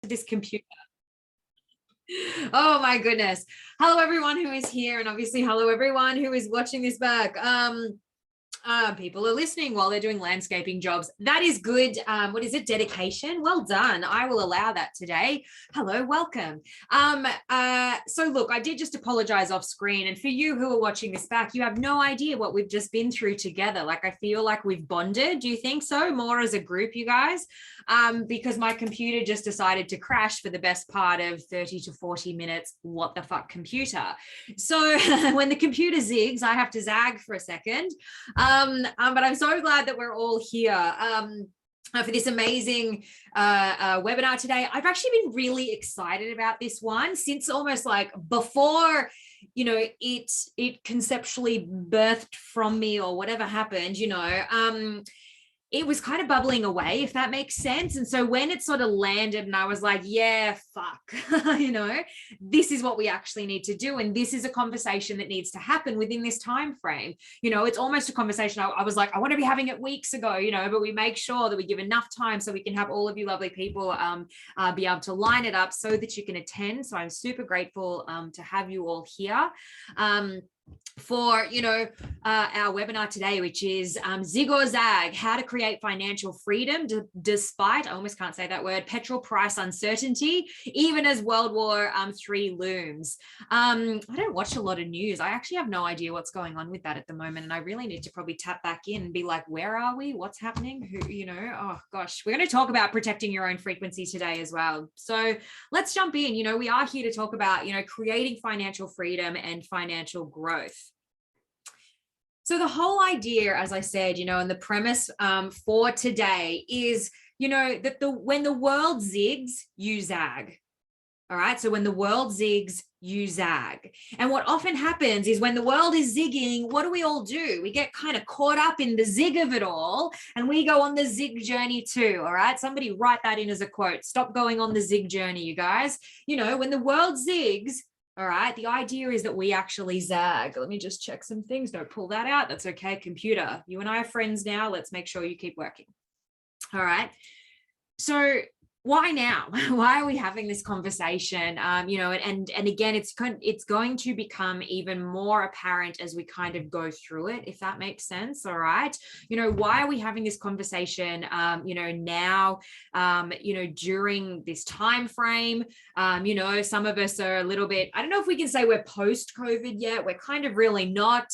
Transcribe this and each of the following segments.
this computer. Oh my goodness. Hello everyone who is here, and obviously hello everyone who is watching this back. People are listening while they're doing landscaping jobs. That is good. What is it? Dedication. Well done. I will allow that today. Hello, welcome. So look, I did just apologize off screen. And for you who are watching this back, you have no idea what we've just been through together. Like, I feel like we've bonded. Do you think so? More as a group, you guys? Because my computer just decided to crash for the best part of 30 to 40 minutes. What the fuck, computer? So when the computer zigs, I have to zag for a second. But I'm so glad that we're all here for this amazing webinar today. I've actually been really excited about this one since almost like before, you know, it conceptually birthed from me or whatever happened, you know. It was kind of bubbling away, if that makes sense. And so when it sort of landed and I was like, yeah, fuck, you know, this is what we actually need to do. And this is a conversation that needs to happen within this time frame. You know, it's almost a conversation I was like, I want to be having it weeks ago, you know, but we make sure that we give enough time so we can have all of you lovely people be able to line it up so that you can attend. So I'm super grateful to have you all here. For, you know, our webinar today, which is Zig or Zag, how to create financial freedom despite, I almost can't say that word, petrol price uncertainty, even as World War III looms. I don't watch a lot of news. I actually have no idea what's going on with that at the moment. And I really need to probably tap back in and be like, where are we? What's happening? Who, you know, oh gosh, we're going to talk about protecting your own frequency today as well. So let's jump in. You know, we are here to talk about, you know, creating financial freedom and financial growth. So the whole idea, as I said, you know, and the premise for today is, you know, that when the world zigs, you zag. All right. So when the world zigs, you zag. And what often happens is when the world is zigging, what do we all do? We get kind of caught up in the zig of it all, and we go on the zig journey too. All right. Somebody write that in as a quote. Stop going on the zig journey, you guys. You know, when the world zigs, all right, the idea is that we actually zag. Let me just check some things. Don't pull that out. That's okay, computer. You and I are friends now. Let's make sure you keep working. All right. So why now? Why are we having this conversation? You know, and again, it's going to become even more apparent as we kind of go through it, if that makes sense. All right. You know, why are we having this conversation? You know, now, you know, during this time frame, you know, some of us are a little bit, I don't know if we can say we're post-COVID yet. We're kind of really not.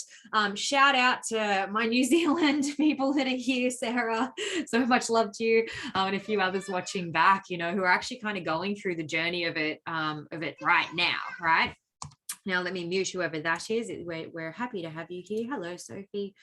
Shout out to my New Zealand people that are here, Sarah. So much love to you, and a few others watching back, you know, who are actually kind of going through the journey of it right now, right? Now, let me mute whoever that is. We're happy to have you here. Hello, Sophie.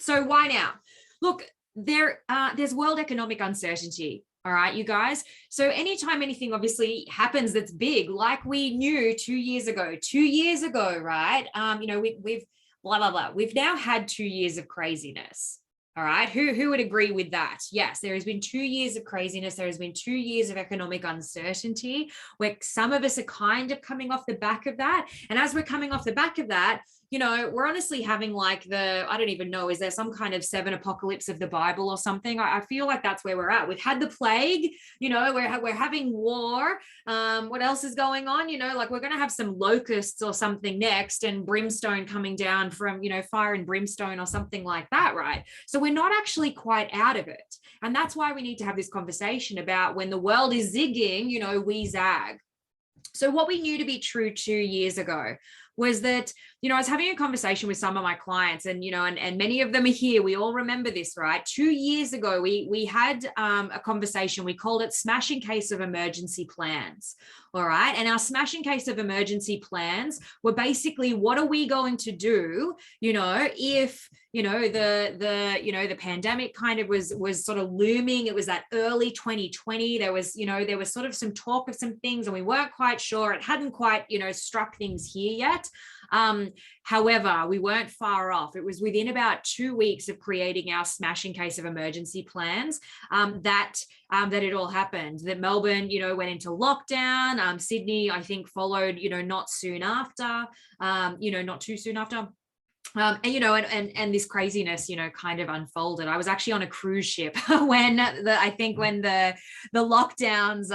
So why now? Look, there's world economic uncertainty. All right, you guys. So anytime anything obviously happens that's big, like we knew 2 years ago, right? You know, we've blah, blah, blah. We've now had 2 years of craziness. All right. Who would agree with that? Yes, there has been 2 years of craziness. There has been 2 years of economic uncertainty, where some of us are kind of coming off the back of that. And as we're coming off the back of that, you know, we're honestly having like I don't even know, is there some kind of 7 apocalypse of the Bible or something? I feel like that's where we're at. We've had the plague, you know, we're having war. What else is going on? You know, like we're going to have some locusts or something next, and brimstone coming down from, you know, fire and brimstone or something like that, right? So we're not actually quite out of it. And that's why we need to have this conversation about when the world is zigging, you know, we zag. So what we knew to be true 2 years ago was that, you know, I was having a conversation with some of my clients, and, you know, and many of them are here. We all remember this, right? 2 years ago, we had a conversation. We called it Smashing Case of Emergency Plans. All right. And our smashing case of emergency plans were basically, what are we going to do, you know, if, you know, the pandemic kind of was sort of looming. It was that early 2020. There was sort of some talk of some things, and we weren't quite sure. It hadn't quite, you know, struck things here yet. However, we weren't far off. It was within about 2 weeks of creating our smashing case of emergency plans that it all happened. That Melbourne, you know, went into lockdown. Sydney, I think, followed, you know, not soon after, you know, not too soon after. And this craziness, kind of unfolded. I was actually on a cruise ship when the lockdowns,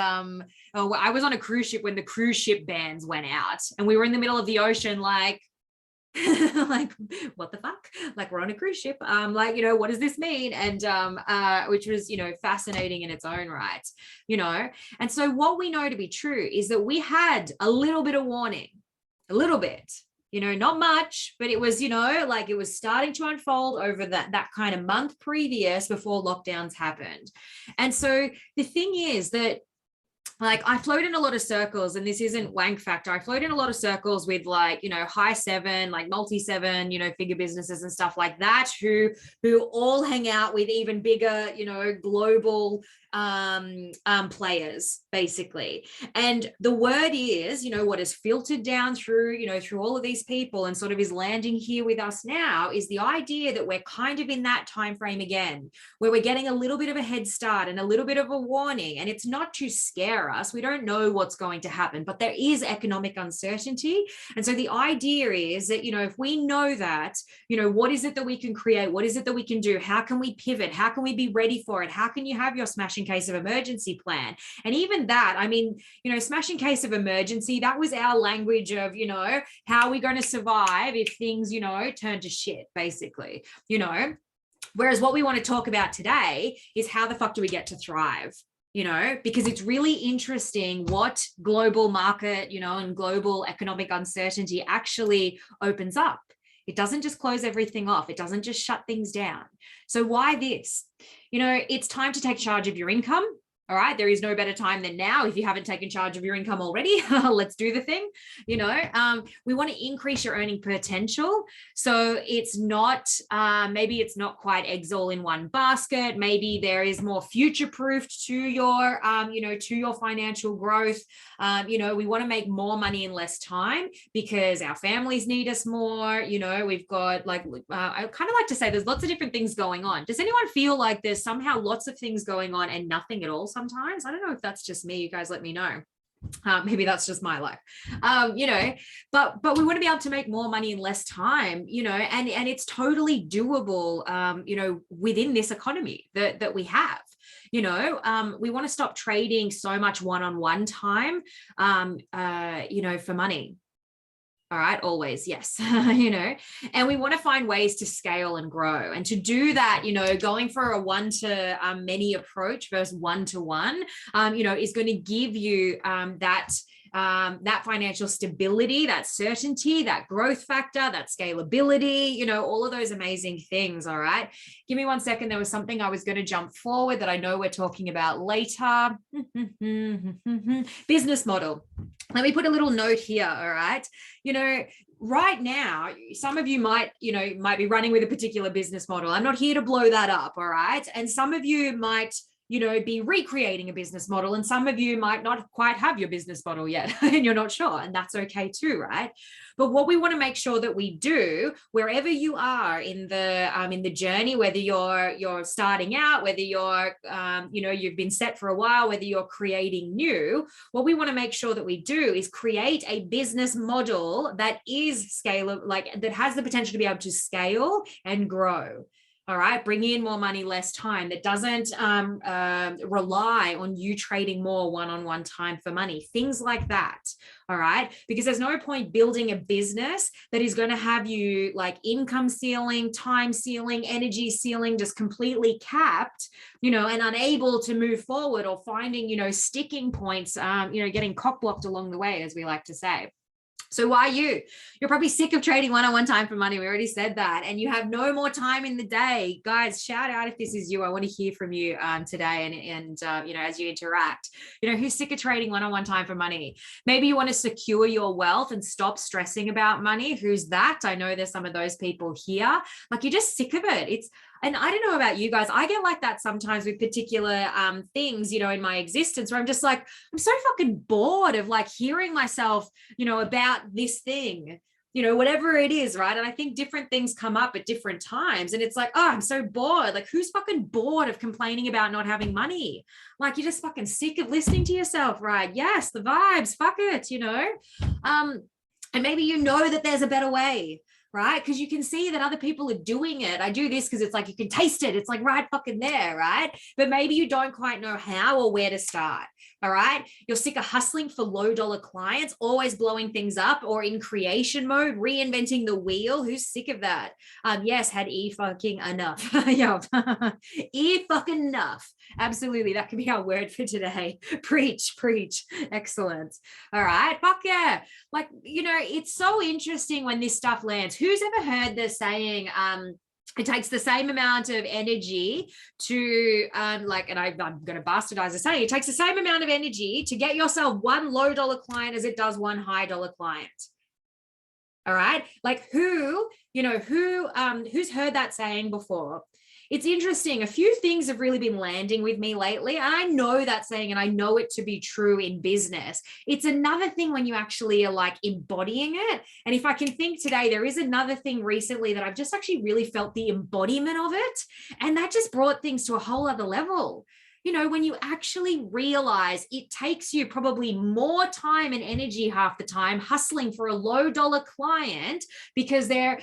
I was on a cruise ship when the cruise ship bans went out, and we were in the middle of the ocean, like, like, what the fuck? Like, we're on a cruise ship. What does this mean? And which was, fascinating in its own right, And so what we know to be true is that we had a little bit of warning, a little bit. Not much, but it was, it was starting to unfold over that kind of month previous before lockdowns happened. And so the thing is that, like, I float in a lot of circles, and this isn't wank factor. I float in a lot of circles with, like, high seven, like multi-seven, figure businesses and stuff like that, who all hang out with even bigger, global players, basically. And the word is, what is filtered down through, through all of these people and sort of is landing here with us now, is the idea that we're kind of in that time frame again, where we're getting a little bit of a head start and a little bit of a warning. And it's not to scare us. We don't know what's going to happen, but there is economic uncertainty. And so the idea is that, if we know that, what is it that we can create? What is it that we can do? How can we pivot? How can we be ready for it? How can you have your smashing case of emergency plan? And even that, I mean, smashing case of emergency, that was our language of, how are we going to survive if things, turn to shit, basically, Whereas what we want to talk about today is how the fuck do we get to thrive? Because it's really interesting what global market, and global economic uncertainty actually opens up. It doesn't just close everything off. It doesn't just shut things down. So why this? It's time to take charge of your income. All right. There is no better time than now. If you haven't taken charge of your income already, let's do the thing. We want to increase your earning potential. So it's not, maybe it's not quite eggs all in one basket. Maybe there is more future-proofed to your, to your financial growth. We want to make more money in less time because our families need us more. We've got, like, I kind of like to say there's lots of different things going on. Does anyone feel like there's somehow lots of things going on and nothing at all sometimes? I don't know if that's just me. You guys let me know. Maybe that's just my life, but we want to be able to make more money in less time, and it's totally doable, within this economy that we have. We want to stop trading so much one-on-one time, for money. All right, always, yes, and we want to find ways to scale and grow. And to do that, going for a one-to-many approach versus one-to-one, is going to give you that financial stability, that certainty, that growth factor, that scalability, all of those amazing things. All right. Give me 1 second. There was something I was going to jump forward that I know we're talking about later. Business model. Let me put a little note here. All right. Right now, some of you might be running with a particular business model. I'm not here to blow that up. All right. And some of you might be recreating a business model, and some of you might not quite have your business model yet and you're not sure, and that's okay too, right? But what we want to make sure that we do, wherever you are in the journey, whether you're starting out, whether you're you've been set for a while, whether you're creating new, what we want to make sure that we do is create a business model that is scalable, like that has the potential to be able to scale and grow. All right, bring in more money, less time, that doesn't rely on you trading more one-on-one time for money, things like that. All right, because there's no point building a business that is going to have you like income ceiling, time ceiling, energy ceiling, just completely capped, and unable to move forward, or finding, sticking points, getting cock blocked along the way, as we like to say. So why you? You're probably sick of trading one-on-one time for money. We already said that. And you have no more time in the day. Guys, shout out if this is you. I want to hear from you today and as you interact. Who's sick of trading one-on-one time for money? Maybe you want to secure your wealth and stop stressing about money. Who's that? I know there's some of those people here. Like, you're just sick of it. And I don't know about you guys. I get like that sometimes with particular things, in my existence, where I'm just like, I'm so fucking bored of like hearing myself, about this thing, whatever it is, right? And I think different things come up at different times. And it's like, oh, I'm so bored. Like, who's fucking bored of complaining about not having money? Like, you're just fucking sick of listening to yourself, right? Yes, the vibes, fuck it, And maybe that there's a better way. right? Because you can see that other people are doing it. I do this because it's like you can taste it. It's like right fucking there, right? But maybe you don't quite know how or where to start. All right. You're sick of hustling for low dollar clients, always blowing things up or in creation mode, reinventing the wheel. Who's sick of that? Yes, had e fucking enough. Yeah. E fucking enough. Absolutely. That could be our word for today. Preach, preach. Excellent. All right. Fuck yeah. Like, you know, it's so interesting when this stuff lands. Who's ever heard the saying, it takes the same amount of energy to I'm going to bastardize the saying, it takes the same amount of energy to get yourself one low dollar client as it does one high dollar client. All right. Like who's heard that saying before? It's interesting. A few things have really been landing with me lately. And I know that saying, and I know it to be true in business. It's another thing when you actually are like embodying it. And if I can think today, there is another thing recently that I've just actually really felt the embodiment of it. And that just brought things to a whole other level. You know, when you actually realize it takes you probably more time and energy half the time hustling for a low dollar client because they're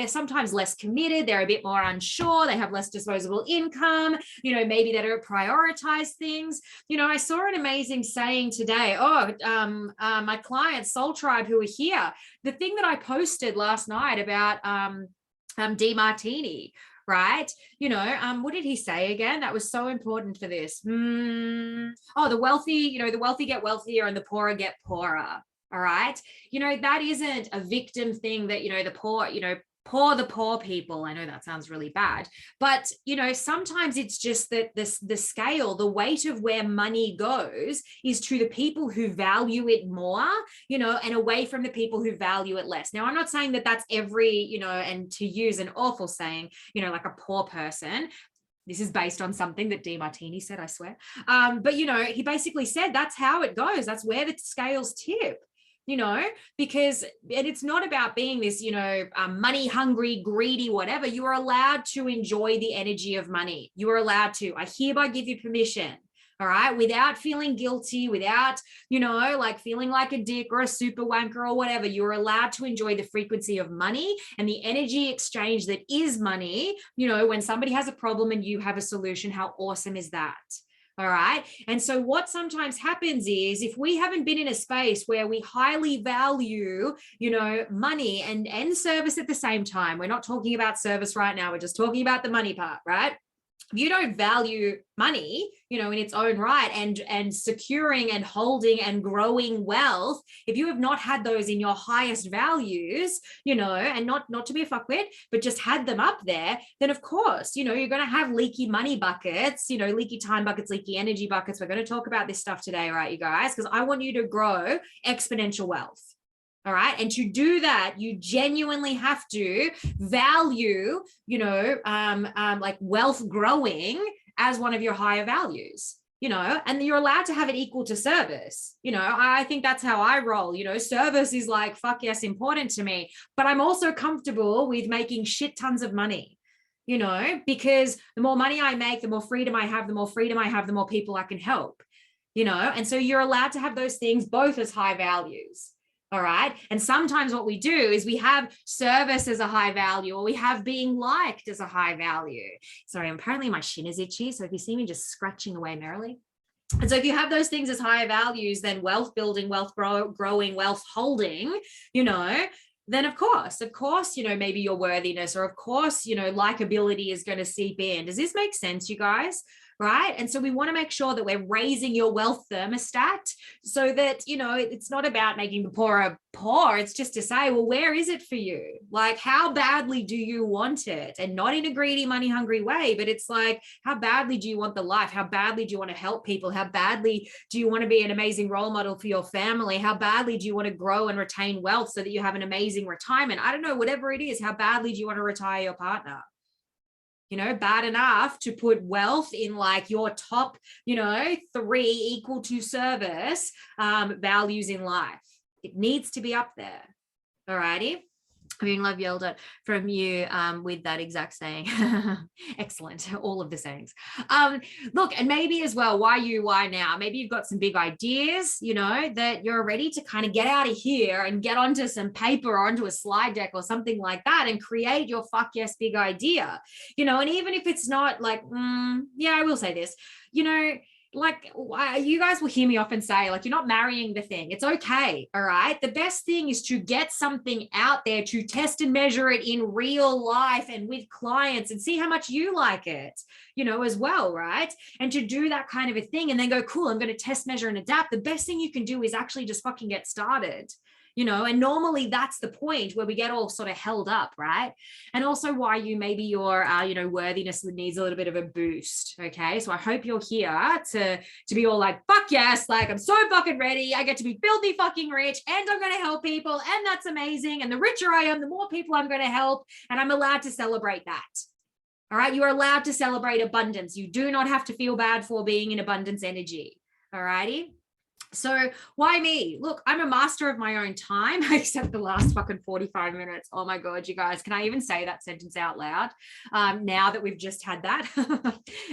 sometimes less committed, they're a bit more unsure, they have less disposable income, maybe they don't prioritize things. I saw an amazing saying today. My clients, Soul Tribe, who are here, the thing that I posted last night about DeMartini, right? What did he say again? That was so important for this. The wealthy get wealthier and the poorer get poorer. All right. That isn't a victim thing that, the poor people. I know that sounds really bad, but sometimes it's just that the scale, the weight of where money goes is to the people who value it more, and away from the people who value it less. Now, I'm not saying that that's every, and to use an awful saying, like a poor person. This is based on something that DeMartini said, I swear. But he basically said that's how it goes. That's where the scales tip. Because it's not about being this, money hungry, greedy, whatever. You are allowed to enjoy the energy of money. You are allowed to. I hereby give you permission. All right. Without feeling guilty, without, feeling like a dick or a super wanker or whatever. You're allowed to enjoy the frequency of money and the energy exchange that is money. When somebody has a problem and you have a solution, how awesome is that? All right. And so what sometimes happens is if we haven't been in a space where we highly value, money and service at the same time, we're not talking about service right now. We're just talking about the money part, right? If you don't value money, in its own right and securing and holding and growing wealth, if you have not had those in your highest values, and not to be a fuckwit, but just had them up there, then of course, you're going to have leaky money buckets, leaky time buckets, leaky energy buckets. We're going to talk about this stuff today, right, you guys? Because I want you to grow exponential wealth. All right. And to do that, you genuinely have to value, like wealth growing as one of your higher values, and you're allowed to have it equal to service. I think that's how I roll. Service is like, fuck yes, important to me, but I'm also comfortable with making shit tons of money, because the more money I make, the more freedom I have, the more people I can help, and so you're allowed to have those things both as high values. All right. And sometimes what we do is we have service as a high value, or we have being liked as a high value. Sorry, apparently my shin is itchy. So if you see me just scratching away merrily. And so if you have those things as higher values, then wealth building, wealth growing, wealth holding, then of course, maybe your worthiness, or of course, likability is going to seep in. Does this make sense, you guys? Right. And so we want to make sure that we're raising your wealth thermostat so that, it's not about making the poorer poor. It's just to say, well, where is it for you? Like, how badly do you want it? And not in a greedy, money hungry way, but it's like, how badly do you want the life? How badly do you want to help people? How badly do you want to be an amazing role model for your family? How badly do you want to grow and retain wealth so that you have an amazing retirement? I don't know, whatever it is, how badly do you want to retire your partner? Bad enough to put wealth in like your top, 3 equal to service values in life. It needs to be up there. All righty. Having love yelled at from you with that exact saying. Excellent. All of the sayings. Look, and maybe as well, why now? Maybe you've got some big ideas, that you're ready to kind of get out of here and get onto some paper or onto a slide deck or something like that and create your fuck yes big idea, and even if it's not like, I will say this, like you guys will hear me often say, like, you're not marrying the thing. It's okay. All right. The best thing is to get something out there, to test and measure it in real life and with clients and see how much you like it, as well. Right. And to do that kind of a thing and then go, cool, I'm going to test, measure and adapt. The best thing you can do is actually just fucking get started. And normally that's the point where we get all sort of held up, right? And also why your worthiness needs a little bit of a boost, okay? So I hope you're here to be all like, fuck yes, like I'm so fucking ready. I get to be filthy fucking rich and I'm going to help people and that's amazing. And the richer I am, the more people I'm going to help and I'm allowed to celebrate that. All right? You are allowed to celebrate abundance. You do not have to feel bad for being in abundance energy, all righty? So why me? Look, I'm a master of my own time, except the last fucking 45 minutes. Oh my God, you guys, can I even say that sentence out loud now that we've just had that?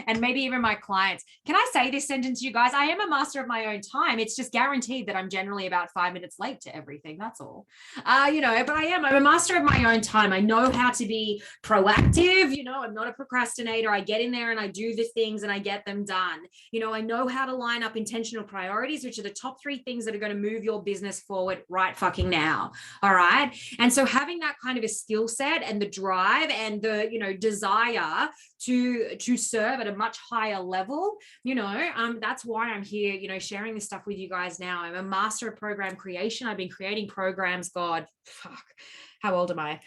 And maybe even my clients. Can I say this sentence, you guys? I am a master of my own time. It's just guaranteed that I'm generally about 5 minutes late to everything. That's all. But I'm a master of my own time. I know how to be proactive. I'm not a procrastinator. I get in there and I do the things and I get them done. I know how to line up intentional priorities, which are the top 3 things that are going to move your business forward right fucking now. All right. And so having that kind of a skill set and the drive and the, desire to serve at a much higher level, that's why I'm here, sharing this stuff with you guys now. I'm a master of program creation. I've been creating programs. God, fuck. How old am I?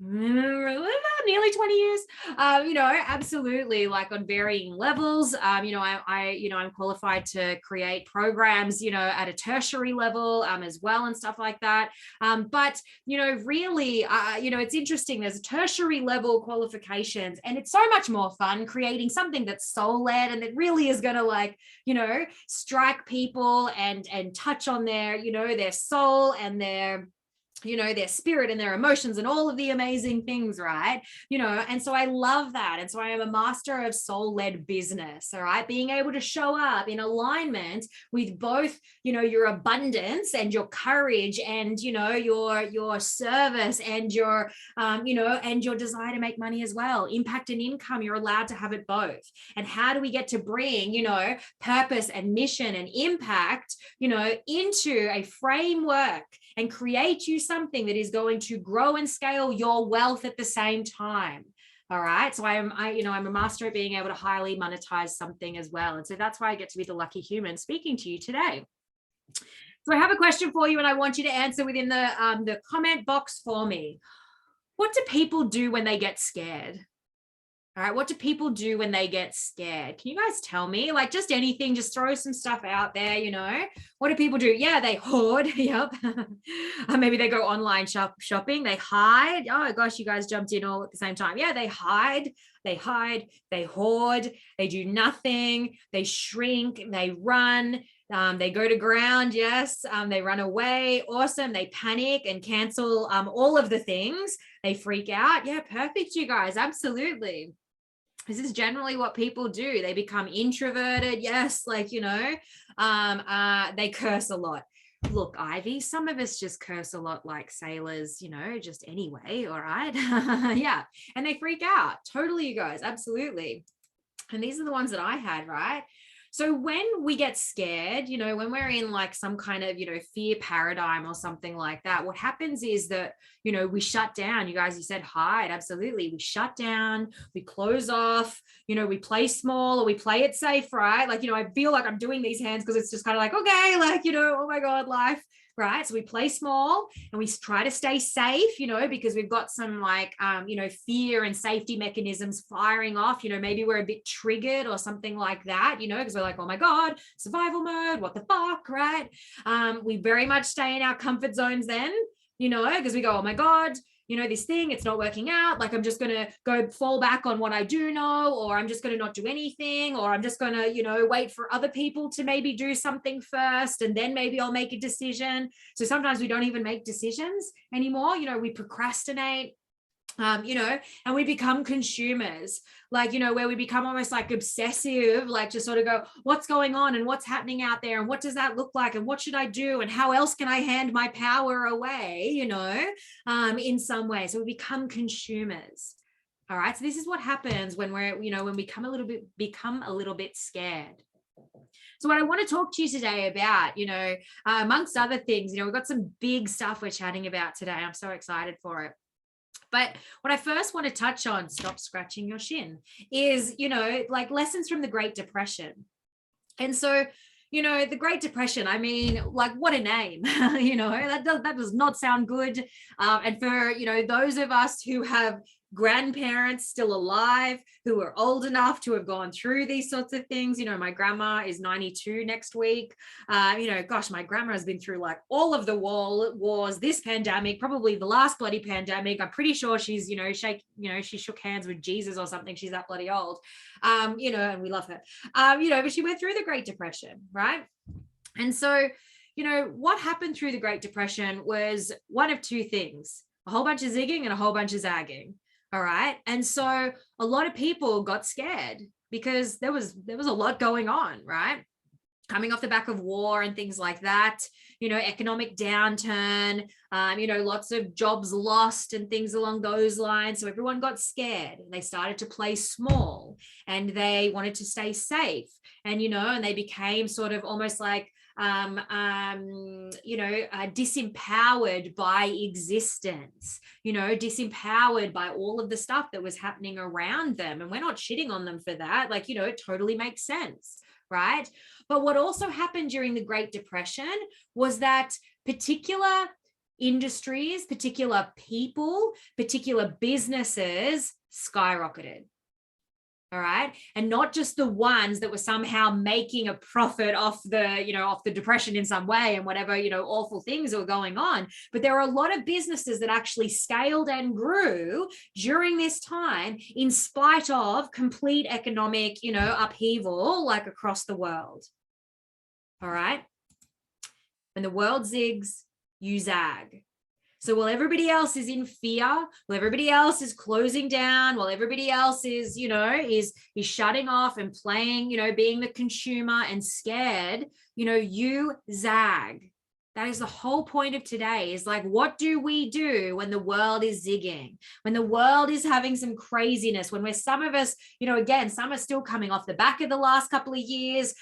Nearly 20 years, absolutely, like on varying levels. I'm qualified to create programs, at a tertiary level, as well and stuff like that. But, really, it's interesting. There's tertiary level qualifications and it's so much more fun creating something that's soul led and that really is going to strike people and touch on their soul and their spirit and their emotions and all of the amazing things, right? And so I love that. And so I am a master of soul-led business, all right? Being able to show up in alignment with both, your abundance and your courage and, your service and your, and your desire to make money as well. Impact and income, you're allowed to have it both. And how do we get to bring, purpose and mission and impact, into a framework and create you something that is going to grow and scale your wealth at the same time. All right. So I'm a master at being able to highly monetize something as well. And so that's why I get to be the lucky human speaking to you today. So I have a question for you and I want you to answer within the comment box for me. What do people do when they get scared? All right. What do people do when they get scared? Can you guys tell me? Like just anything, just throw some stuff out there, What do people do? Yeah, they hoard. Yep. Maybe they go online shopping. They hide. Oh gosh, you guys jumped in all at the same time. Yeah, they hide. They hoard. They do nothing. They shrink. They run. They go to ground. Yes. They run away. Awesome. They panic and cancel all of the things. They freak out. Yeah, perfect, you guys. Absolutely. This is generally what people do. They become introverted. Yes. They curse a lot. Look, Ivy, some of us just curse a lot like sailors, just anyway. All right. Yeah. And they freak out. Totally, you guys. Absolutely. And these are the ones that I had, right? So when we get scared, when we're in like some kind of, fear paradigm or something like that, what happens is that, we shut down. You guys, you said hide. Absolutely. We shut down, we close off, we play small or we play it safe, right? Like, I feel like I'm doing these hands because it's just kind of like, okay, like, oh my God, life. Right. So we play small and we try to stay safe, because we've got some like, fear and safety mechanisms firing off, maybe we're a bit triggered or something like that, because we're like, oh my God, survival mode, what the fuck, right? We very much stay in our comfort zones then, because we go, oh my God, this thing, it's not working out. Like, I'm just going to go fall back on what I do know, or I'm just going to not do anything, or I'm just going to, wait for other people to maybe do something first, and then maybe I'll make a decision. So sometimes we don't even make decisions anymore. We procrastinate. And we become consumers, like, where we become almost like obsessive, like just sort of go, what's going on and what's happening out there and what does that look like and what should I do and how else can I hand my power away, in some way. So we become consumers. All right. So this is what happens when we're, when we become a little bit scared. So what I want to talk to you today about, amongst other things, we've got some big stuff we're chatting about today. I'm so excited for it. But what I first want to touch on, stop scratching your shin, is, like lessons from the Great Depression. And so, the Great Depression, I mean, like, what a name, that does not sound good. And for, those of us who have grandparents still alive, who are old enough to have gone through these sorts of things, my grandma is 92 next week. Gosh, my grandma has been through like all of the wars, this pandemic, probably the last bloody pandemic. I'm pretty sure she's, she shook hands with Jesus or something. She's that bloody old, and we love her, but she went through the Great Depression, right? And so, what happened through the Great Depression was one of two things: a whole bunch of zigging and a whole bunch of zagging. All right. And so a lot of people got scared because there was a lot going on, right? Coming off the back of war and things like that, economic downturn, lots of jobs lost and things along those lines. So everyone got scared and they started to play small and they wanted to stay safe. And, and they became sort of almost like, disempowered by existence, disempowered by all of the stuff that was happening around them. And we're not shitting on them for that. Like, it totally makes sense, right? But what also happened during the Great Depression was that particular industries, particular people, particular businesses skyrocketed. All right. And not just the ones that were somehow making a profit off the depression in some way and whatever, awful things were going on. But there are a lot of businesses that actually scaled and grew during this time in spite of complete economic, upheaval, like across the world. All right. When the world zigs, you zag. So while everybody else is in fear, while everybody else is closing down, while everybody else is, is shutting off and playing, being the consumer and scared, you zag. That is the whole point of today, is like, what do we do when the world is zigging, when the world is having some craziness, when some of us, again, some are still coming off the back of the last couple of years,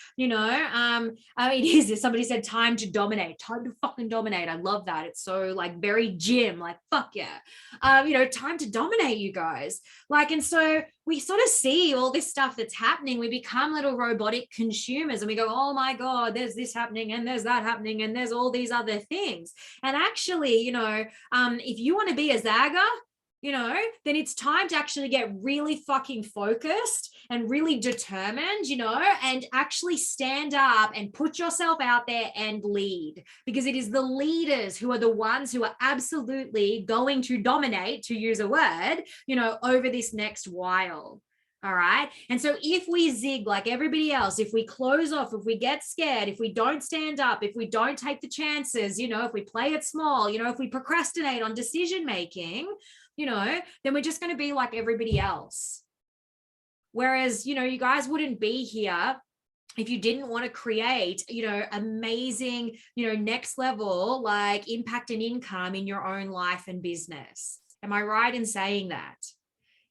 somebody said time to dominate, time to fucking dominate. I love that. It's so like very gym, like, fuck yeah. Time to dominate, you guys. Like, and so we sort of see all this stuff that's happening. We become little robotic consumers and we go, oh my God, there's this happening and there's that happening and there's all these other things. And actually, if you want to be a zagger, then it's time to actually get really fucking focused and really determined, and actually stand up and put yourself out there and lead, because it is the leaders who are the ones who are absolutely going to dominate, to use a word, over this next while. All right. And so if we zig like everybody else, if we close off, if we get scared, if we don't stand up, if we don't take the chances, if we play it small, if we procrastinate on decision making, then we're just going to be like everybody else. Whereas, you guys wouldn't be here if you didn't want to create, amazing, next level, like impact and income in your own life and business. Am I right in saying that?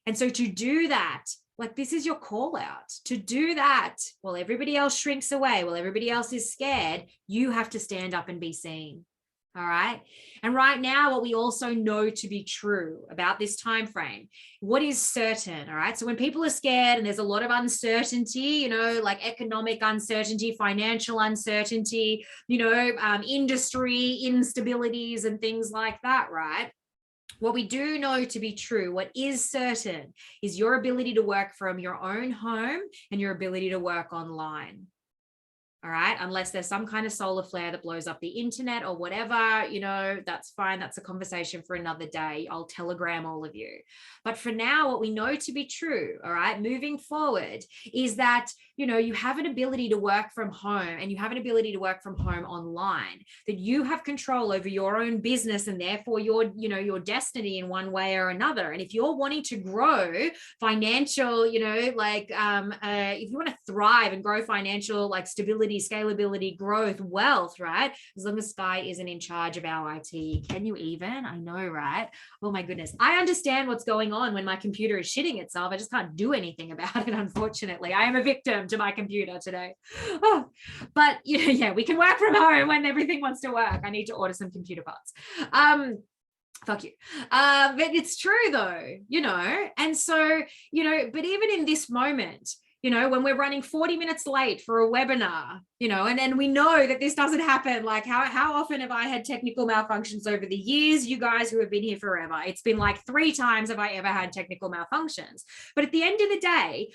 And so to do that, like, this is your call out. To do that while everybody else shrinks away, while everybody else is scared, you have to stand up and be seen. All right. And right now, what we also know to be true about this time frame, what is certain. All right. So when people are scared and there's a lot of uncertainty, like economic uncertainty, financial uncertainty, industry instabilities and things like that. Right. What we do know to be true, what is certain, is your ability to work from your own home and your ability to work online. All right. Unless there's some kind of solar flare that blows up the internet or whatever, that's fine. That's a conversation for another day. I'll telegram all of you. But for now, what we know to be true, all right, moving forward, is that, you have an ability to work from home, and you have an ability to work from home online, that you have control over your own business and therefore your destiny in one way or another. And if you're wanting to grow financial, if you want to thrive and grow financial, like stability, scalability, growth, wealth, right? As long as Sky isn't in charge of our IT. Can you even? I know, right? Oh my goodness. I understand what's going on when my computer is shitting itself. I just can't do anything about it, unfortunately. I am a victim to my computer today. Oh, but yeah, we can work from home when everything wants to work. I need to order some computer parts. Fuck you. But it's true though, and so, but even in this moment, when we're running 40 minutes late for a webinar, and then we know that this doesn't happen. Like how often have I had technical malfunctions over the years? You guys who have been here forever, it's been like 3 times have I ever had technical malfunctions. But at the end of the day,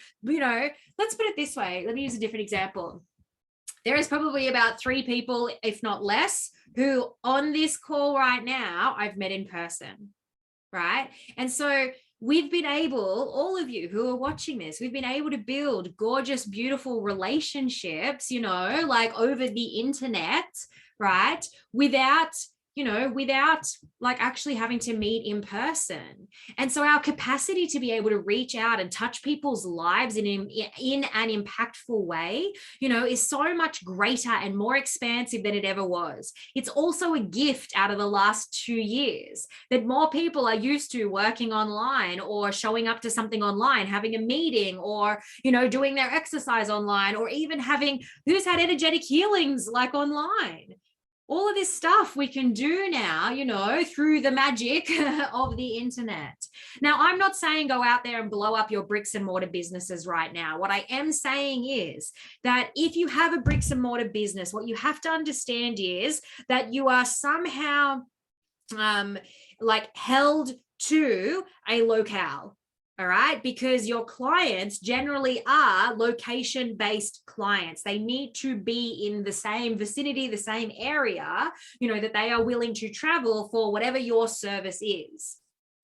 let's put it this way. Let me use a different example. There is probably about 3 people, if not less, who on this call right now, I've met in person, right? And so we've been able, all of you who are watching this, we've been able to build gorgeous, beautiful relationships, like over the internet, right? Without like actually having to meet in person. And so our capacity to be able to reach out and touch people's lives in an impactful way, is so much greater and more expansive than it ever was. It's also a gift out of the last 2 years that more people are used to working online or showing up to something online, having a meeting, or, doing their exercise online, or even who's had energetic healings like online. All of this stuff we can do now, through the magic of the internet. Now, I'm not saying go out there and blow up your bricks and mortar businesses right now. What I am saying is that if you have a bricks and mortar business, what you have to understand is that you are somehow held to a locale. All right, because your clients generally are location-based clients. They need to be in the same vicinity, the same area, that they are willing to travel for whatever your service is.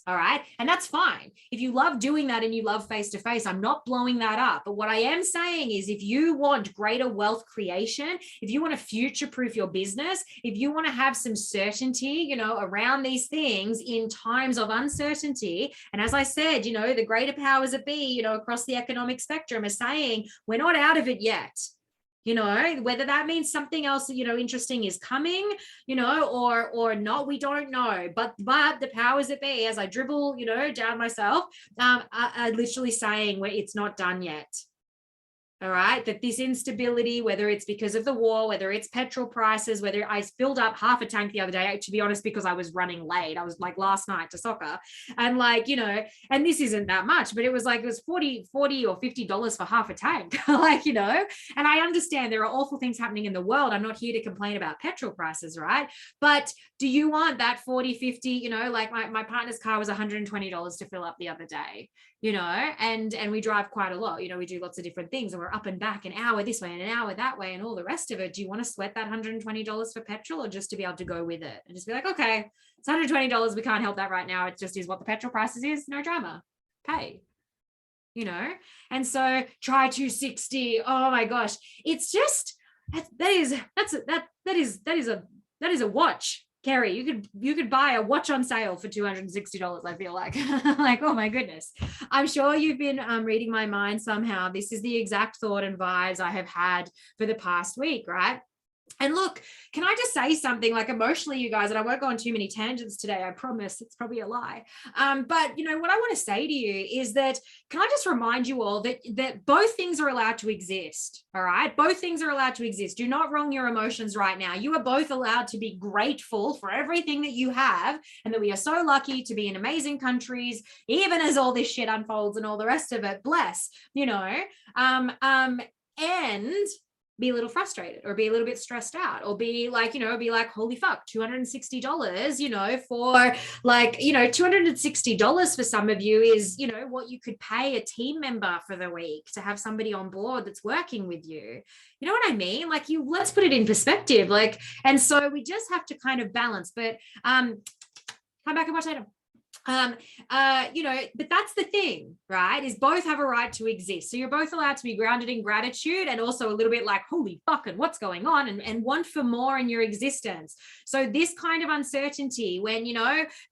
All right. And that's fine. If you love doing that and you love face-to-face, I'm not blowing that up. But what I am saying is, if you want greater wealth creation, if you want to future-proof your business, if you want to have some certainty, around these things in times of uncertainty. And as I said, the greater powers that be, across the economic spectrum are saying, we're not out of it yet. Whether that means something else, interesting is coming, or not, we don't know. But the powers that be, as I dribble, down myself, are literally saying it's not done yet. All right, that this instability, whether it's because of the war, whether it's petrol prices, whether I filled up half a tank the other day, to be honest, because I was running late. I was like last night to soccer, and and this isn't that much, but it was $40 or $50 for half a tank, and I understand there are awful things happening in the world. I'm not here to complain about petrol prices, right? But do you want that 40, 50, like my partner's car was $120 to fill up the other day, and we drive quite a lot, we do lots of different things, and we're up and back an hour this way and an hour that way and all the rest of it. Do you want to sweat that $120 for petrol, or just to be able to go with it and just be like, okay, it's $120. We can't help that right now. It just is what the petrol prices is. No drama. Pay, and so try 260. Oh my gosh. It's just, that is a watch. Carrie, you could buy a watch on sale for $260, I feel like. Like, oh my goodness. I'm sure you've been reading my mind somehow. This is the exact thought and vibes I have had for the past week, right? And look, can I just say something, like, emotionally, you guys, and I won't go on too many tangents today, I promise. It's probably a lie. But what I want to say to you is that, can I just remind you all that both things are allowed to exist. All right. Both things are allowed to exist. Do not wrong your emotions right now. You are both allowed to be grateful for everything that you have, and that we are so lucky to be in amazing countries, even as all this shit unfolds and all the rest of it. Bless, and be a little frustrated or be a little bit stressed out or be like, holy fuck, $260, for like, $260 for some of you is, what you could pay a team member for the week to have somebody on board that's working with you. You know what I mean? Like let's put it in perspective. Like, and so we just have to kind of balance, but come back and watch later. But that's the thing, right? Is both have a right to exist. So you're both allowed to be grounded in gratitude and also a little bit like, holy fucking what's going on, and want for more in your existence. So this kind of uncertainty when,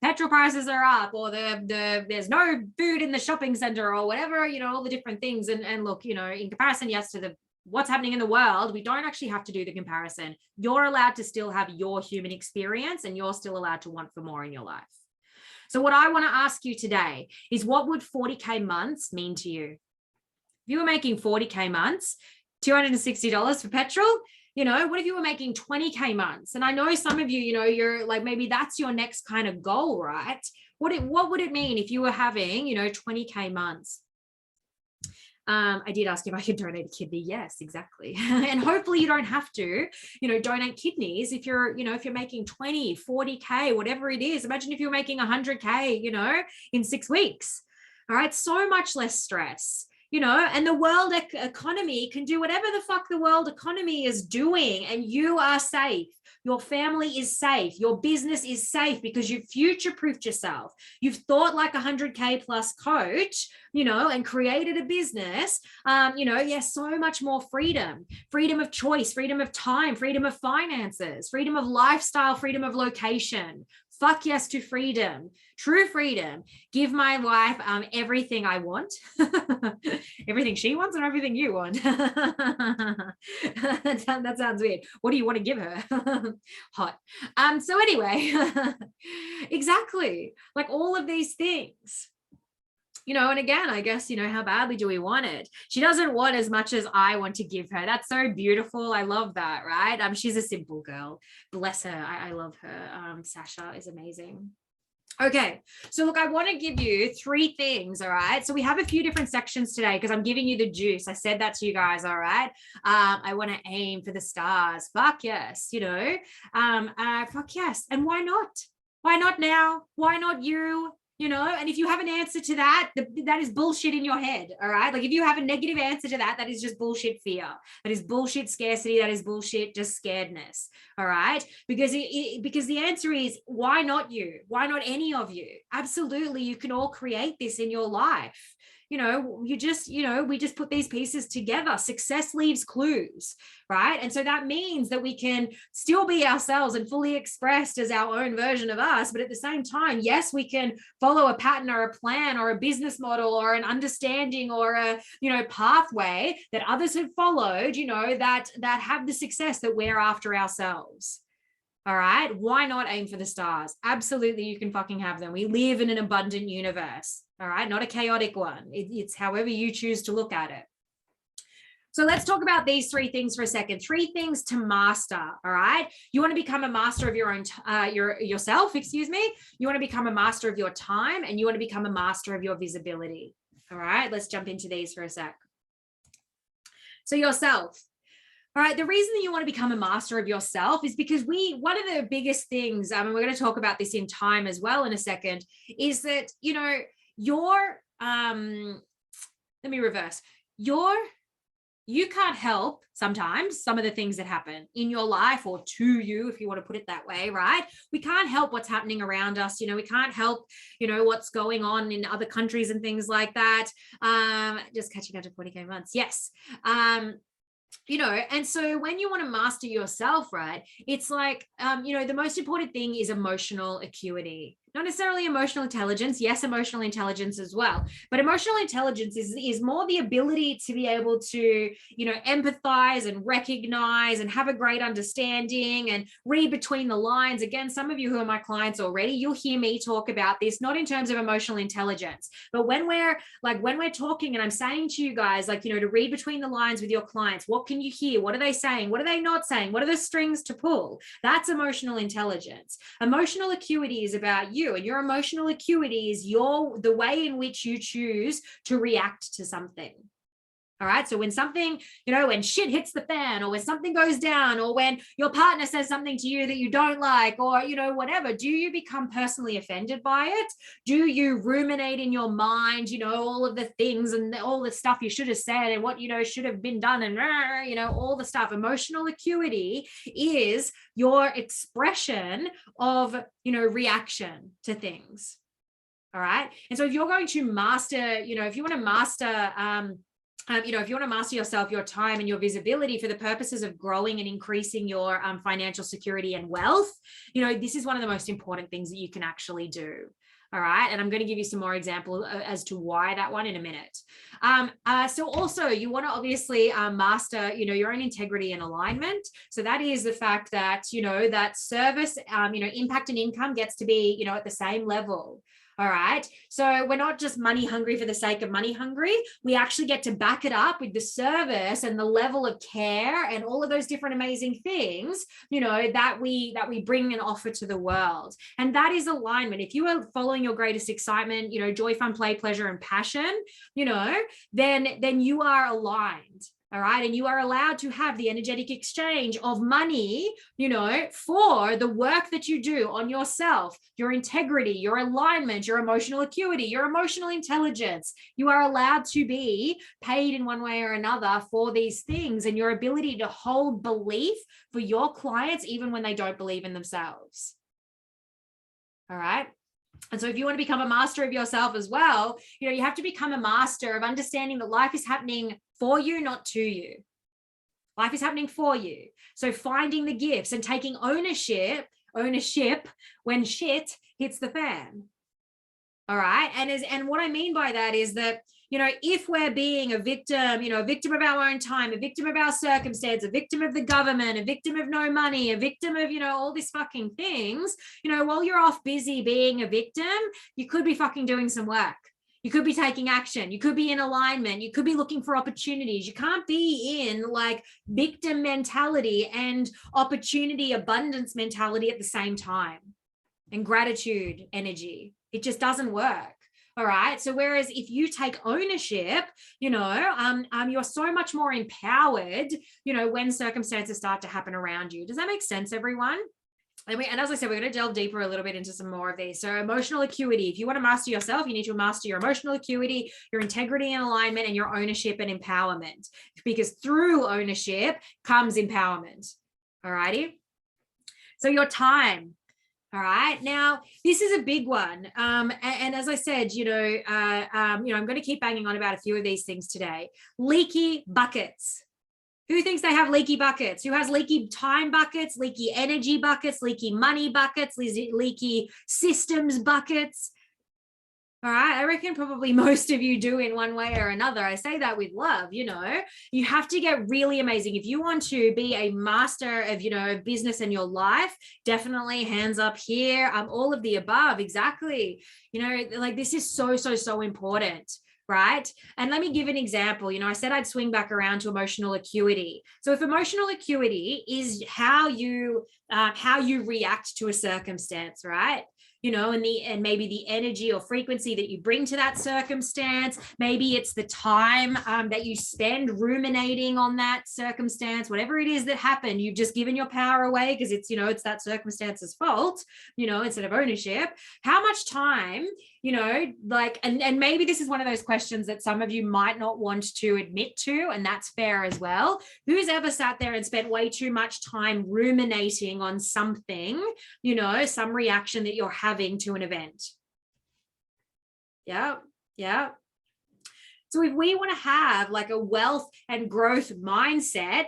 petrol prices are up or there's no food in the shopping center or whatever, all the different things. And look, in comparison, yes, to what's happening in the world, we don't actually have to do the comparison. You're allowed to still have your human experience and you're still allowed to want for more in your life. So what I want to ask you today is, what would 40K months mean to you? If you were making 40K months, $260 for petrol, what if you were making 20K months? And I know some of you, you're like, maybe that's your next kind of goal, right? What would it mean if you were having, 20K months? I did ask if I could donate a kidney. Yes, exactly. And hopefully you don't have to, donate kidneys if you're making 20, 40K, whatever it is. Imagine if you're making 100K, in 6 weeks. All right. So much less stress. And the world economy can do whatever the fuck the world economy is doing, and you are safe. Your family is safe. Your business is safe because you've future-proofed yourself. You've thought like 100K plus coach, and created a business. So much more freedom of choice, freedom of time, freedom of finances, freedom of lifestyle, freedom of location. Fuck yes to freedom, true freedom. Give my wife everything I want, everything she wants and everything you want. That sounds weird. What do you want to give her? Hot. So anyway, exactly. Like all of these things. And again, I guess, how badly do we want it? She doesn't want as much as I want to give her. That's so beautiful. I love that, right? She's a simple girl. Bless her. I love her. Sasha is amazing. Okay, so look, I want to give you 3 things, all right? So we have a few different sections today because I'm giving you the juice. I said that to you guys, all right? I want to aim for the stars. Fuck yes, fuck yes. And why not? Why not now? Why not you? And if you have an answer to that, that is bullshit in your head. All right. Like if you have a negative answer to that, that is just bullshit fear. That is bullshit scarcity. That is bullshit just scaredness. All right. Because the answer is, why not you? Why not any of you? Absolutely. You can all create this in your life. We just put these pieces together. Success leaves clues, right? And so that means that we can still be ourselves and fully expressed as our own version of us. But at the same time, yes, we can follow a pattern or a plan or a business model or an understanding or a, pathway that others have followed, that have the success that we're after ourselves. All right. Why not aim for the stars? Absolutely. You can fucking have them. We live in an abundant universe. All right. Not a chaotic one. It's however you choose to look at it. So let's talk about these 3 things for a second. 3 things to master. All right. You want to become a master of your own, yourself, excuse me. You want to become a master of your time, and you want to become a master of your visibility. All right. Let's jump into these for a sec. So yourself. All right. The reason that you want to become a master of yourself is because one of the biggest things, and we're going to talk about this in time as well in a second, is that, let me reverse. You can't help sometimes some of the things that happen in your life, or to you, if you want to put it that way, right? We can't help what's happening around us. We can't help, what's going on in other countries and things like that. Just catching up to 40K months. Yes. And so when you want to master yourself, right, it's like, the most important thing is emotional acuity. Not necessarily emotional intelligence. Yes, emotional intelligence as well. But emotional intelligence is more the ability to be able to, empathize and recognize and have a great understanding and read between the lines. Again, some of you who are my clients already, you'll hear me talk about this, not in terms of emotional intelligence, but when we're talking and I'm saying to you guys, to read between the lines with your clients, what can you hear? What are they saying? What are they not saying? What are the strings to pull? That's emotional intelligence. Emotional acuity is about you. And your emotional acuity is the way in which you choose to react to something. All right. So when something, when shit hits the fan, or when something goes down, or when your partner says something to you that you don't like, or, whatever, do you become personally offended by it? Do you ruminate in your mind, all of the things and all the stuff you should have said and what, should have been done and, all the stuff? Emotional acuity is your expression of, reaction to things. All right. And so if you're going to master, if you want to master, if you want to master yourself, your time and your visibility for the purposes of growing and increasing your financial security and wealth, this is one of the most important things that you can actually do. All right. And I'm going to give you some more examples as to why that one in a minute. So also you want to obviously master, your own integrity and alignment. So that is the fact that, that service, impact and income gets to be, at the same level. All right. So we're not just money hungry for the sake of money hungry. We actually get to back it up with the service and the level of care and all of those different amazing things, that we bring and offer to the world. And that is alignment. If you are following your greatest excitement, joy, fun, play, pleasure, and passion, then you are aligned. All right. And you are allowed to have the energetic exchange of money, for the work that you do on yourself, your integrity, your alignment, your emotional acuity, your emotional intelligence. You are allowed to be paid in one way or another for these things, and your ability to hold belief for your clients, even when they don't believe in themselves. All right. And so if you want to become a master of yourself as well, you have to become a master of understanding that life is happening for you, not to you. Life is happening for you. So finding the gifts and taking ownership when shit hits the fan. All right. And what I mean by that is that, if we're being a victim, a victim of our own time, a victim of our circumstance, a victim of the government, a victim of no money, a victim of, all these fucking things, while you're off busy being a victim, you could be fucking doing some work. You could be taking action. You could be in alignment. You could be looking for opportunities. You can't be in like victim mentality and opportunity abundance mentality at the same time, and gratitude energy. It just doesn't work. All right. So whereas if you take ownership, you're so much more empowered, when circumstances start to happen around you. Does that make sense, everyone? And as I said, we're going to delve deeper a little bit into some more of these. So emotional acuity, if you want to master yourself, you need to master your emotional acuity, your integrity and alignment, and your ownership and empowerment, because through ownership comes empowerment. All righty. So your time. All right. Now, this is a big one. And as I said, I'm going to keep banging on about a few of these things today. Leaky buckets. Who thinks they have leaky buckets? Who has leaky time buckets, leaky energy buckets, leaky money buckets, leaky systems buckets? All right. I reckon probably most of you do in one way or another. I say that with love, you have to get really amazing. If you want to be a master of, business in your life, definitely hands up here. All of the above. Exactly. Like this is so, so, so important. Right. And let me give an example. I said I'd swing back around to emotional acuity. So if emotional acuity is how you react to a circumstance, right? And maybe the energy or frequency that you bring to that circumstance. Maybe it's the time that you spend ruminating on that circumstance, whatever it is that happened. You've just given your power away because it's, it's that circumstance's fault, instead of ownership. How much time, and maybe this is one of those questions that some of you might not want to admit to, and that's fair as well. Who's ever sat there and spent way too much time ruminating on something, some reaction that you're having to an event? Yeah. So if we want to have like a wealth and growth mindset,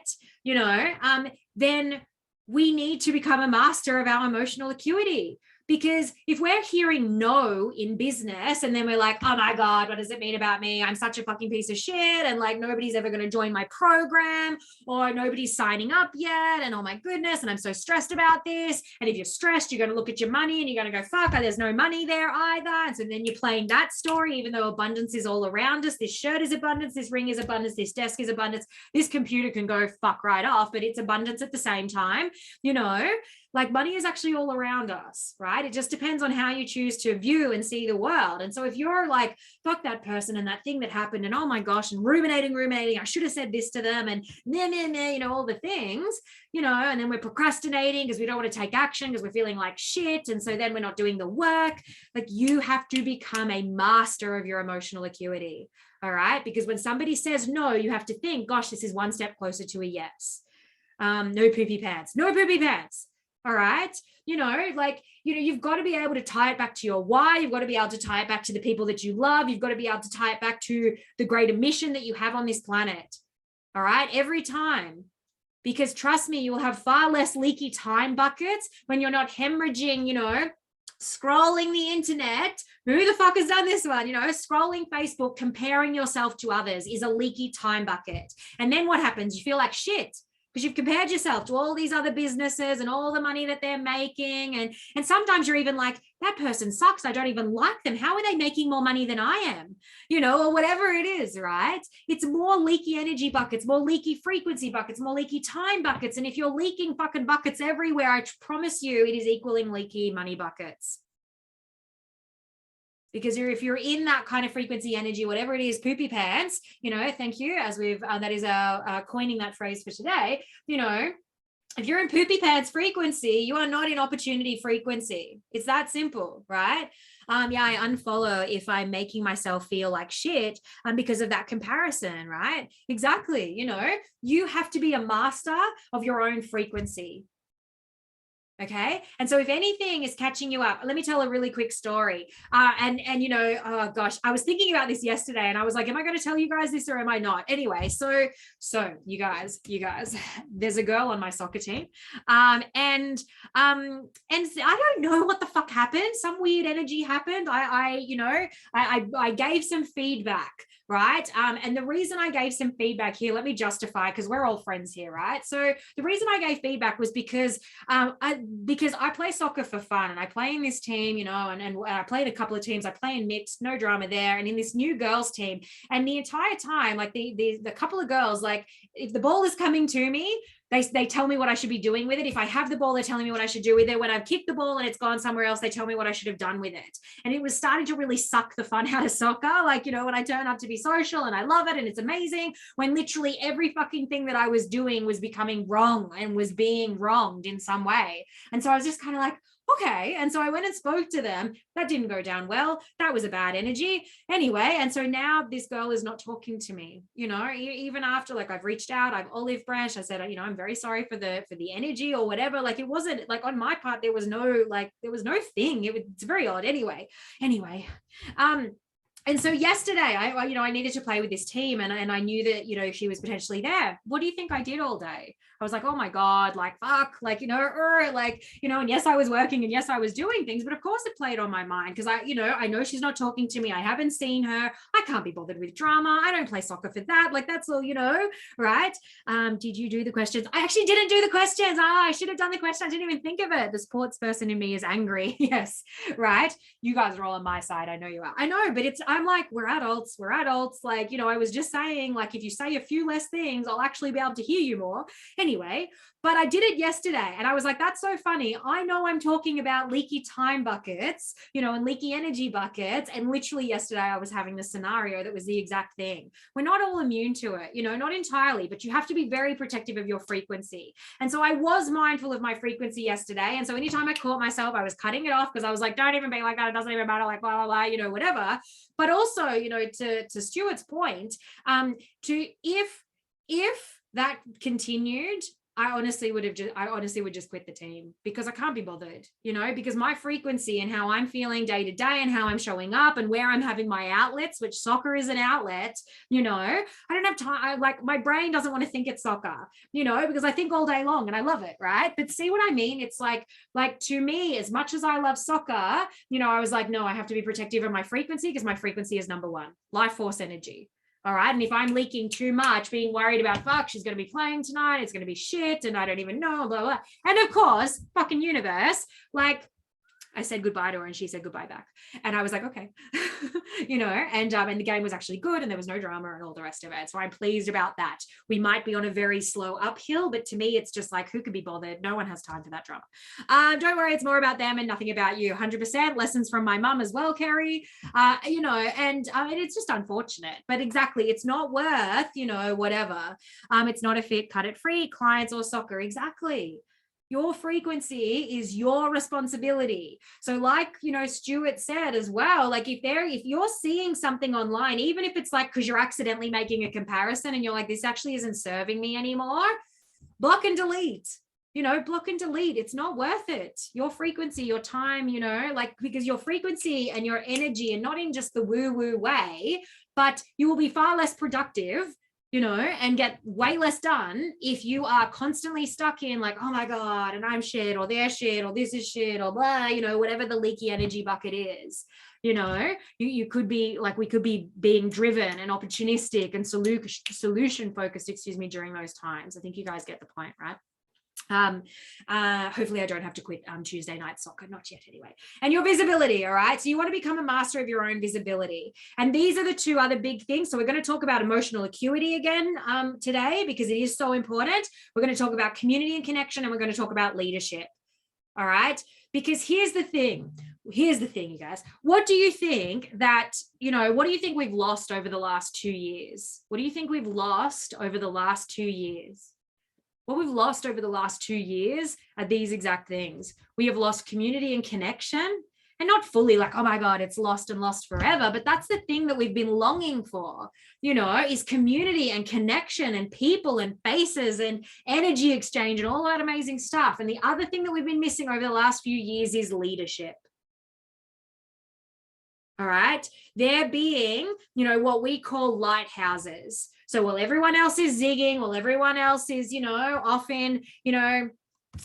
then we need to become a master of our emotional acuity. Because if we're hearing no in business and then we're like, oh my God, what does it mean about me? I'm such a fucking piece of shit. And like, nobody's ever going to join my program, or nobody's signing up yet. And oh my goodness. And I'm so stressed about this. And if you're stressed, you're going to look at your money and you're going to go, fuck, there's no money there either. And so then you're playing that story, even though abundance is all around us. This shirt is abundance. This ring is abundance. This desk is abundance. This computer can go fuck right off, but it's abundance at the same time, like money is actually all around us, right? It just depends on how you choose to view and see the world. And so if you're like, fuck that person and that thing that happened, and oh my gosh, and ruminating, I should have said this to them, and all the things, and then we're procrastinating because we don't want to take action because we're feeling like shit. And so then we're not doing the work. Like, you have to become a master of your emotional acuity. All right. Because when somebody says no, you have to think, gosh, this is one step closer to a yes. No poopy pants. All right. You've got to be able to tie it back to your why. You've got to be able to tie it back to the people that you love. You've got to be able to tie it back to the greater mission that you have on this planet. All right. Every time. Because trust me, you will have far less leaky time buckets when you're not hemorrhaging, scrolling the internet. Who the fuck has done this one? Scrolling Facebook, comparing yourself to others is a leaky time bucket. And then what happens? You feel like shit because you've compared yourself to all these other businesses and all the money that they're making. And sometimes you're even like, that person sucks. I don't even like them. How are they making more money than I am? Or whatever it is, right? It's more leaky energy buckets, more leaky frequency buckets, more leaky time buckets. And if you're leaking fucking buckets everywhere, I promise you it is equaling leaky money buckets. Because if you're in that kind of frequency energy, whatever it is, poopy pants, thank you, as we've, that is our coining that phrase for today, if you're in poopy pants frequency, you are not in opportunity frequency. It's that simple, right? I unfollow if I'm making myself feel like shit because of that comparison, right? Exactly. You have to be a master of your own frequency. Okay. And so if anything is catching you up, let me tell a really quick story. Oh gosh, I was thinking about this yesterday and I was like, am I going to tell you guys this or am I not? Anyway, so you guys, there's a girl on my soccer team. And I don't know what the fuck happened. Some weird energy happened. I gave some feedback. Right. And the reason I gave some feedback here, let me justify, because we're all friends here. Right. So the reason I gave feedback was because I play soccer for fun and I play in this team, and I played a couple of teams. I play in mixed, no drama there. And in this new girls team, and the entire time, like the couple of girls, like if the ball is coming to me, they tell me what I should be doing with it. If I have the ball, they're telling me what I should do with it. When I've kicked the ball and it's gone somewhere else, they tell me what I should have done with it. And it was starting to really suck the fun out of soccer. Like, when I turn up to be social and I love it and it's amazing, when literally every fucking thing that I was doing was becoming wrong and was being wronged in some way. And so I was just kind of like, okay. And so I went and spoke to them. That didn't go down well. That was a bad energy. Anyway, and so now this girl is not talking to me, even after, like, I've reached out, I've olive branched. I said, I'm very sorry for the energy or whatever. Like, it wasn't like on my part, there was no thing. It's very odd. Anyway. And so yesterday, I needed to play with this team and I knew that, she was potentially there. What do you think I did all day? I was like, oh my God, like, fuck, like, and yes, I was working and yes, I was doing things, but of course it played on my mind because I know she's not talking to me. I haven't seen her. I can't be bothered with drama. I don't play soccer for that. Like, that's all, right? Did you do the questions? I actually didn't do the questions. I should have done the question. I didn't even think of it. The sports person in me is angry. Yes. Right. You guys are all on my side. I know you are. I know, but I'm like, we're adults. Like, I was just saying, like, if you say a few less things, I'll actually be able to hear you more. Anyway, but I did it yesterday and I was like, that's so funny. I know I'm talking about leaky time buckets, and leaky energy buckets. And literally yesterday I was having the scenario that was the exact thing. We're not all immune to it, not entirely, but you have to be very protective of your frequency. And so I was mindful of my frequency yesterday. And so anytime I caught myself, I was cutting it off because I was like, don't even be like that. It doesn't even matter, like, blah, blah, blah, whatever. But also, to Stuart's point, if that continued, I honestly would just quit the team because I can't be bothered, because my frequency and how I'm feeling day to day and how I'm showing up and where I'm having my outlets, which soccer is an outlet, I don't have time. My brain doesn't want to think it's soccer, because I think all day long and I love it. Right. But see what I mean? It's like to me, as much as I love soccer, I was like, no, I have to be protective of my frequency because my frequency is number one, life force energy. All right. And if I'm leaking too much, being worried about, fuck, she's going to be playing tonight, it's going to be shit. And I don't even know, blah, blah. And of course, fucking universe, like, I said goodbye to her and she said goodbye back. And I was like, okay, and the game was actually good and there was no drama and all the rest of it. So I'm pleased about that. We might be on a very slow uphill, but to me, it's just like, who could be bothered? No one has time for that drama. Don't worry, it's more about them and nothing about you. 100% lessons from my mum as well, Kerry. And it's just unfortunate, but exactly, it's not worth, whatever. It's not a fit, cut it free, clients or soccer. Exactly. Your frequency is your responsibility. So like, Stuart said as well, like if you're seeing something online, even if it's like, because you're accidentally making a comparison and you're like, this actually isn't serving me anymore, block and delete. Block and delete. It's not worth it. Your frequency, your time, because your frequency and your energy, and not in just the woo-woo way, but you will be far less productive, and get way less done if you are constantly stuck in like, oh my God, and I'm shit, or they're shit, or this is shit, or blah, whatever the leaky energy bucket is. You could be like, we could be being driven and opportunistic and solution focused, during those times. I think you guys get the point, right? Hopefully I don't have to quit Tuesday night soccer, not yet anyway. And your visibility, all right? So you want to become a master of your own visibility. And these are the two other big things. So we're going to talk about emotional acuity again today, because it is so important. We're going to talk about community and connection, and we're going to talk about leadership. All right? Because here's the thing, you guys. What do you think we've lost over the last 2 years? What do you think we've lost over the last 2 years? What we've lost over the last 2 years are these exact things. We have lost community and connection, and not fully like, oh my God, it's lost and lost forever. But that's the thing that we've been longing for, is community and connection and people and faces and energy exchange and all that amazing stuff. And the other thing that we've been missing over the last few years is leadership. All right. They're being, what we call lighthouses. So while everyone else is zigging, while everyone else is, often,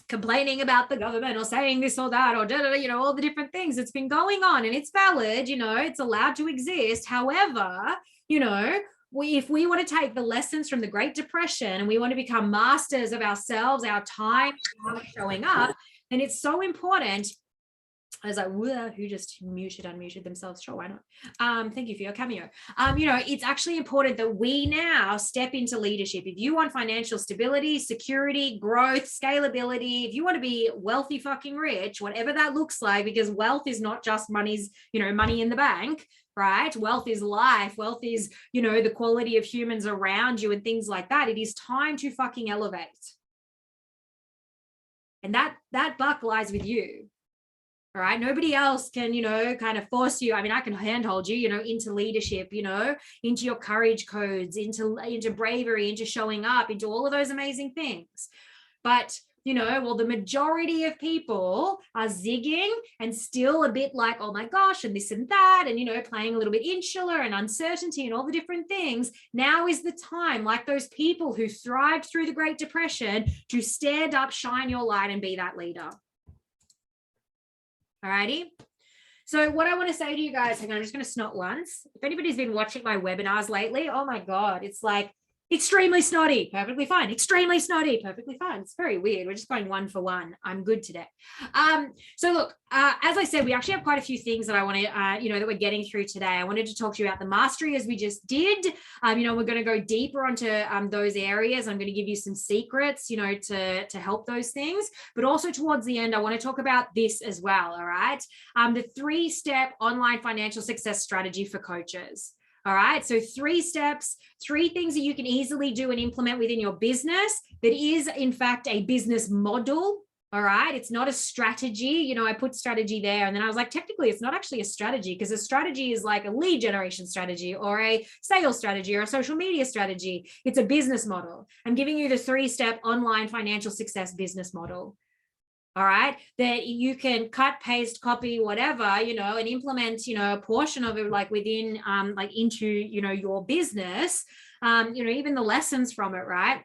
complaining about the government or saying this or that or all the different things that's been going on, and it's valid, it's allowed to exist. However, if we want to take the lessons from the Great Depression and we want to become masters of ourselves, our time, showing up, then it's so important. I was like, who just unmuted themselves? Sure, why not? Thank you for your cameo. It's actually important that we now step into leadership. If you want financial stability, security, growth, scalability, if you want to be wealthy fucking rich, whatever that looks like, because wealth is not just money in the bank, right? Wealth is life. Wealth is, the quality of humans around you and things like that. It is time to fucking elevate. And that buck lies with you. All right. Nobody else can, kind of force you. I mean, I can handhold you, into leadership, into your courage codes, into bravery, into showing up, into all of those amazing things. But, the majority of people are zigging and still a bit like, oh my gosh, and this and that, and, playing a little bit insular and uncertainty and all the different things. Now is the time, like those people who thrived through the Great Depression, to stand up, shine your light, and be that leader. All righty. So what I want to say to you guys, hang on, I'm just going to snot once. If anybody's been watching my webinars lately, oh my God, it's like extremely snotty, perfectly fine. Extremely snotty, perfectly fine. It's very weird. We're just going one for one. I'm good today. So look, as I said, we actually have quite a few things that I want to, that we're getting through today. I wanted to talk to you about the mastery, as we just did. We're going to go deeper onto those areas. I'm going to give you some secrets, to help those things. But also towards the end, I want to talk about this as well. All right. The 3-step online financial success strategy for coaches. All right. So 3 steps, 3 things that you can easily do and implement within your business that is, in fact, a business model. All right. It's not a strategy. I put strategy there. And then I was like, technically, it's not actually a strategy, because a strategy is like a lead generation strategy or a sales strategy or a social media strategy. It's a business model. I'm giving you the 3-step online financial success business model. All right, that you can cut, paste, copy, whatever, and implement, a portion of it, like within, into, your business, even the lessons from it, right?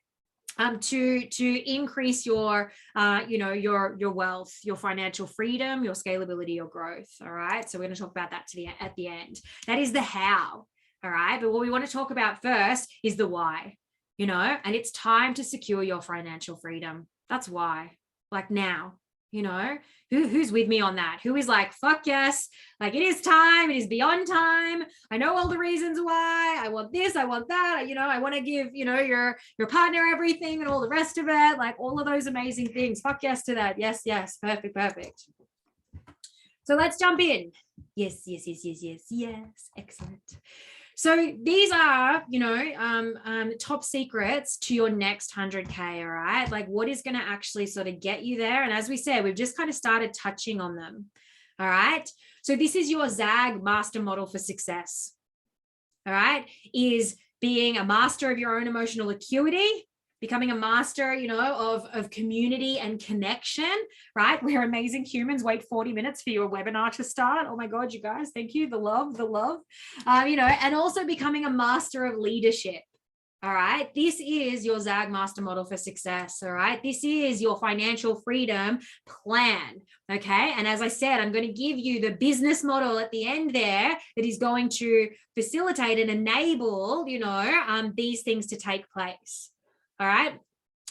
To increase your, your wealth, your financial freedom, your scalability, your growth. All right. So we're going to talk about that at the end. That is the how. All right. But what we want to talk about first is the why, and it's time to secure your financial freedom. That's why. Like now, You know, who's with me on that? Who is like, fuck yes, like it is time, it is beyond time. I know all the reasons why. I want this, I want that. You know, I want to give, you know, your partner everything and all the rest of it, like all of those amazing things. Fuck yes to that. Yes, yes, perfect, perfect. So let's jump in. Yes, yes, yes, yes, yes, yes. Excellent. So these are, you know, top secrets to your next 100K, all right? Like what is going to actually sort of get you there? And as we said, we've just kind of started touching on them, all right? So this is your ZAG master model for success, all right? Is being a master of your own emotional acuity, becoming a master, you know, of community and connection, right? We're amazing humans. Wait 40 minutes for your webinar to start. Oh my God, you guys, thank you. The love, you know, and also becoming a master of leadership. All right. This is your ZAG master model for success. All right. This is your financial freedom plan. Okay. And as I said, I'm going to give you the business model at the end there that is going to facilitate and enable, you know, these things to take place. All right.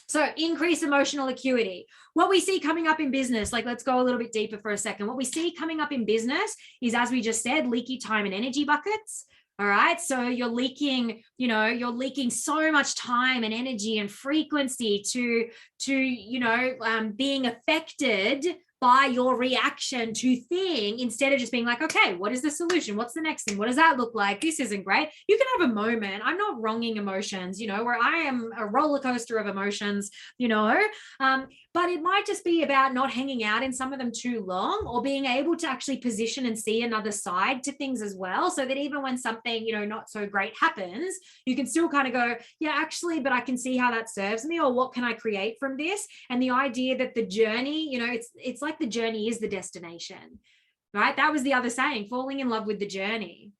So increase emotional acuity. What we see coming up in business, like let's go a little bit deeper for a second. What we see coming up in business is, as we just said, leaky time and energy buckets. All right. So you're leaking, you know, you're leaking so much time and energy and frequency to you know, being affected by your reaction to thing, instead of just being like, okay, what is the solution? What's the next thing? What does that look like? This isn't great. You can have a moment. I'm not wronging emotions, you know, where I am a roller coaster of emotions, you know, but it might just be about not hanging out in some of them too long, or being able to actually position and see another side to things as well. So that even when something, you know, not so great happens, you can still kind of go, yeah, actually, but I can see how that serves me, or what can I create from this? And the idea that the journey, you know, it's like the journey is the destination, right? That was the other saying, falling in love with the journey,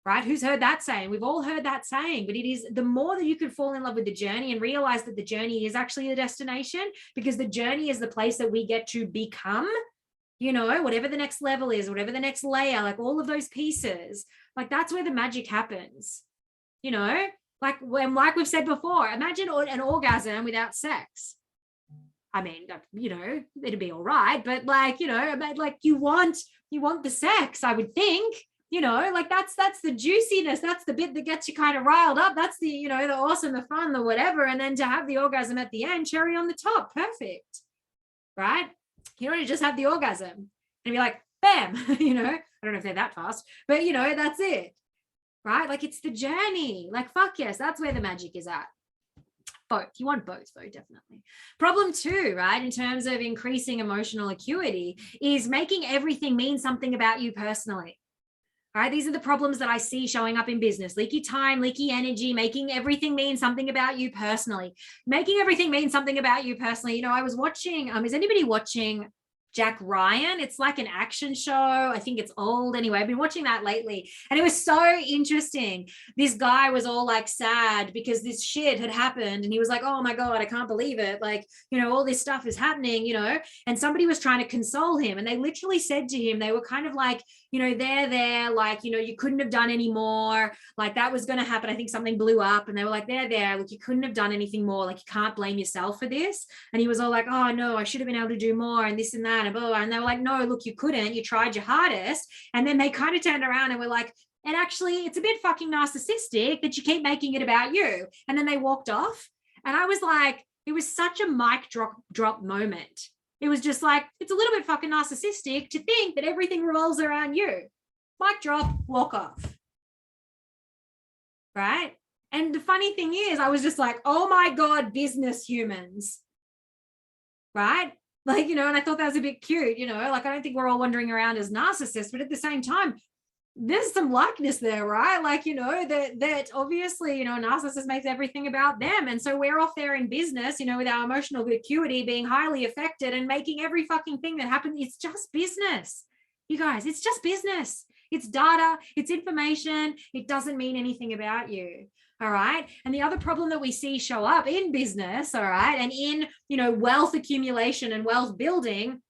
right? Who's heard that saying? We've all heard that saying, but it is the more that you can fall in love with the journey and realize that the journey is actually the destination, because the journey is the place that we get to become, you know, whatever the next level is, whatever the next layer, like all of those pieces, like that's where the magic happens, you know, like we've said before, imagine an orgasm without sex. I mean, you know, it'd be all right, but like, you know, like you want the sex, I would think, you know, like that's the juiciness. That's the bit that gets you kind of riled up. That's the, you know, the awesome, the fun, the whatever. And then to have the orgasm at the end, cherry on the top, perfect, right? You don't just have the orgasm and be like, bam, you know, I don't know if they're that fast, but you know, that's it, right? Like it's the journey. Like, fuck yes, that's where the magic is at. Both. You want both though, definitely. Problem 2, right, in terms of increasing emotional acuity, is making everything mean something about you personally. All right, these are the problems that I see showing up in business: leaky time, leaky energy, making everything mean something about you personally. Making everything mean something about you personally. You know, I was watching, is anybody watching Jack Ryan? It's like an action show. I think it's old. Anyway, I've been watching that lately, and it was so interesting. This guy was all like sad because this shit had happened, and he was like, oh my God, I can't believe it. Like, you know, all this stuff is happening, you know, and somebody was trying to console him, and they literally said to him, they were kind of like, you know, there, like, you know, you couldn't have done any more. Like that was going to happen. I think something blew up, and they were like, there, look, you couldn't have done anything more. Like you can't blame yourself for this. And he was all like, oh no, I should have been able to do more, and this and that, and blah, blah. And they were like, no, look, you couldn't. You tried your hardest. And then they kind of turned around and were like, and actually, it's a bit fucking narcissistic that you keep making it about you. And then they walked off. And I was like, it was such a mic drop moment. It was just like, it's a little bit fucking narcissistic to think that everything revolves around you. Mic drop, walk off. Right? And the funny thing is, I was just like, oh my God, business humans. Right? Like, you know, and I thought that was a bit cute, you know, like I don't think we're all wandering around as narcissists, but at the same time, there's some likeness there, right? Like, you know, that obviously, you know, a narcissist makes everything about them. And so we're off there in business, you know, with our emotional acuity being highly affected and making every fucking thing that happens. It's just business. You guys, it's just business. It's data, it's information. It doesn't mean anything about you. All right. And the other problem that we see show up in business, all right, and in, you know, wealth accumulation and wealth building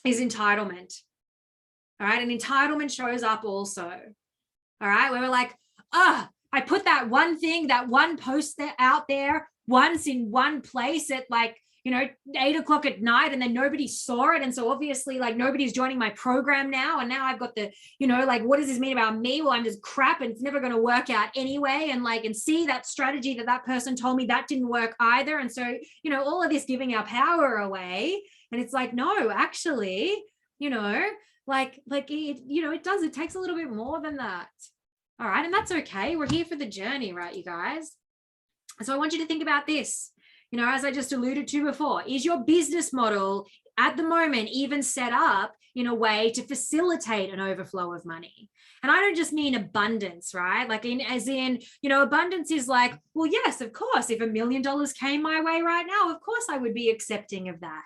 is entitlement. All right. And entitlement shows up also. All right. Where we're like, I put that one thing, that one post out there once in one place at like, 8 o'clock at night, and then nobody saw it. And so obviously like nobody's joining my program now. And now I've got the, like, what does this mean about me? Well, I'm just crap and it's never going to work out anyway. And see that strategy that person told me, that didn't work either. And so, all of this giving our power away. And it's like, no, actually, it takes a little bit more than that. All right. And that's okay. We're here for the journey, right, you guys? So I want you to think about this. As I just alluded to before, is your business model at the moment even set up in a way to facilitate an overflow of money? And I don't just mean abundance, right? Like abundance is like, well, yes, of course, if $1 million came my way right now, of course I would be accepting of that.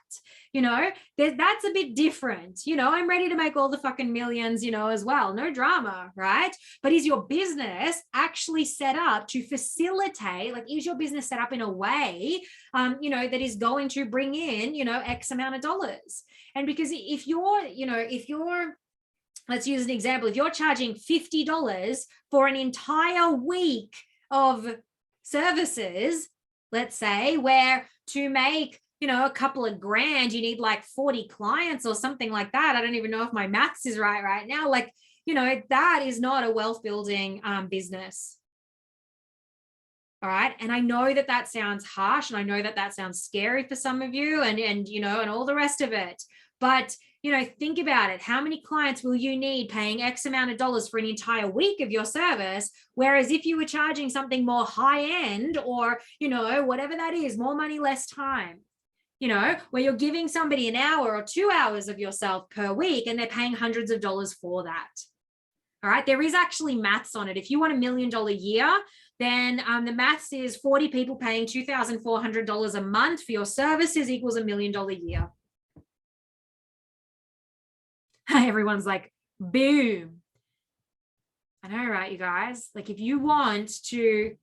That's a bit different. I'm ready to make all the fucking millions, as well. No drama, right? But is your business actually set up to facilitate, like, is your business set up in a way, that is going to bring in, X amount of dollars? And because if you're, let's use an example. If you're charging $50 for an entire week of services, let's say, where to make, a couple of grand, you need like 40 clients or something like that. I don't even know if my maths is right now. Like, that is not a wealth building business. All right. And I know that sounds harsh, and I know that sounds scary for some of you and all the rest of it. But, think about it. How many clients will you need paying X amount of dollars for an entire week of your service? Whereas if you were charging something more high end or, whatever that is, more money, less time, where you're giving somebody an hour or 2 hours of yourself per week and they're paying hundreds of dollars for that. All right. There is actually maths on it. If you want $1 million a year, then the maths is 40 people paying $2,400 a month for your services equals $1 million a year. Everyone's like, boom. I know, right, you guys? Like, if you want to,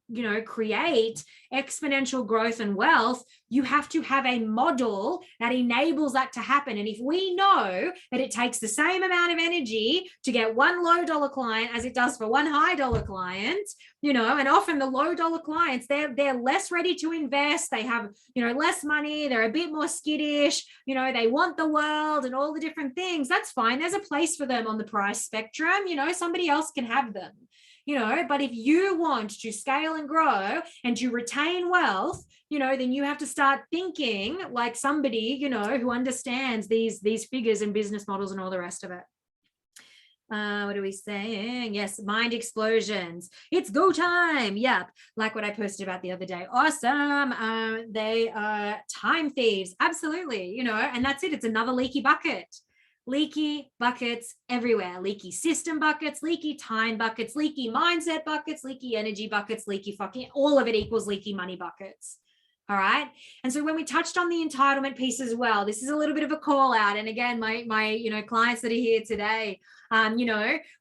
create exponential growth and wealth, you have to have a model that enables that to happen. And if we know that it takes the same amount of energy to get one low dollar client as it does for one high dollar client, and often the low dollar clients, they're less ready to invest. They have, less money. They're a bit more skittish. They want the world and all the different things. That's fine. There's a place for them on the price spectrum. Somebody else can have them. But if you want to scale and grow and to retain wealth, then you have to start thinking like somebody, who understands these figures and business models and all the rest of it. What are we saying? Yes, mind explosions. It's go time. Yep. Like what I posted about the other day. Awesome. They are time thieves. Absolutely. And that's it. It's another leaky bucket. Leaky buckets everywhere. Leaky system buckets, leaky time buckets, leaky mindset buckets, leaky energy buckets, leaky fucking, all of it equals leaky money buckets. All right. And so when we touched on the entitlement piece as well, this is a little bit of a call out. And again, my clients that are here today,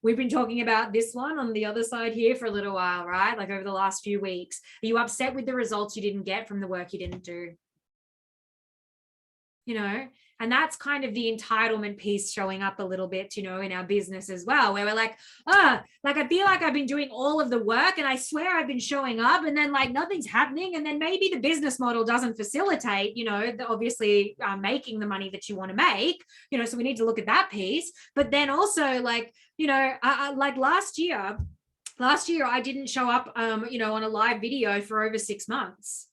we've been talking about this one on the other side here for a little while, right? Like over the last few weeks. Are you upset with the results you didn't get from the work you didn't do? And that's kind of the entitlement piece showing up a little bit, in our business as well, where we're like, like I feel like I've been doing all of the work and I swear I've been showing up and then like nothing's happening. And then maybe the business model doesn't facilitate, obviously making the money that you want to make, so we need to look at that piece. But then also like, like last year I didn't show up, on a live video for over 6 months,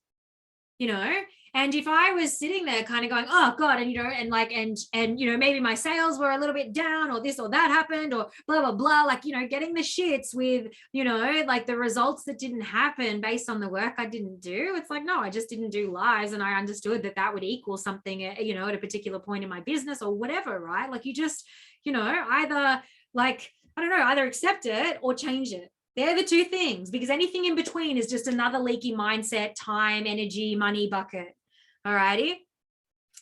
And if I was sitting there kind of going, oh God, and maybe my sales were a little bit down or this or that happened or blah, blah, blah, like, getting the shits with, like the results that didn't happen based on the work I didn't do. It's like, no, I just didn't do lives. And I understood that would equal something, at a particular point in my business or whatever, right? Like you just, either like, I don't know, either accept it or change it. They're the two things, because anything in between is just another leaky mindset, time, energy, money bucket. All righty.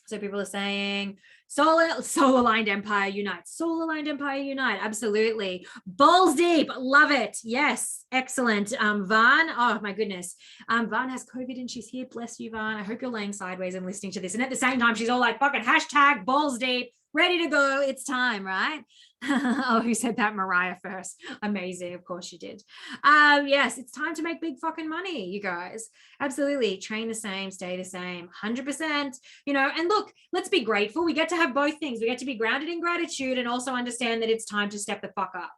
So people are saying soul aligned empire unite. Soul aligned empire unite. Absolutely. Balls deep. Love it. Yes. Excellent. Van. Oh my goodness. Van has COVID and she's here. Bless you, Van. I hope you're laying sideways and listening to this. And at the same time, she's all like fucking hashtag balls deep. ready to go. It's time, right? Oh, who said that? Mariah first. Amazing. Of course you did. Yes, it's time to make big fucking money, you guys. Absolutely. Train the same, stay the same, 100%. And look, let's be grateful. We get to have both things. We get to be grounded in gratitude and also understand that it's time to step the fuck up.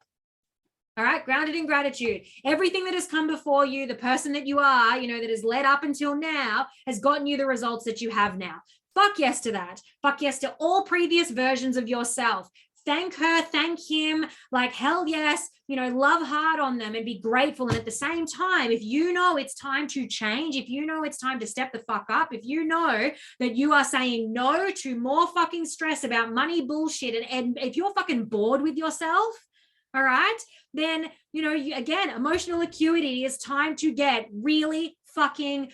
All right, grounded in gratitude. Everything that has come before you, the person that you are, that has led up until now, has gotten you the results that you have now. Fuck yes to that. Fuck yes to all previous versions of yourself. Thank her, thank him, like hell yes, love hard on them and be grateful. And at the same time, if you know it's time to change, if you know it's time to step the fuck up, if you know that you are saying no to more fucking stress about money bullshit, and if you're fucking bored with yourself, all right, then, again, emotional acuity is time to get really fucking,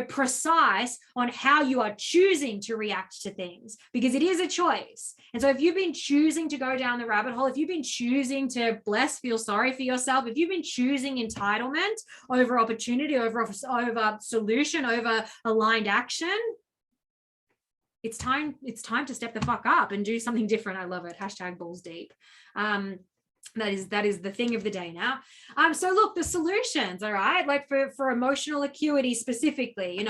precise on how you are choosing to react to things, because it is a choice. And so if you've been choosing to go down the rabbit hole, if you've been choosing to feel sorry for yourself, if you've been choosing entitlement over opportunity, over solution, over aligned action, it's time to step the fuck up and do something different. I love it. #balls deep. That is the thing of the day now. So look, the solutions, all right, like for emotional acuity specifically,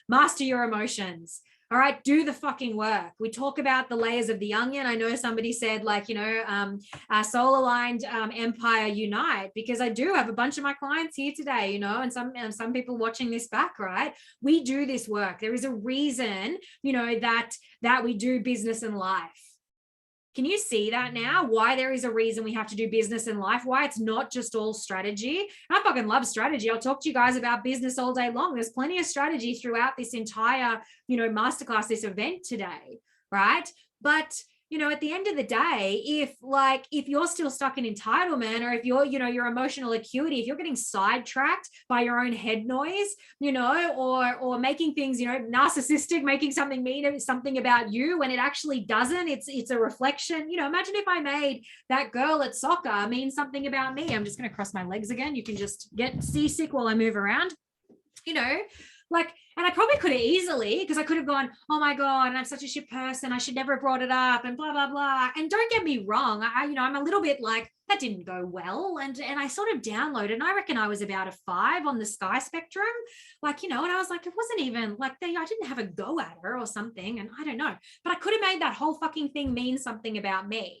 master your emotions. All right, do the fucking work. We talk about the layers of the onion. I know somebody said soul aligned empire unite, because I do have a bunch of my clients here today, and some people watching this back, right? We do this work. There is a reason, that we do business in life. Can you see that now? Why there is a reason we have to do business in life, why it's not just all strategy. And I fucking love strategy. I'll talk to you guys about business all day long. There's plenty of strategy throughout this entire, masterclass, this event today, right? But at the end of the day, if you're still stuck in entitlement, or if you're, your emotional acuity, if you're getting sidetracked by your own head noise, or making things, narcissistic, making something mean something about you when it actually doesn't, it's a reflection. Imagine if I made that girl at soccer mean something about me. I'm just going to cross my legs again. You can just get seasick while I move around, and I probably could have easily, because I could have gone, oh my God, and I'm such a shit person, I should never have brought it up, and blah, blah, blah. And don't get me wrong, I'm a little bit like, that didn't go well. And I sort of downloaded, and I reckon I was about a 5 on the sky spectrum. And I was like, it wasn't even like I didn't have a go at her or something. And I don't know, but I could have made that whole fucking thing mean something about me.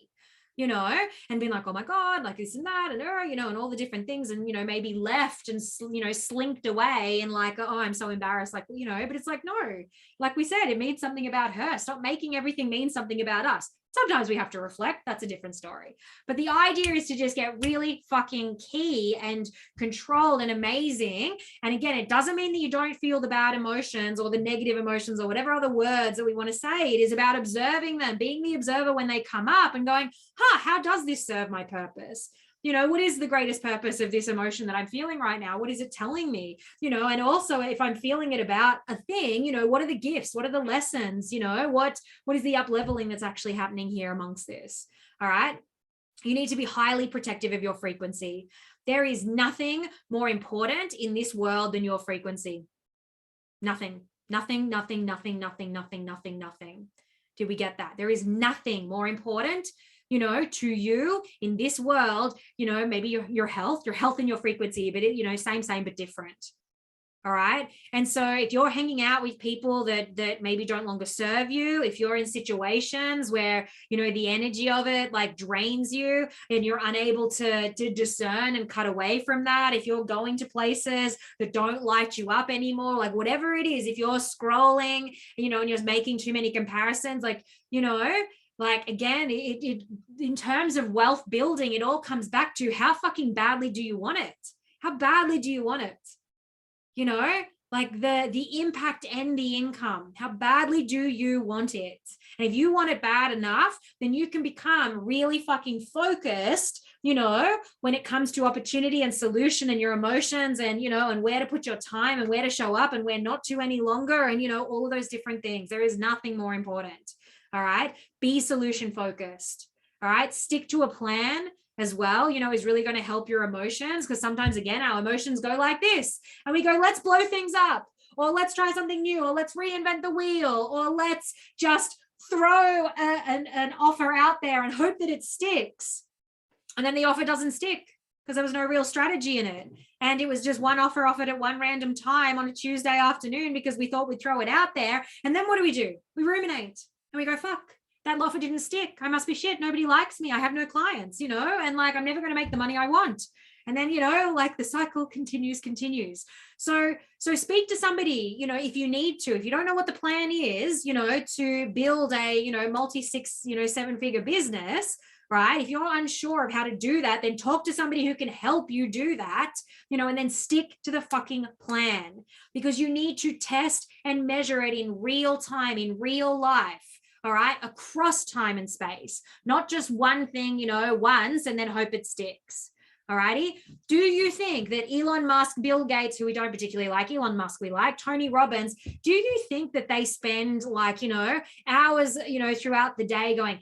And being like, oh my God, like this and that, and, and all the different things, and, maybe left and, slinked away and like, oh, I'm so embarrassed, like, but it's like, no, like we said, it means something about her. Stop making everything mean something about us. Sometimes we have to reflect. That's a different story. But the idea is to just get really fucking key and controlled and amazing. And again, it doesn't mean that you don't feel the bad emotions or the negative emotions or whatever other words that we want to say. It is about observing them, being the observer when they come up and going, how does this serve my purpose? What is the greatest purpose of this emotion that I'm feeling right now? What is it telling me? And also if I'm feeling it about a thing, what are the gifts? What are the lessons? What is the up leveling that's actually happening here amongst this? All right. You need to be highly protective of your frequency. There is nothing more important in this world than your frequency. Nothing. Did we get that? There is nothing more important to you in this world, maybe your health and your frequency, but same, but different. All right. And so if you're hanging out with people that maybe don't longer serve you, if you're in situations where, the energy of it like drains you and you're unable to discern and cut away from that, if you're going to places that don't light you up anymore, like whatever it is, if you're scrolling, and you're making too many comparisons, like again, it in terms of wealth building, it all comes back to how fucking badly do you want it? How badly do you want it? Like the impact and the income. How badly do you want it? And if you want it bad enough, then you can become really fucking focused, when it comes to opportunity and solution and your emotions and, and where to put your time and where to show up and where not to any longer. And, all of those different things. There is nothing more important. All right. Be solution focused. All right. Stick to a plan as well, is really going to help your emotions, because sometimes, again, our emotions go like this and we go, let's blow things up, or let's try something new, or let's reinvent the wheel, or let's just throw an offer out there and hope that it sticks. And then the offer doesn't stick because there was no real strategy in it. And it was just one offer offered at one random time on a Tuesday afternoon because we thought we'd throw it out there. And then what do? We ruminate and we go, fuck, that offer didn't stick. I must be shit. Nobody likes me. I have no clients, and like, I'm never going to make the money I want. And then, like the cycle continues. So speak to somebody, if you need to, if you don't know what the plan is, to build a, multi-6, 7-figure business, right? If you're unsure of how to do that, then talk to somebody who can help you do that, and then stick to the fucking plan, because you need to test and measure it in real time, in real life. All right, across time and space, not just one thing, once and then hope it sticks. All righty. Do you think that Elon Musk, Bill Gates, who we don't particularly like, Elon Musk we like, Tony Robbins, do you think that they spend like, hours, throughout the day going,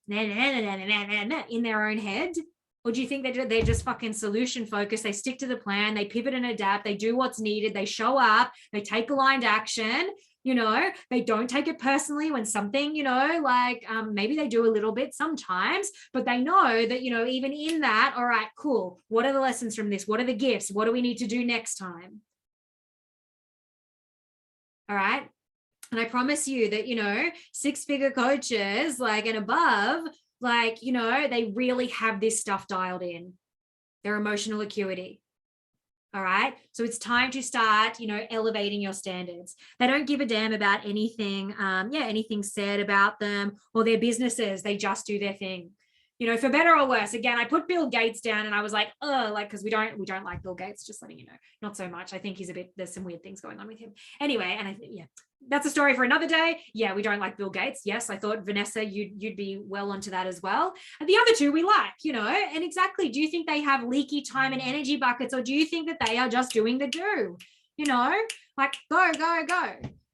in their own head? Or do you think they're just fucking solution focused? They stick to the plan, they pivot and adapt, they do what's needed, they show up, they take aligned action. They don't take it personally when something, maybe they do a little bit sometimes, but they know that, even in that, all right, cool. What are the lessons from this? What are the gifts? What do we need to do next time? All right. And I promise you that, 6-figure coaches and above, they really have this stuff dialed in, their emotional acuity. All right. So it's time to start, elevating your standards. They don't give a damn about anything, anything said about them or their businesses. They just do their thing. For better or worse. Again, I put Bill Gates down and I was like, because we don't like Bill Gates, just letting you know. Not so much. I think there's some weird things going on with him. Anyway, and I think, that's a story for another day. Yeah, we don't like Bill Gates. Yes, I thought, Vanessa, you'd be well onto that as well. And the other two we like, and exactly, do you think they have leaky time and energy buckets, or do you think that they are just doing the do? Go.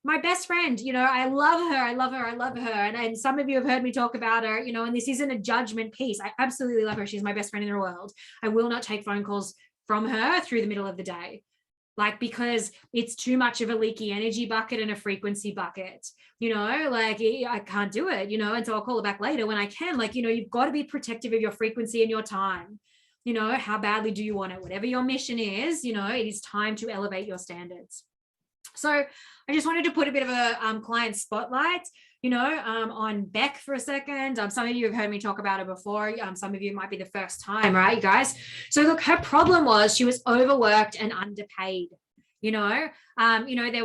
My best friend, I love her. And some of you have heard me talk about her, and this isn't a judgment piece. I absolutely love her. She's my best friend in the world. I will not take phone calls from her through the middle of the day. Because it's too much of a leaky energy bucket and a frequency bucket, I can't do it, and so I'll call her back later when I can. You've got to be protective of your frequency and your time. How badly do you want it? Whatever your mission is, it is time to elevate your standards. So I just wanted to put a bit of a client spotlight, on Beck for a second. Some of you have heard me talk about her before. Some of you might be the first time, right, you guys? So look, her problem was she was overworked and underpaid. There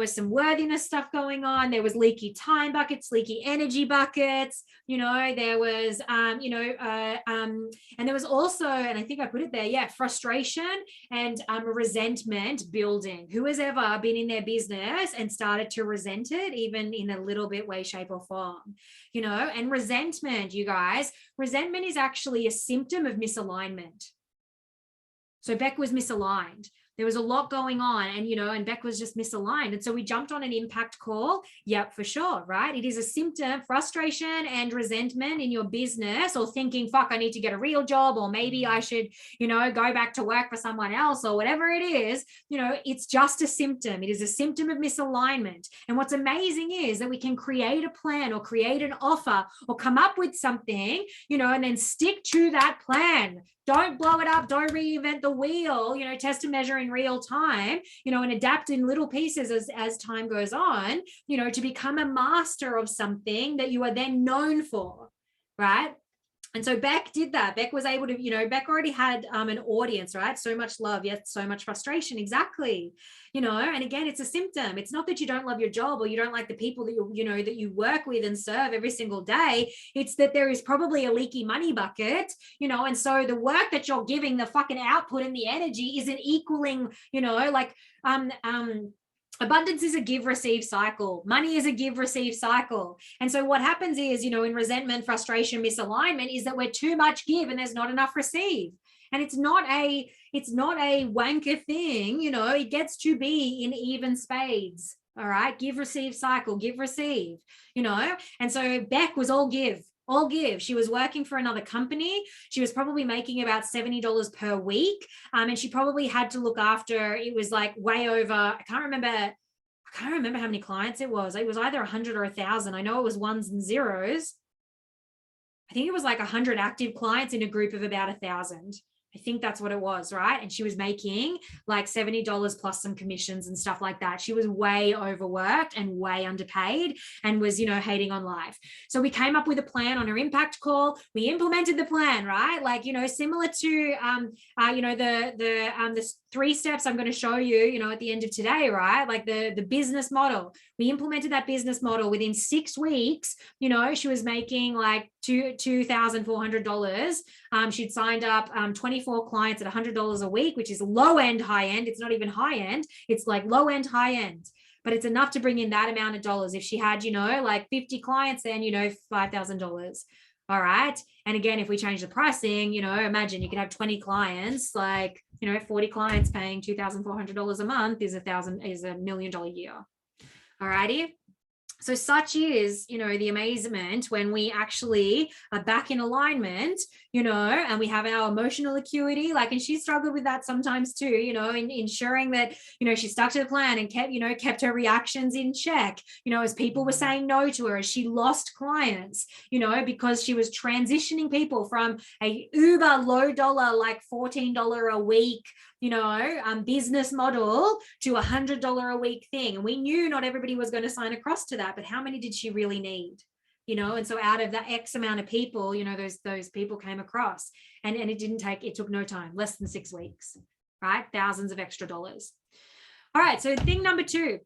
was some worthiness stuff going on. There was leaky time buckets, leaky energy buckets. There was, and there was also, and I think I put it there, frustration and resentment building. Who has ever been in their business and started to resent it, even in a little bit way, shape, or form? And resentment, you guys, resentment is actually a symptom of misalignment. So Beck was misaligned. There was a lot going on and Beck was just misaligned. And so we jumped on an impact call. Yep, for sure, right? It is a symptom, frustration and resentment in your business, or thinking, fuck, I need to get a real job, or maybe I should, go back to work for someone else, or whatever it is, it's just a symptom. It is a symptom of misalignment. And what's amazing is that we can create a plan or create an offer or come up with something, and then stick to that plan. Don't blow it up. Don't reinvent the wheel, test and measure in real time, and adapt in little pieces as time goes on, to become a master of something that you are then known for, right? And so Beck did that. Beck was able to, Beck already had an audience, right? So much love, yet so much frustration. Exactly. And again, it's a symptom. It's not that you don't love your job or you don't like the people that that you work with and serve every single day. It's that there is probably a leaky money bucket, and so the work that you're giving, the fucking output and the energy isn't equaling, abundance is a give-receive cycle. Money is a give-receive cycle. And so what happens is, in resentment, frustration, misalignment, is that we're too much give and there's not enough receive. And it's not a wanker thing, it gets to be in even spades. All right. Give, receive cycle, give, receive, and so Beck was all give. She was working for another company. She was probably making about $70 per week. And she probably had to look after, it was like way over, I can't remember I can't remember how many clients it was. It was either 100 or 1,000. I know it was ones and zeros. I think it was like 100 active clients in a group of about 1,000. I think that's what it was, right? And she was making like $70 plus some commissions and stuff like that. She was way overworked and way underpaid and was, hating on life. So we came up with a plan on her impact call. We implemented the plan, right? Like, similar to, the 3 steps I'm going to show you, at the end of today, right? Like the business model. We implemented that business model within 6 weeks. She was making like $2,400. She'd signed up 24 clients at $100 a week, which is low end, high end. It's not even high end. It's like low end, high end, but it's enough to bring in that amount of dollars. If she had, like 50 clients, then, $5,000. All right. And again, if we change the pricing, imagine you could have 20 clients, like, 40 clients paying $2,400 a month is $1 million year. All righty. So such is, the amazement when we actually are back in alignment, and we have our emotional acuity, and she struggled with that sometimes too, in ensuring that, she stuck to the plan and kept her reactions in check, as people were saying no to her, as she lost clients, because she was transitioning people from a uber low dollar, like $14 a week, business model to $100 a week thing. And we knew not everybody was going to sign across to that, but how many did she really need? And so out of that X amount of people, those people came across, and it took no time, less than 6 weeks, right? Thousands of extra dollars. All right. So thing number 2,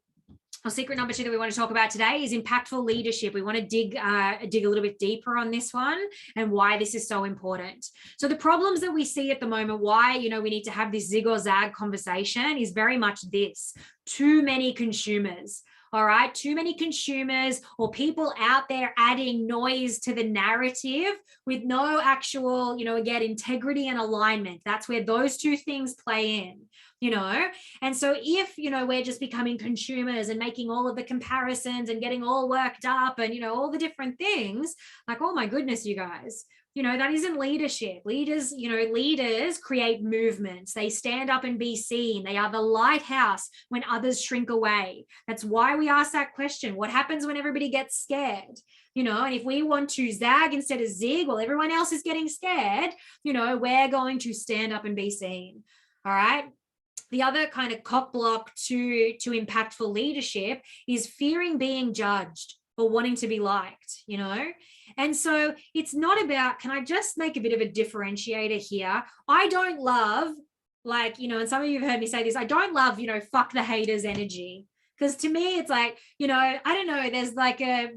or secret number 2 that we want to talk about today is impactful leadership. We want to dig a little bit deeper on this one and why this is so important. So the problems that we see at the moment, why, we need to have this zig or zag conversation is very much this: too many consumers. All right. Too many consumers or people out there adding noise to the narrative with no actual, again, integrity and alignment. That's where those 2 things play in. And so if, we're just becoming consumers and making all of the comparisons and getting all worked up and, all the different things, like, oh my goodness, you guys, that isn't leadership. Leaders create movements. They stand up and be seen. They are the lighthouse when others shrink away. That's why we ask that question. What happens when everybody gets scared? And if we want to zag instead of zig, well, everyone else is getting scared, we're going to stand up and be seen. All right. The other kind of cock block to impactful leadership is fearing being judged or wanting to be liked, And so it's not about, can I just make a bit of a differentiator here? I don't love, and some of you have heard me say this, I don't love, fuck the haters energy. Because to me, it's like, I don't know, there's like a,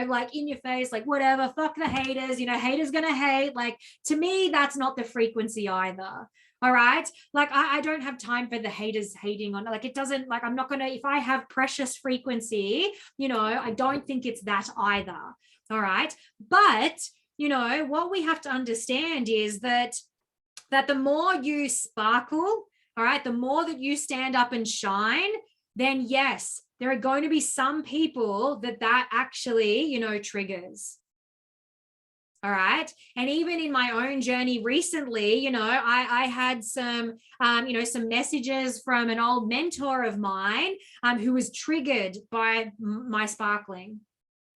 like in your face, like whatever, fuck the haters, haters gonna hate. Like, to me, that's not the frequency either. All right. Like, I don't have time for the haters hating on, like, it doesn't, like, I'm not going to, if I have precious frequency, I don't think it's that either. All right. But, what we have to understand is that the more you sparkle, all right, the more that you stand up and shine, then yes, there are going to be some people that actually, triggers. All right. And even in my own journey recently, I had some, some messages from an old mentor of mine who was triggered by my sparkling.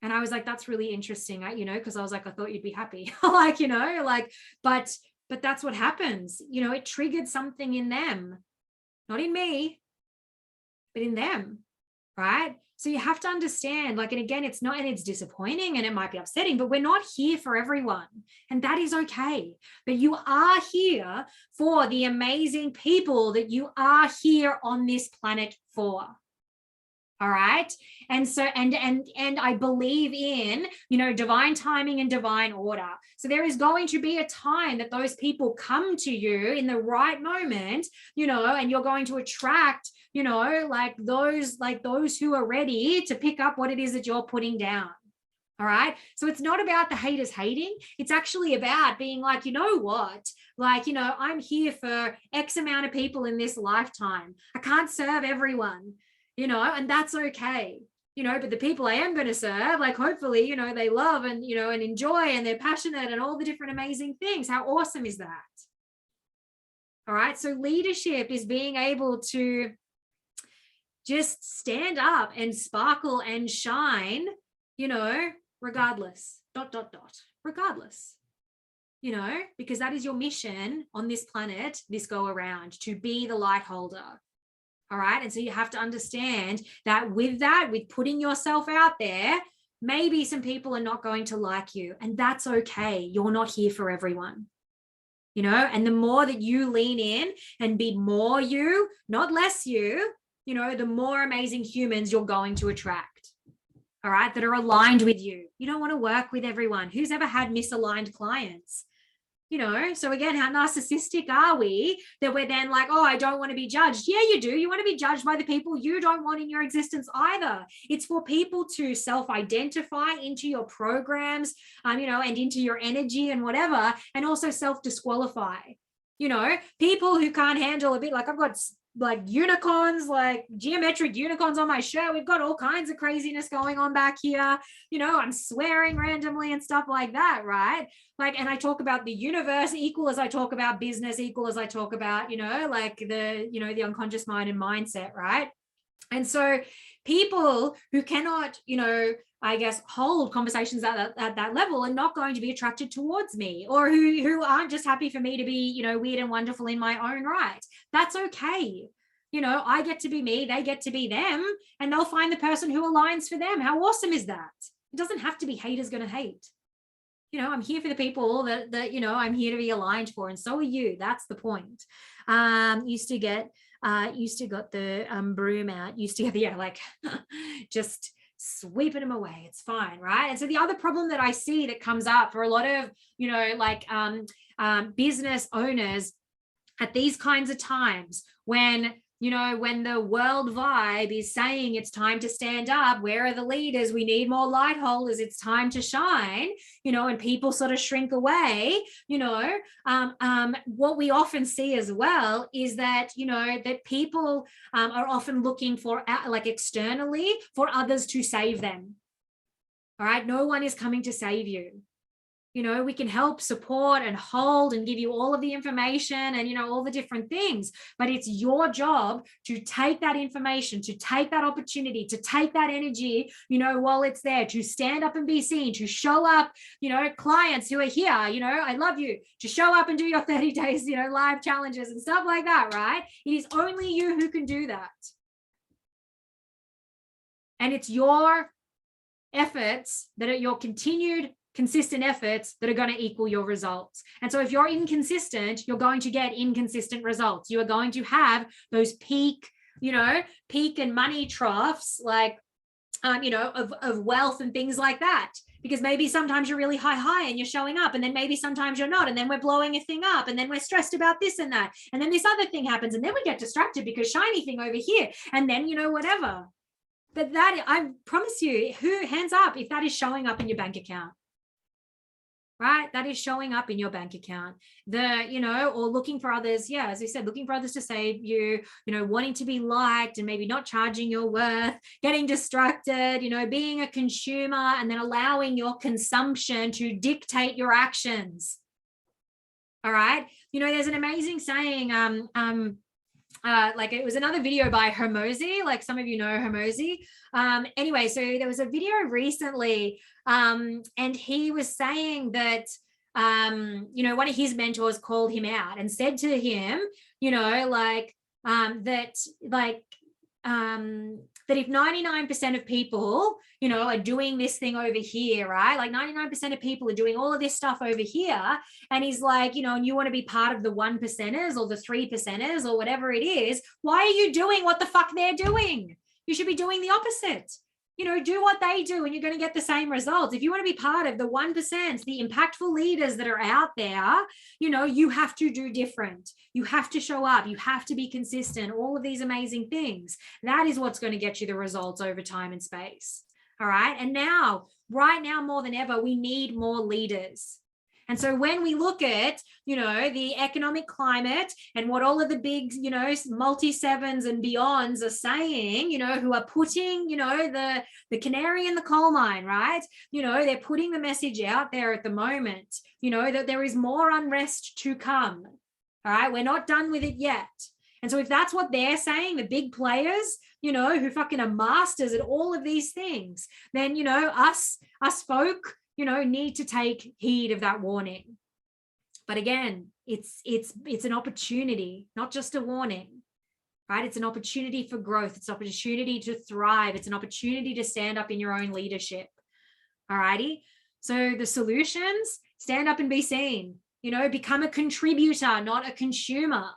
And I was like, that's really interesting, because I was like, I thought you'd be happy. But that's what happens. It triggered something in them, not in me, but in them. Right. So you have to understand, and again, it's not, and it's disappointing and it might be upsetting, but we're not here for everyone. And that is okay. But you are here for the amazing people that you are here on this planet for. All right. And so, and I believe in, divine timing and divine order. So there is going to be a time that those people come to you in the right moment, and you're going to attract, those who are ready to pick up what it is that you're putting down. All right. So it's not about the haters hating. It's actually about being like, what? I'm here for X amount of people in this lifetime. I can't serve everyone. And that's okay, but the people I am going to serve, hopefully, they love and, and enjoy and they're passionate and all the different amazing things. How awesome is that? All right. So leadership is being able to just stand up and sparkle and shine, regardless, regardless, because that is your mission on this planet, this go around, to be the light holder. All right. And so you have to understand that with putting yourself out there, maybe some people are not going to like you, and that's okay. You're not here for everyone, and the more that you lean in and be more you, not less you, the more amazing humans you're going to attract. All right. That are aligned with you. You don't want to work with everyone. Who's ever had misaligned clients? So again, how narcissistic are we that we're then like, oh, I don't want to be judged? Yeah, you do. You want to be judged by the people you don't want in your existence either. It's for people to self-identify into your programs, and into your energy and whatever, and also self-disqualify. People who can't handle a bit, like I've got like unicorns, like geometric unicorns on my shirt. We've got all kinds of craziness going on back here. I'm swearing randomly and stuff like that, right? Like, and I talk about the universe equal as I talk about business, equal as I talk about, like the unconscious mind and mindset, right? And so people who cannot, I guess, hold conversations at that level are not going to be attracted towards me, or who aren't just happy for me to be, weird and wonderful in my own right. That's okay. I get to be me, they get to be them, and they'll find the person who aligns for them. How awesome is that? It doesn't have to be haters going to hate. I'm here for the people that I'm here to be aligned for, and so are you. That's the point. Used to got the broom out, used to get like just sweeping them away. It's fine, right? And so the other problem that I see that comes up for a lot of business owners at these kinds of times, when the world vibe is saying it's time to stand up, where are the leaders? We need more light holders. It's time to shine, and people sort of shrink away, what we often see as well is that, that people are often looking for, like externally, for others to save them. All right. No one is coming to save you. We can help support and hold and give you all of the information and, all the different things, but it's your job to take that information, to take that opportunity, to take that energy, while it's there, to stand up and be seen, to show up, clients who are here, I love you, to show up and do your 30 days, live challenges and stuff like that, right? It is only you who can do that. And it's your efforts that are your continued consistent efforts that are going to equal your results. And so if you're inconsistent, you're going to get inconsistent results. You are going to have those peak and money troughs, like, of wealth and things like that. Because maybe sometimes you're really high and you're showing up, and then maybe sometimes you're not, and then we're blowing a thing up, and then we're stressed about this and that, and then this other thing happens, and then we get distracted because shiny thing over here, and then whatever. But that, I promise you, hands up if that is showing up in your bank account. Right? That is showing up in your bank account. Or looking for others. Yeah, as we said, looking for others to save you, wanting to be liked and maybe not charging your worth, getting distracted, being a consumer, and then allowing your consumption to dictate your actions. All right. There's an amazing saying, like it was another video by Hermosi, like some of you know Hermosi. Anyway, so there was a video recently, and he was saying that, one of his mentors called him out and said to him, that if 99% of people, are doing this thing over here, right? Like 99% of people are doing all of this stuff over here. And he's like, and you want to be part of the 1%ers or the 3%ers or whatever it is. Why are you doing what the fuck they're doing? You should be doing the opposite. Do what they do and you're going to get the same results. If you want to be part of the 1%, the impactful leaders that are out there, you have to do different. You have to show up. You have to be consistent. All of these amazing things. That is what's going to get you the results over time and space. All right. And now, right now, more than ever, we need more leaders. And so when we look at, the economic climate and what all of the big, multi-sevens and beyonds are saying, who are putting, the canary in the coal mine, right? They're putting the message out there at the moment, that there is more unrest to come. All right. We're not done with it yet. And so if that's what they're saying, the big players, you know, who fucking are masters at all of these things, then, you know, us folk, you know, need to take heed of that warning. But again, it's an opportunity, not just a warning, right? It's an opportunity for growth. It's an opportunity to thrive. It's an opportunity to stand up in your own leadership. All righty. So the solutions, stand up and be seen, you know, become a contributor, not a consumer.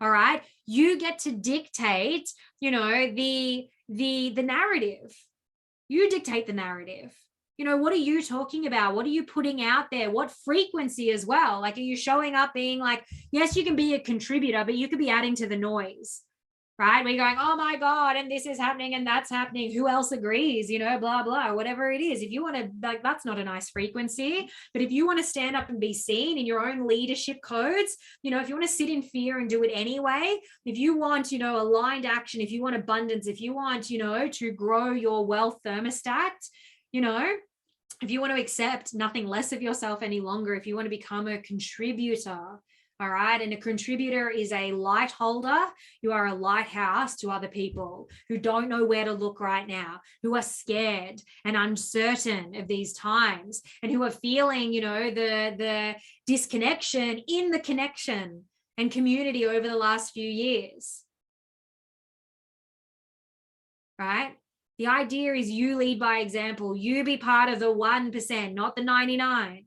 All right. You get to dictate, you know, the narrative. You dictate the narrative. You know, what are you talking about? What are you putting out there? What frequency as well? Like, are you showing up being like, yes, you can be a contributor, but you could be adding to the noise, right? We're going, oh my God, and this is happening and that's happening. Who else agrees? You know, blah, blah, whatever it is. If you want to, like, that's not a nice frequency. But if you want to stand up and be seen in your own leadership codes, you know, if you want to sit in fear and do it anyway, if you want, you know, aligned action, if you want abundance, if you want, you know, to grow your wealth thermostat, you know, if you want to accept nothing less of yourself any longer, if you want to become a contributor, all right. And a contributor is a light holder. You are a lighthouse to other people who don't know where to look right now, who are scared and uncertain of these times, and who are feeling, you know, the disconnection in the connection and community over the last few years. Right? The idea is you lead by example. You be part of the 1%, not the 99.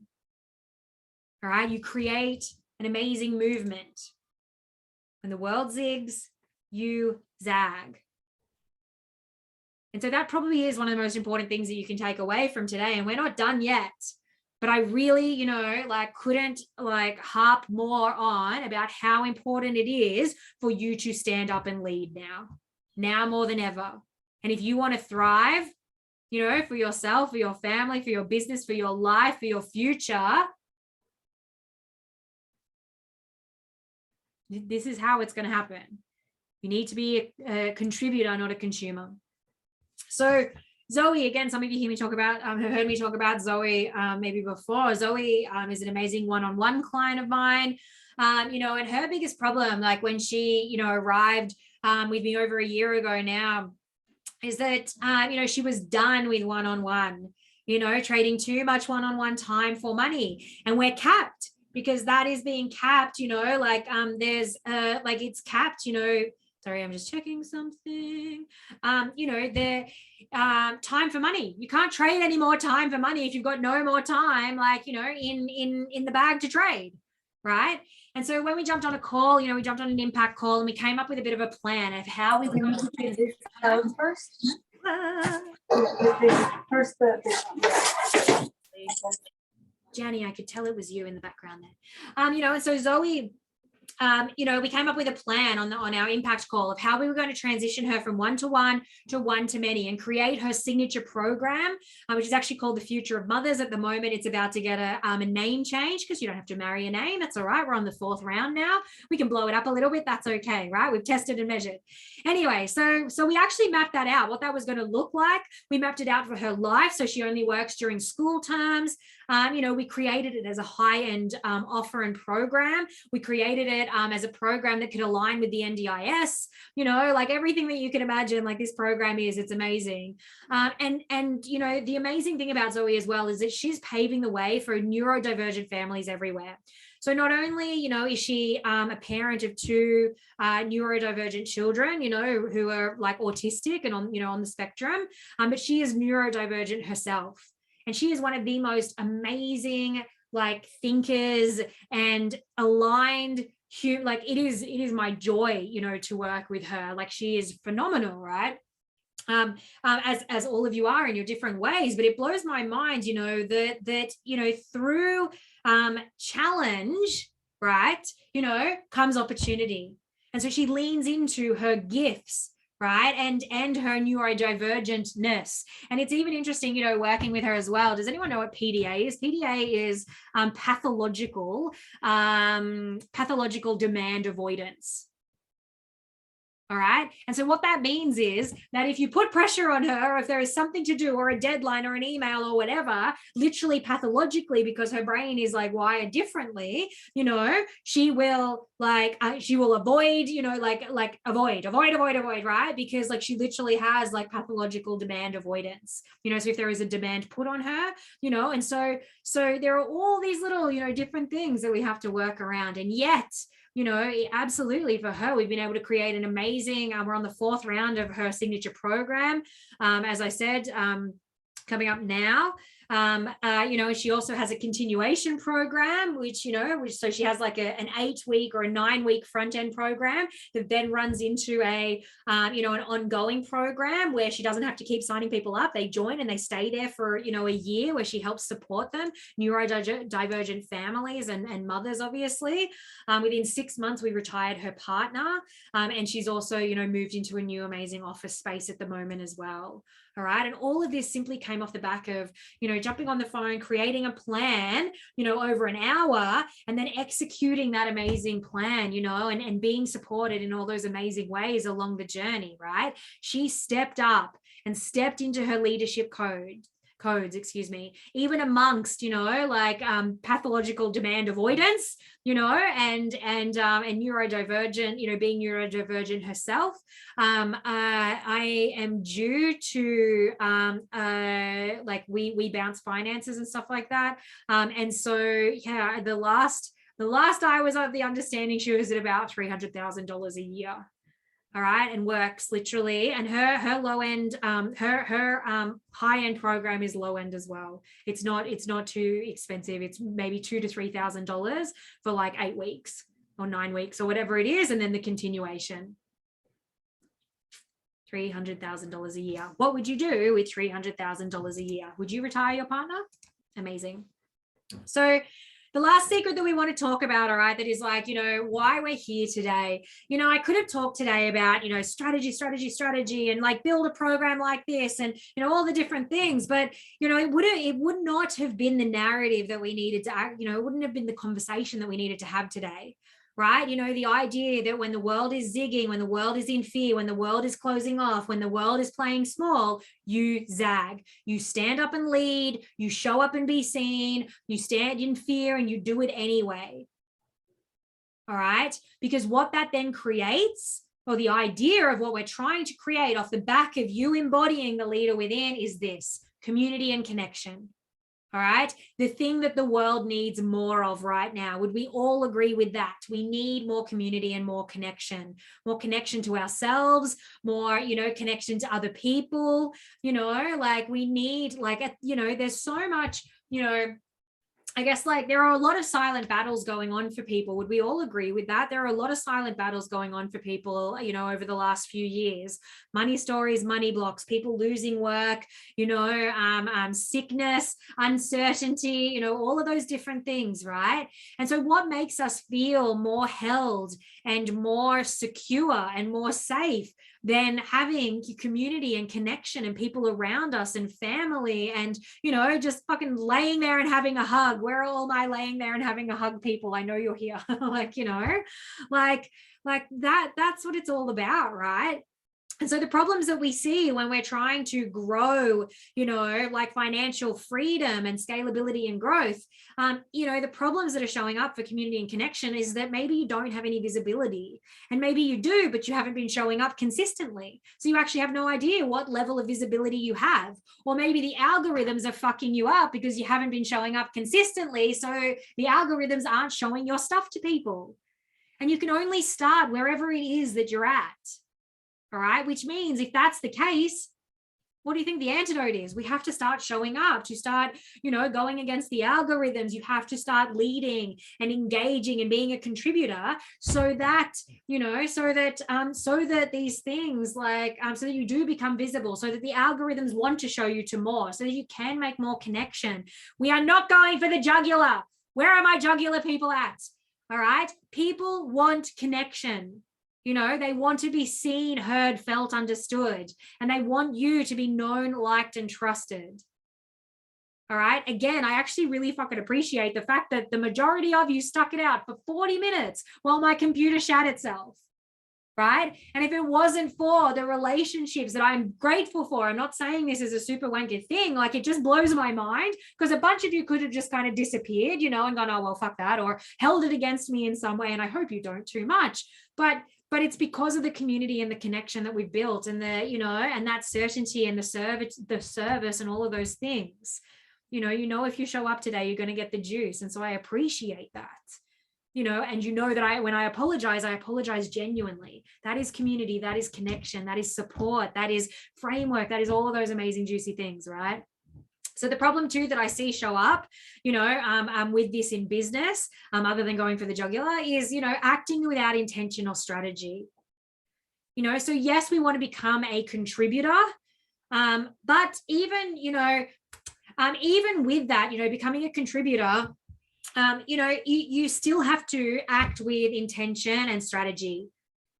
All right. You create an amazing movement. When the world zigs, you zag. And so that probably is one of the most important things that you can take away from today. And we're not done yet. But I really, you know, like couldn't like harp more on about how important it is for you to stand up and lead now more than ever. And if you want to thrive, you know, for yourself, for your family, for your business, for your life, for your future, this is how it's going to happen. You need to be a contributor, not a consumer. So Zoe, again, some of you hear me talk about, have heard me talk about Zoe maybe before. Zoe is an amazing one-on-one client of mine, you know, and her biggest problem, like when she, you know, arrived with me over a year ago now, is that, you know, she was done with one-on-one, you know, trading too much one-on-one time for money. And we're capped because that is being capped, you know, like there's like it's capped, you know, sorry, I'm just checking something, you know, the time for money. You can't trade any more time for money if you've got no more time, like, you know, in the bag to trade, right? And so when we jumped on a call, you know, we jumped on an impact call and we came up with a bit of a plan of how we were going to do this first. Jenny, I could tell it was you in the background there. You know, and so Zoe, you know, we came up with a plan on our impact call of how we were going to transition her from one-to-one to one-to-many and create her signature program, which is actually called the Future of Mothers. At the moment, it's about to get a name change because you don't have to marry a name. That's all right. We're on the 4th round now. We can blow it up a little bit. That's okay, right? We've tested and measured. Anyway, so we actually mapped that out, what that was going to look like. We mapped it out for her life. So she only works during school terms. You know, we created it as a high-end offer and program. We created it as a program that could align with the NDIS, you know, like everything that you can imagine, like this program is, it's amazing. And, you know, the amazing thing about Zoe as well is that she's paving the way for neurodivergent families everywhere. So not only, you know, is she a parent of 2 neurodivergent children, you know, who are like autistic and on, you know, on the spectrum, but she is neurodivergent herself. And she is one of the most amazing, like, thinkers and aligned, like, it is my joy, you know, to work with her. Like, she is phenomenal, right? As all of you are in your different ways, but it blows my mind, you know, that you know, through challenge, right, you know, comes opportunity. And so she leans into her gifts, right, and her neurodivergentness. And it's even interesting, you know, working with her as well. Does anyone know what PDA is? PDA is pathological demand avoidance. All right. And so what that means is that if you put pressure on her, or if there is something to do or a deadline or an email or whatever, literally pathologically, because her brain is like wired differently, she will she will avoid, avoid, right? Because like she literally has like pathological demand avoidance, so if there is a demand put on her, and so there are all these little, different things that we have to work around. And yet, absolutely for her, we've been able to create an amazing, we're on the 4th round of her signature program. As I said, coming up now. She also has a continuation program, which so she has like an 8-week or a 9-week front end program that then runs into an ongoing program where she doesn't have to keep signing people up. They join and they stay there for, a year, where she helps support them, neurodivergent families and mothers, obviously. Within 6 months, we retired her partner. And she's also, moved into a new amazing office space at the moment as well. All right. And all of this simply came off the back of, jumping on the phone, creating a plan, over an hour, and then executing that amazing plan, and being supported in all those amazing ways along the journey, right? She stepped up and stepped into her leadership codes, even amongst, pathological demand avoidance, and neurodivergent, being neurodivergent herself. I am due to, we bounce finances and stuff like that. And so, yeah, the last I was of the understanding, she was at about $300,000 a year. All right. And works literally. And her low end, her high end program is low end as well. It's not too expensive. It's maybe $2,000 to $3,000 for like 8 weeks or 9 weeks or whatever it is. And then the continuation. $300,000 a year. What would you do with $300,000 a year? Would you retire your partner? Amazing. So the last secret that we want to talk about, all right, that is like, why we're here today. I could have talked today about, strategy and like build a program like this and, all the different things, but, it would not have been the narrative that we needed to, it wouldn't have been the conversation that we needed to have today. Right? The idea that when the world is zigging, when the world is in fear, when the world is closing off, when the world is playing small, you zag, you stand up and lead, you show up and be seen, you stand in fear and you do it anyway. All right? Because what that then creates, or the idea of what we're trying to create off the back of you embodying the leader within, is this: community and connection. All right. The thing that the world needs more of right now. Would we all agree with that? We need more community and more connection to ourselves, more, connection to other people, we need there's so much, I guess there are a lot of silent battles going on for people. Would we all agree with that? There are a lot of silent battles going on for people, over the last few years. Money stories, money blocks, people losing work, sickness, uncertainty, all of those different things, right? And so what makes us feel more held and more secure and more safe than having community and connection and people around us and family and, just fucking laying there and having a hug? Where are all my laying there and having a hug people? I know you're here. That's what it's all about, right? And so the problems that we see when we're trying to grow, financial freedom and scalability and growth, the problems that are showing up for community and connection is that maybe you don't have any visibility, and maybe you do, but you haven't been showing up consistently. So you actually have no idea what level of visibility you have, or maybe the algorithms are fucking you up because you haven't been showing up consistently. So the algorithms aren't showing your stuff to people, and you can only start wherever it is that you're at. All right. Which means if that's the case, what do you think the antidote is? We have to start showing up, to start, going against the algorithms. You have to start leading and engaging and being a contributor so that, so that these things so that you do become visible, so that the algorithms want to show you to more, so that you can make more connection. We are not going for the jugular. Where are my jugular people at? All right. People want connection. They want to be seen, heard, felt, understood, and they want you to be known, liked, and trusted. All right. Again, I actually really fucking appreciate the fact that the majority of you stuck it out for 40 minutes while my computer shat itself. right? And if it wasn't for the relationships that I'm grateful for, I'm not saying this is a super wanker thing, like it just blows my mind, because a bunch of you could have just kind of disappeared, you know, and gone, oh, well, fuck that, or held it against me in some way. And I hope you don't too much. But it's because of the community and the connection that we've built, and the, you know, and that certainty and the service and all of those things. You know, if you show up today, you're going to get the juice. And so I appreciate that. You know, and you know that when I apologize genuinely. That is community, that is connection, that is support, that is framework, that is all of those amazing, juicy things, right? So the problem too that I see show up, you know, with this in business, other than going for the jugular, is, you know, acting without intention or strategy. You know, so yes, we want to become a contributor, but even, you know, even with that, you know, becoming a contributor, you know, you still have to act with intention and strategy.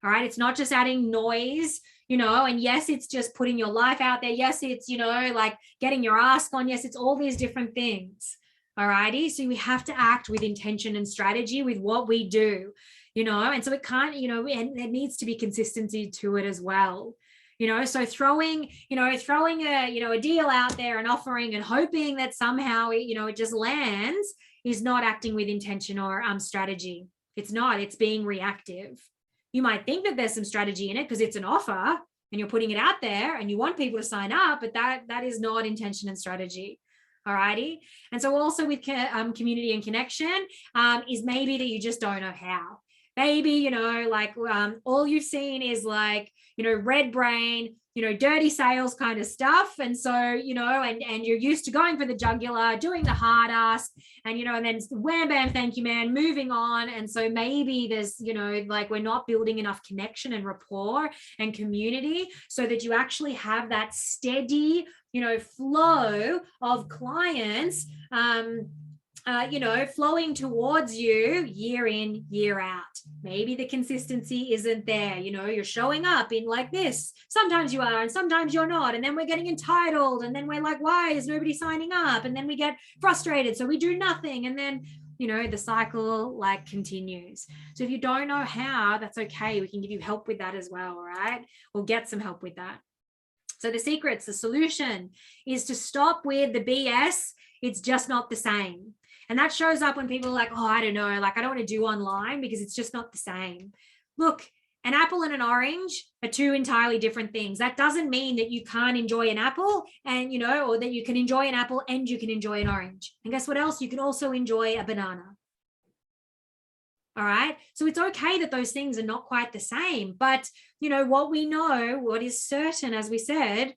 All right. It's not just adding noise, you know, and yes, it's just putting your life out there. Yes, it's, you know, like getting your ask on. Yes, it's all these different things. All righty. So we have to act with intention and strategy with what we do, you know, and so it can't, you know, and there needs to be consistency to it as well. You know, so throwing a, you know, a deal out there and offering and hoping that somehow, you know, it just lands is not acting with intention or strategy. It's not, it's being reactive. You might think that there's some strategy in it because it's an offer and you're putting it out there and you want people to sign up, but that is not intention and strategy. All righty. And so also with community and connection is maybe that you just don't know how. Maybe, you know, like all you've seen is like, you know, red brain, you know, dirty sales kind of stuff. And so, you know, and you're used to going for the jugular, doing the hard ask, and, you know, and then wham, bam, thank you, man, moving on. And so maybe there's, you know, like we're not building enough connection and rapport and community so that you actually have that steady, you know, flow of clients, you know, flowing towards you year in, year out. Maybe the consistency isn't there. You know, you're showing up in like this. Sometimes you are and sometimes you're not. And then we're getting entitled. And then we're like, why is nobody signing up? And then we get frustrated. So we do nothing. And then, you know, the cycle like continues. So if you don't know how, that's okay. We can give you help with that as well. All right. We'll get some help with that. So the secrets, the solution is to stop with the BS. It's just not the same. And that shows up when people are like, oh, I don't know, like I don't want to do online because it's just not the same. Look, an apple and an orange are two entirely different things. That doesn't mean that you can't enjoy an apple and, you know, or that you can enjoy an apple and you can enjoy an orange. And guess what else? You can also enjoy a banana. All right. So it's okay that those things are not quite the same. But, you know, what we know, what is certain, as we said,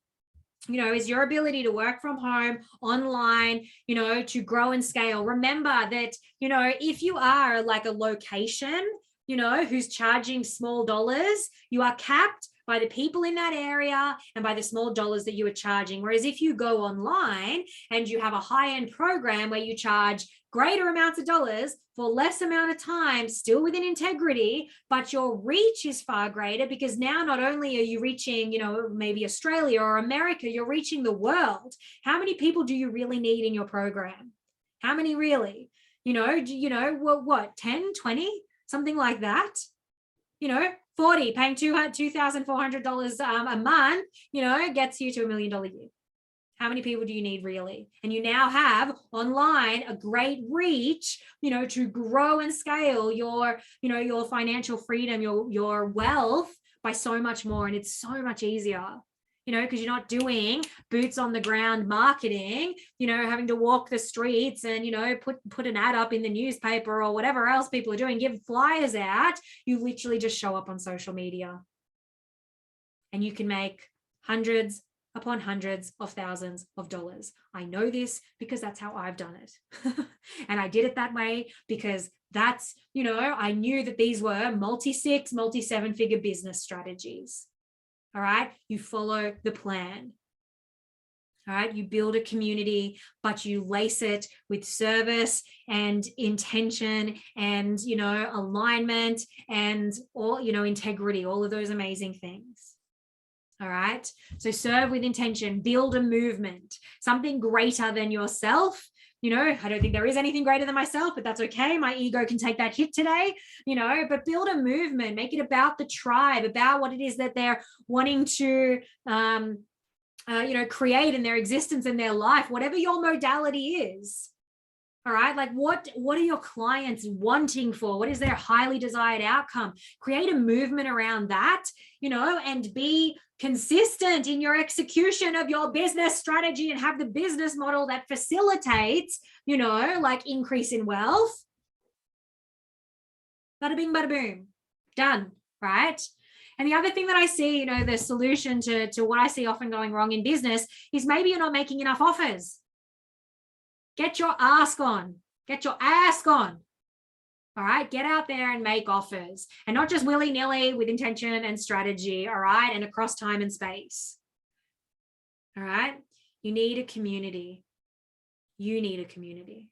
you know, is your ability to work from home, online, you know, to grow and scale. Remember that, you know, if you are like a location, you know, who's charging small dollars, you are capped by the people in that area and by the small dollars that you are charging. Whereas if you go online and you have a high-end program where you charge greater amounts of dollars for less amount of time, still within integrity, but your reach is far greater because now not only are you reaching, you know, maybe Australia or America, you're reaching the world. How many people do you really need in your program? How many really? You know, what, 10, 20, something like that? You know, 40, paying $2,400 a month, you know, gets you to $1 million a year. How many people do you need really? And you now have online a great reach, you know, to grow and scale your, you know, your financial freedom, your wealth by so much more. And it's so much easier, you know, because you're not doing boots on the ground marketing, you know, having to walk the streets and, you know, put an ad up in the newspaper or whatever else people are doing, give flyers out. You literally just show up on social media and you can make hundreds upon hundreds of thousands of dollars. I know this because that's how I've done it. And I did it that way because that's, you know, I knew that these were multi-6, multi-7-figure business strategies. All right. You follow the plan. All right. You build a community, but you lace it with service and intention and, you know, alignment and all, you know, integrity, all of those amazing things. All right. So serve with intention, build a movement, something greater than yourself, I don't think there is anything greater than myself, but that's okay. My ego can take that hit today, but build a movement, make it about the tribe, about what it is that they're wanting to, create in their existence in their life, whatever your modality is. All right. Like what are your clients wanting for? What is their highly desired outcome? Create a movement around that, and be consistent in your execution of your business strategy and have the business model that facilitates, like increase in wealth. Bada bing, bada boom, done. Right. And the other thing that I see, the solution to what I see often going wrong in business is maybe you're not making enough offers. Get your ass on. Get your ass on. All right. Get out there and make offers, and not just willy-nilly with intention and strategy. All right. And across time and space. All right. You need a community. You need a community.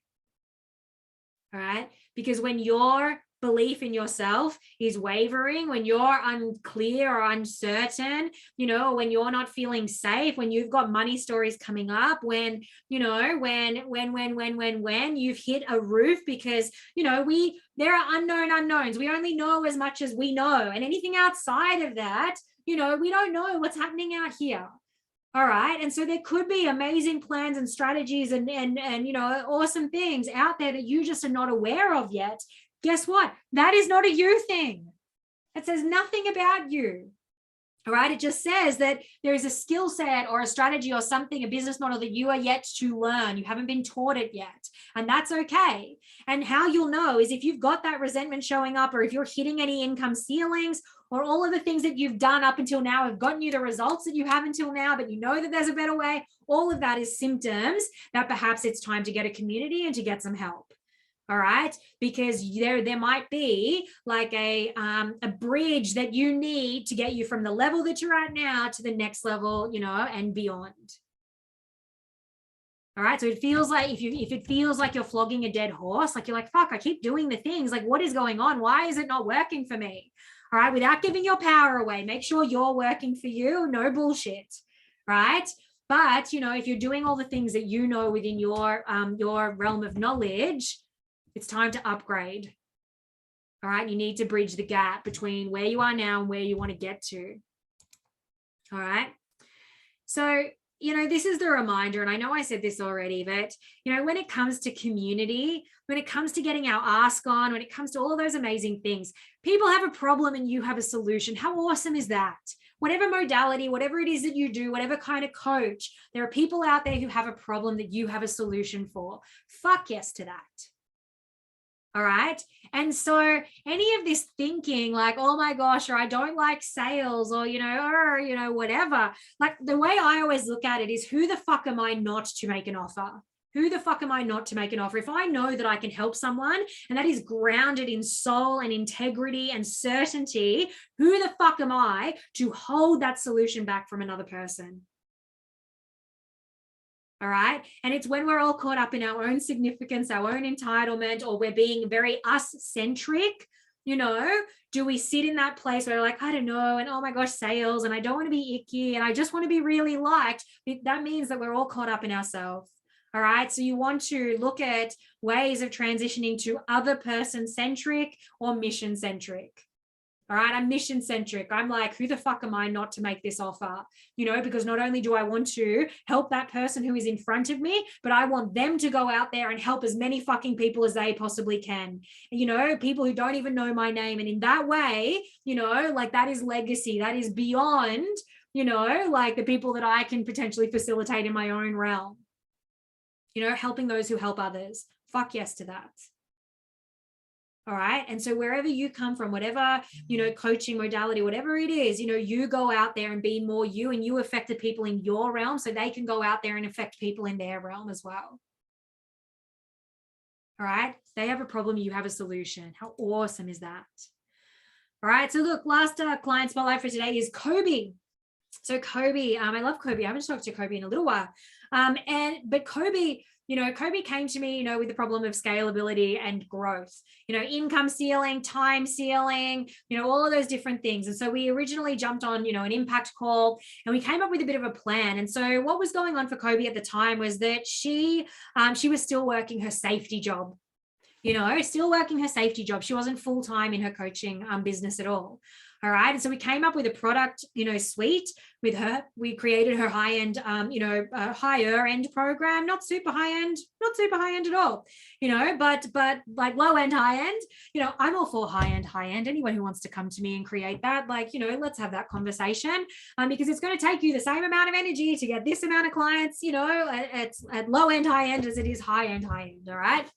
All right. Because when your belief in yourself is wavering, when you're unclear or uncertain, when you're not feeling safe, when you've got money stories coming up, when you've hit a roof because, there are unknown unknowns. We only know as much as we know. And anything outside of that, we don't know what's happening out here. All right. And so there could be amazing plans and strategies and awesome things out there that you just are not aware of yet. Guess what? That is not a you thing. It says nothing about you. All right. It just says that there is a skill set or a strategy or something, a business model that you are yet to learn. You haven't been taught it yet. And that's okay. And how you'll know is if you've got that resentment showing up, or if you're hitting any income ceilings, or all of the things that you've done up until now have gotten you the results that you have until now, but you know that there's a better way. All of that is symptoms that perhaps it's time to get a community and to get some help. All right, because there might be like a bridge that you need to get you from the level that you're at now to the next level, and beyond. All right, so it feels like if it feels like you're flogging a dead horse, like you're like, fuck, I keep doing the things, like what is going on? Why is it not working for me? All right, without giving your power away, make sure you're working for you, no bullshit, right? But if you're doing all the things that within your realm of knowledge, it's time to upgrade. All right. You need to bridge the gap between where you are now and where you want to get to. All right. So, this is the reminder, and I know I said this already, but, when it comes to community, when it comes to getting our ask on, when it comes to all of those amazing things, people have a problem and you have a solution. How awesome is that? Whatever modality, whatever it is that you do, whatever kind of coach, there are people out there who have a problem that you have a solution for. Fuck yes to that. All right. And so any of this thinking like, oh my gosh, or I don't like sales, or, whatever, like the way I always look at it is, who the fuck am I not to make an offer? Who the fuck am I not to make an offer? If I know that I can help someone and that is grounded in soul and integrity and certainty, who the fuck am I to hold that solution back from another person? All right. And it's when we're all caught up in our own significance, our own entitlement, or we're being very us-centric, do we sit in that place where we're like, I don't know, and oh my gosh, sales, and I don't want to be icky, and I just want to be really liked. That means that we're all caught up in ourselves. All right. So you want to look at ways of transitioning to other person-centric or mission-centric. All right, I'm mission centric. I'm like, who the fuck am I not to make this offer? Because not only do I want to help that person who is in front of me, but I want them to go out there and help as many fucking people as they possibly can. People who don't even know my name. And in that way, like that is legacy. That is beyond, like the people that I can potentially facilitate in my own realm. Helping those who help others. Fuck yes to that. All right. And so wherever you come from, whatever, coaching modality, whatever it is, you go out there and be more you, and you affect the people in your realm so they can go out there and affect people in their realm as well. All right. They have a problem. You have a solution. How awesome is that? All right. So look, last client spotlight for today is Kobe. So Kobe, I love Kobe. I haven't talked to Kobe in a little while. But Kobe, Kobe came to me, with the problem of scalability and growth, income ceiling, time ceiling, all of those different things. And so we originally jumped on, an impact call, and we came up with a bit of a plan. And so what was going on for Kobe at the time was that she was still working her safety job. Still working her safety job. She wasn't full-time in her coaching business at all. All right. And so we came up with a product, suite with her. We created her high-end, higher end program, not super high-end at all, but like low-end, high-end, I'm all for high-end. Anyone who wants to come to me and create that, let's have that conversation, because it's going to take you the same amount of energy to get this amount of clients, at low-end, high-end as it is high-end. All right.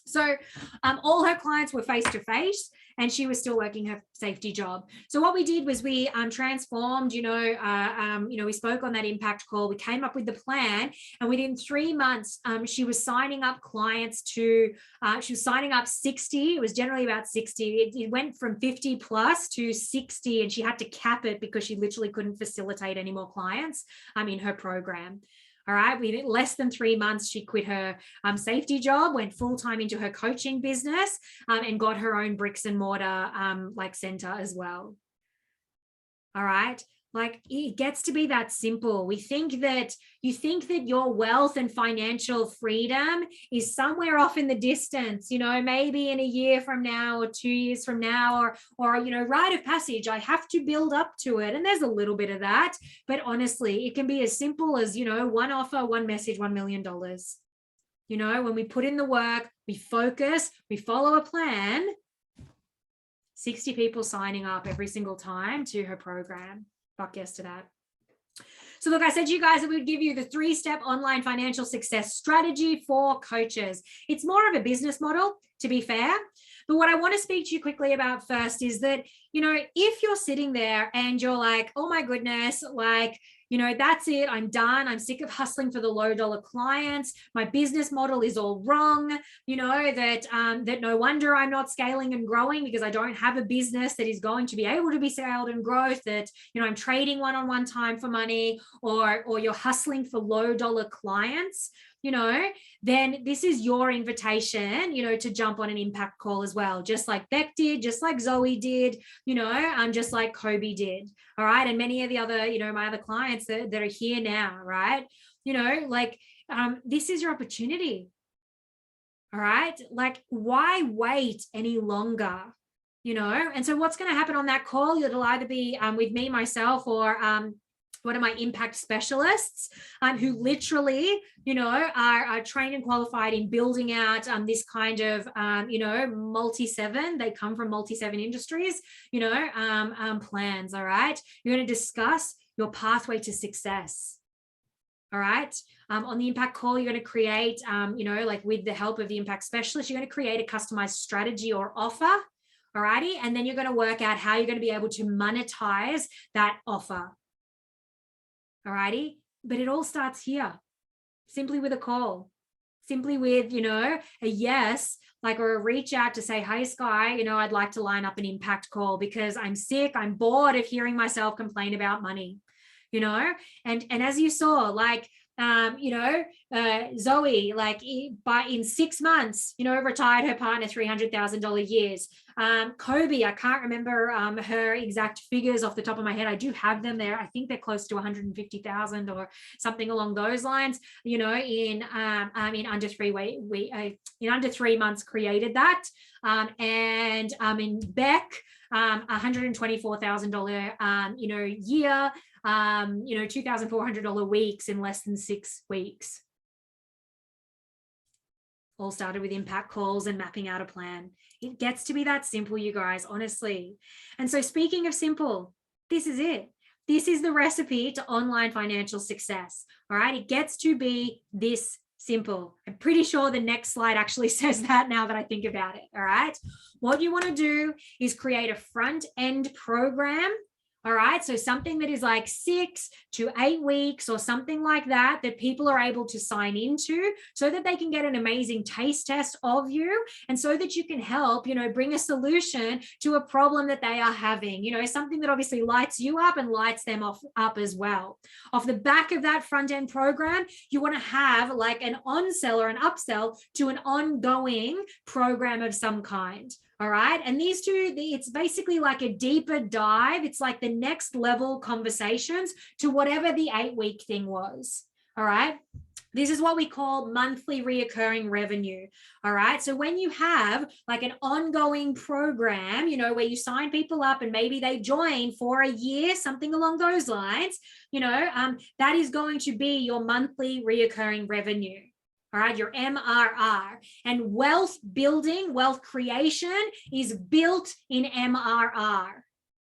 So all her clients were face-to-face, and she was still working her safety job. So what we did was we transformed, we spoke on that impact call. We came up with the plan, and within 3 months, she was signing up clients to, she was signing up 60. It was generally about 60. It went from 50 plus to 60, and she had to cap it because she literally couldn't facilitate any more clients in her program. All right. Within less than 3 months, she quit her safety job, went full-time into her coaching business, and got her own bricks and mortar center as well. All right. It gets to be that simple. You think that your wealth and financial freedom is somewhere off in the distance, maybe in a year from now or 2 years from now, or rite of passage. I have to build up to it. And there's a little bit of that, but honestly, it can be as simple as, one offer, one message, $1 million. When we put in the work, we focus, we follow a plan, 60 people signing up every single time to her program. Fuck yes to that. So look, I said to you guys that we would give you the 3-step online financial success strategy for coaches. It's more of a business model, to be fair. But what I want to speak to you quickly about first is that, if you're sitting there and you're like, oh my goodness, that's it. I'm done. I'm sick of hustling for the $low clients. My business model is all wrong. That no wonder I'm not scaling and growing, because I don't have a business that is going to be able to be scaled and growth. That, I'm trading one-on-one time for money, or you're hustling for $low clients. Then this is your invitation, to jump on an impact call as well, just like Beck did, just like Zoe did, just like Kobe did. All right. And many of the other, my other clients that are here now, right? This is your opportunity. All right. Why wait any longer? And so what's going to happen on that call? It'll either be with me, myself, or one of my impact specialists who literally, are trained and qualified in building out this kind of, multi-7. They come from multi-7 industries, plans. All right. You're going to discuss your pathway to success. All right. On the impact call, you're going to create, with the help of the impact specialist, you're going to create a customized strategy or offer. All righty. And then you're going to work out how you're going to be able to monetize that offer. All righty. But it all starts here, simply with a call, simply with, a yes, or a reach out to say, hi, Sky, I'd like to line up an impact call because I'm sick. I'm bored of hearing myself complain about money, and as you saw, Zoe, in 6 months, retired her partner $300,000 years. Kobe, I can't remember her exact figures off the top of my head. I do have them there. I think they're close to 150,000 or something along those lines. In under 3 months created that. And in Beck, $124,000 year. $2,400 weeks in less than 6 weeks. All started with impact calls and mapping out a plan. It gets to be that simple, you guys, honestly. And so speaking of simple, this is it. This is the recipe to online financial success. All right. It gets to be this simple. I'm pretty sure the next slide actually says that now that I think about it. All right. What you want to do is create a front end program All right. So something that is like 6 to 8 weeks or something like that, that people are able to sign into so that they can get an amazing taste test of you and so that you can help, bring a solution to a problem that they are having, something that obviously lights you up and lights them up as well. Off the back of that front end program, you want to have like an on-sell or an upsell to an ongoing program of some kind. All right. And these two, it's basically like a deeper dive. It's like the next level conversations to whatever the 8-week thing was. All right. This is what we call monthly reoccurring revenue. All right. So when you have like an ongoing program, where you sign people up and maybe they join for a year, something along those lines, that is going to be your monthly reoccurring revenue. All right, your MRR. And wealth building, wealth creation is built in MRR.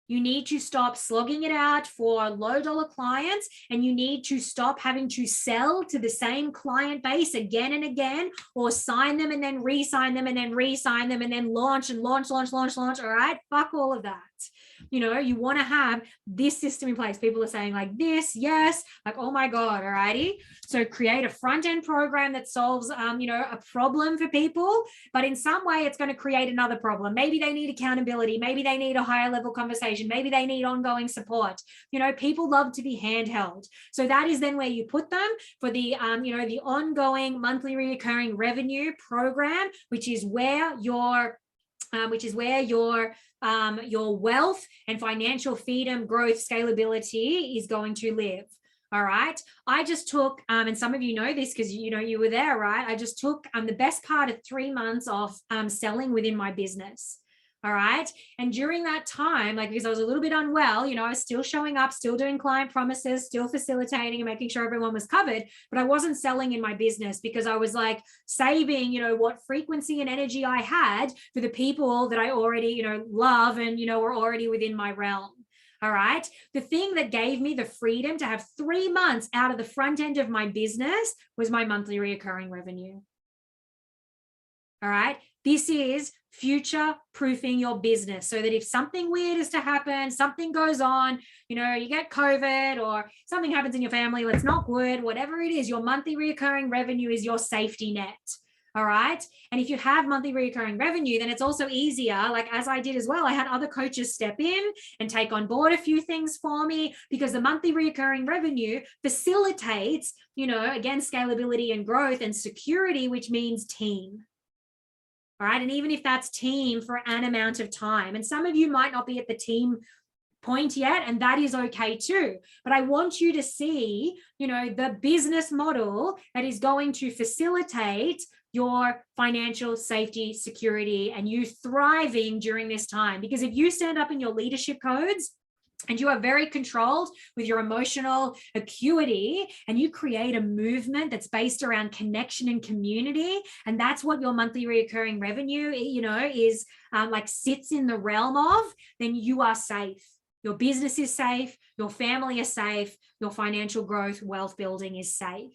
You need to stop slogging it out for low dollar clients, and you need to stop having to sell to the same client base again and again, or sign them and then re-sign them and then re-sign them and then launch and launch. All right, fuck all of that. You want to have this system in place. People are saying like this, yes, like, oh my God, all righty. So create a front end program that solves, a problem for people, but in some way it's going to create another problem. Maybe they need accountability. Maybe they need a higher level conversation. Maybe they need ongoing support. People love to be handheld. So that is then where you put them for the, the ongoing monthly recurring revenue program, which is where your wealth and financial freedom, growth, scalability is going to live. All right. I just took, and some of you know this because you were there, right? I just took the best part of 3 months of selling within my business. All right. And during that time, like, because I was a little bit unwell, I was still showing up, still doing client promises, still facilitating and making sure everyone was covered, but I wasn't selling in my business because I was like saving, what frequency and energy I had for the people that I already, love and, were already within my realm. All right. The thing that gave me the freedom to have 3 months out of the front end of my business was my monthly recurring revenue. All right. This is future proofing your business so that if something weird is to happen, something goes on, you get COVID or something happens in your family that's not good, whatever it is, your monthly recurring revenue is your safety net. All right. And if you have monthly recurring revenue, then it's also easier. Like, as I did as well, I had other coaches step in and take on board a few things for me because the monthly recurring revenue facilitates, again, scalability and growth and security, which means team. All right. And even if that's team for an amount of time, and some of you might not be at the team point yet, and that is okay too. But I want you to see, the business model that is going to facilitate your financial safety, security, and you thriving during this time. Because if you stand up in your leadership codes and you are very controlled with your emotional acuity and you create a movement that's based around connection and community, and that's what your monthly recurring revenue, is like sits in the realm of, then you are safe. Your business is safe, your family is safe, your financial growth, wealth building is safe.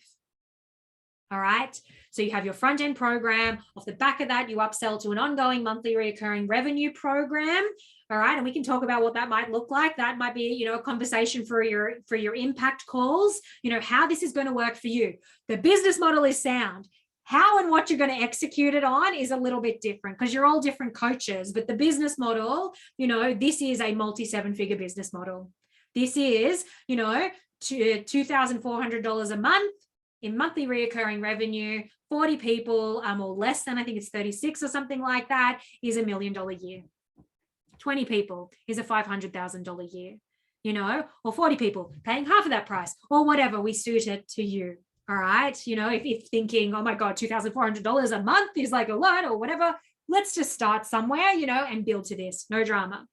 All right. So you have your front end program. Off the back of that, you upsell to an ongoing monthly recurring revenue program. All right. And we can talk about what that might look like. That might be, a conversation for your impact calls, how this is going to work for you. The business model is sound. How and what you're going to execute it on is a little bit different because you're all different coaches. But the business model, this is a multi-7-figure business model. This is, $2,400 a month in monthly recurring revenue, 40 people or less than, I think it's 36 or something like that, is $1 million a year. 20 people is a $500,000 year, or 40 people paying half of that price or whatever, we suit it to you. All right. If thinking, oh my God, $2,400 a month is like a lot or whatever, let's just start somewhere, and build to this. No drama.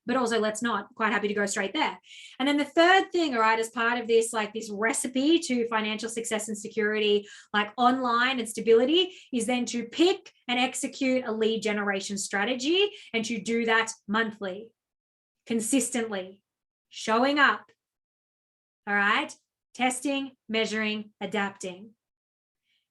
But also let's not. Quite happy to go straight there. And then the third thing, all right, as part of this, like this recipe to financial success and security, like online and stability, is then to pick and execute a lead generation strategy and to do that monthly, consistently, showing up. All right. Testing, measuring, adapting.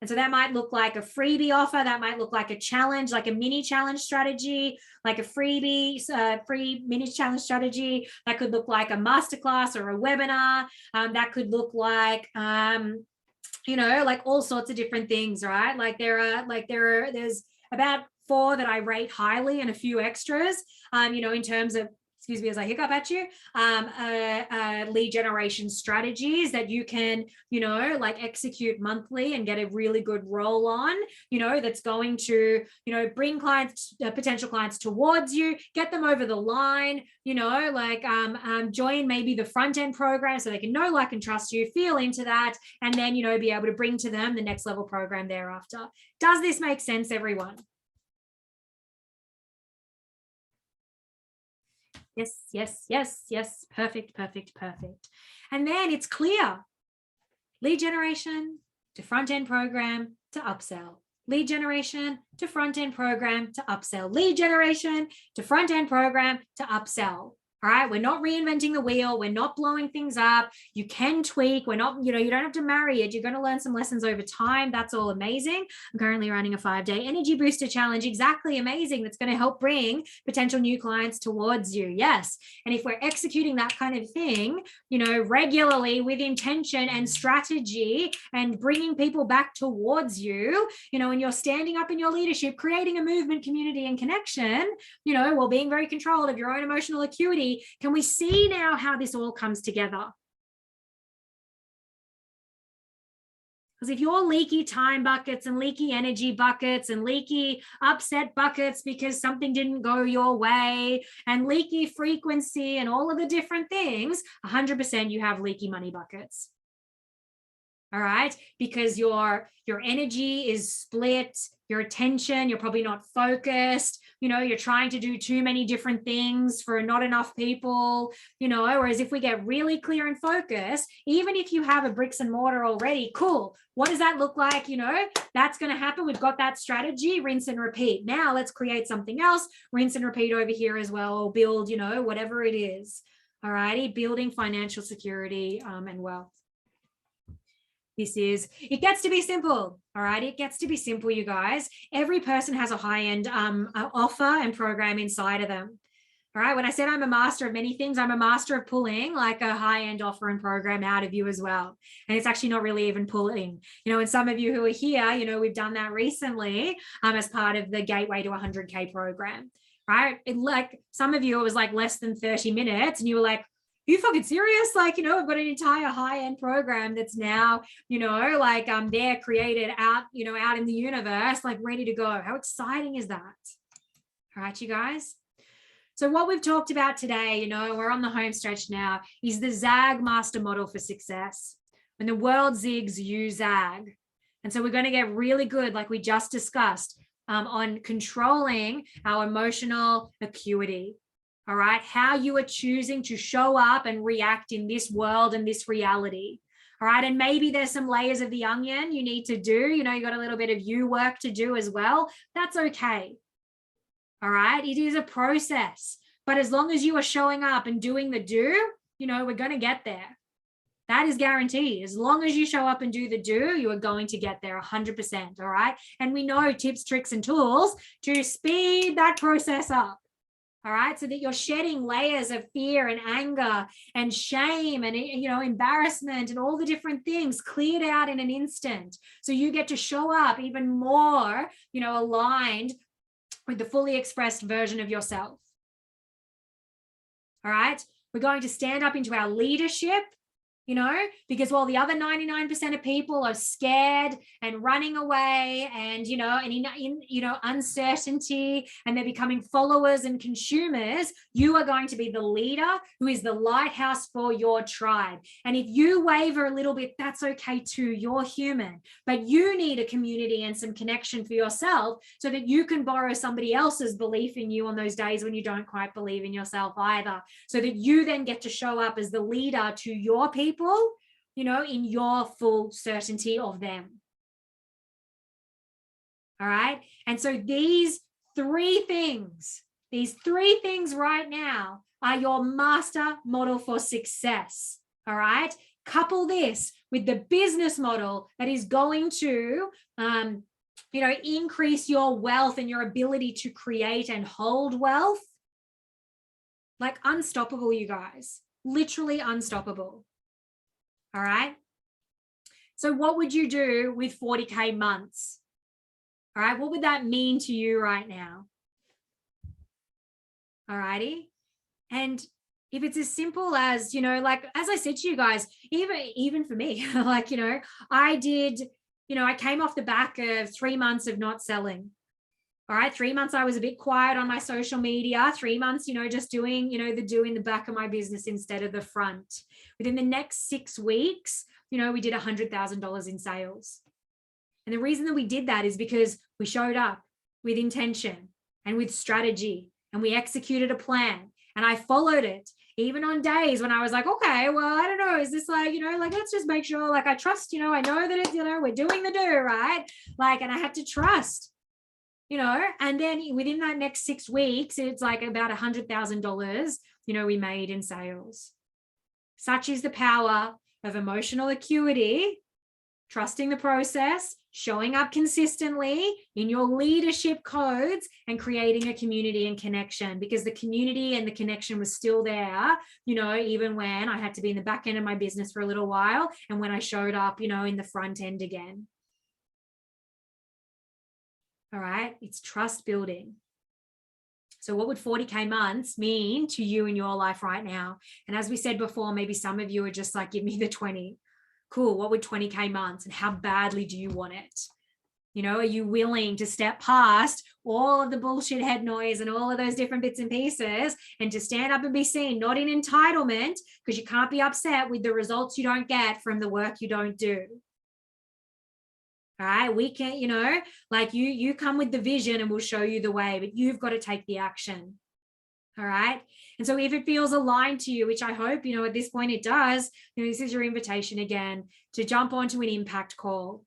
And so that might look like a freebie offer. That might look like a challenge, like a mini challenge strategy, like a freebie, free mini challenge strategy. That could look like a masterclass or a webinar. That could look like, like all sorts of different things, right? There's about 4 that I rate highly and a few extras, in terms of, excuse me as I hiccup at you, lead generation strategies that you can, execute monthly and get a really good roll on, that's going to, bring clients, potential clients towards you, get them over the line, join maybe the front end program so they can know, like, and trust you, feel into that, and then, be able to bring to them the next level program thereafter. Does this make sense, everyone? Yes. Perfect. And then it's clear. Lead generation to front-end program to upsell. Lead generation to front-end program to upsell. Lead generation to front-end program to upsell. All right, we're not reinventing the wheel. We're not blowing things up. You can tweak. We're not, you don't have to marry it. You're going to learn some lessons over time. That's all amazing. I'm currently running a 5-day energy booster challenge. Exactly amazing. That's going to help bring potential new clients towards you. Yes. And if we're executing that kind of thing, regularly with intention and strategy and bringing people back towards you, and you're standing up in your leadership, creating a movement, community, and connection, while being very controlled of your own emotional acuity. Can we see now how this all comes together? Because if you're leaky time buckets and leaky energy buckets and leaky upset buckets because something didn't go your way and leaky frequency and all of the different things, 100% you have leaky money buckets. All right, because your energy is split, your attention, you're probably not focused, you're trying to do too many different things for not enough people, whereas if we get really clear and focused, even if you have a bricks and mortar already, cool, what does that look like? That's going to happen. We've got that strategy, rinse and repeat. Now let's create something else, rinse and repeat over here as well, or build, whatever it is. All righty, building financial security and wealth. It gets to be simple. All right. It gets to be simple, you guys. Every person has a high-end offer and program inside of them. All right. When I said I'm a master of many things, I'm a master of pulling like a high-end offer and program out of you as well. And it's actually not really even pulling, and some of you who are here, we've done that recently as part of the Gateway to 100K program. Right. Like some of you, it was like less than 30 minutes and you were like, are you fucking serious? Like, I've got an entire high-end program that's now, they're created out, out in the universe, like ready to go. How exciting is that? All right, you guys. So what we've talked about today, we're on the home stretch now, is the ZAG master model for success. When the world zigs, you zag. And so we're going to get really good, like we just discussed, on controlling our emotional acuity. All right, how you are choosing to show up and react in this world and this reality. All right, and maybe there's some layers of the onion you need to do. You got a little bit of you work to do as well. That's okay. All right, it is a process. But as long as you are showing up and doing the do, we're going to get there. That is guaranteed. As long as you show up and do the do, you are going to get there 100%. All right, and we know tips, tricks, and tools to speed that process up. All right, so that you're shedding layers of fear and anger and shame and, embarrassment and all the different things cleared out in an instant. So you get to show up even more, aligned with the fully expressed version of yourself. All right, we're going to stand up into our leadership, because while the other 99% of people are scared and running away and, in uncertainty, and they're becoming followers and consumers, you are going to be the leader who is the lighthouse for your tribe. And if you waver a little bit, that's okay too. You're human, but you need a community and some connection for yourself so that you can borrow somebody else's belief in you on those days when you don't quite believe in yourself either, so that you then get to show up as the leader to your people, in your full certainty of them. All right. And so these three things right now are your master model for success. All right. Couple this with the business model that is going to, increase your wealth and your ability to create and hold wealth, like unstoppable, you guys, literally unstoppable. All right. So what would you do with 40K months? All right. What would that mean to you right now? All righty. And if it's as simple as, like, as I said to you guys, even for me, like, I came off the back of 3 months of not selling. All right. 3 months, I was a bit quiet on my social media. 3 months, just doing, the back of my business instead of the front. Within the next 6 weeks, we did $100,000 in sales. And the reason that we did that is because we showed up with intention and with strategy, and we executed a plan, and I followed it. Even on days when I was like, okay, well, I don't know, is this like, let's just make sure, like, I trust, I know that it's, we're doing the do, right? Like, and I had to trust, and then within that next 6 weeks, it's like about $100,000, we made in sales. Such is the power of emotional acuity, trusting the process, showing up consistently in your leadership codes, and creating a community and connection, because the community and the connection was still there, even when I had to be in the back end of my business for a little while, and when I showed up, in the front end again. All right. It's trust building. So what would 40K months mean to you in your life right now? And as we said before, maybe some of you are just like, give me the 20. Cool. What would 20K months, and how badly do you want it? Are you willing to step past all of the bullshit head noise and all of those different bits and pieces, and to stand up and be seen, not in entitlement, because you can't be upset with the results you don't get from the work you don't do. All right. We can't, like you come with the vision and we'll show you the way, but you've got to take the action. All right. And so if it feels aligned to you, which I hope, at this point it does, this is your invitation again to jump onto an impact call.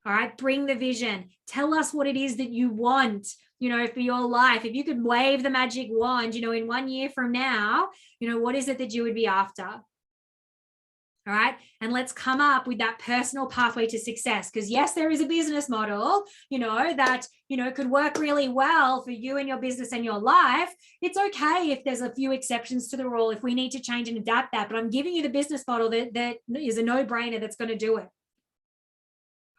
All right. Bring the vision. Tell us what it is that you want, for your life. If you could wave the magic wand, in 1 year from now, what is it that you would be after? All right. And let's come up with that personal pathway to success. Because yes, there is a business model, that, could work really well for you and your business and your life. It's okay if there's a few exceptions to the rule, if we need to change and adapt that. But I'm giving you the business model that is a no-brainer that's going to do it.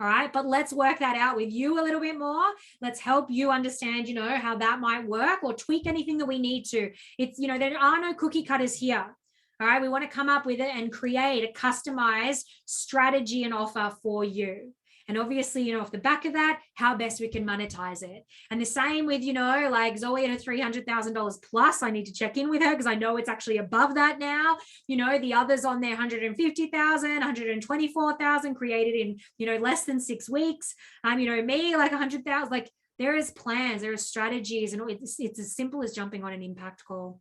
All right. But let's work that out with you a little bit more. Let's help you understand, how that might work, or tweak anything that we need to. It's, there are no cookie cutters here. All right. We want to come up with it and create a customized strategy and offer for you. And obviously, off the back of that, how best we can monetize it. And the same with, like Zoe at her $300,000 plus. I need to check in with her because I know it's actually above that now. The others on there, 150,000, 124,000 created in, less than 6 weeks. Me like 100,000, like there is plans, there are strategies, and it's as simple as jumping on an impact call.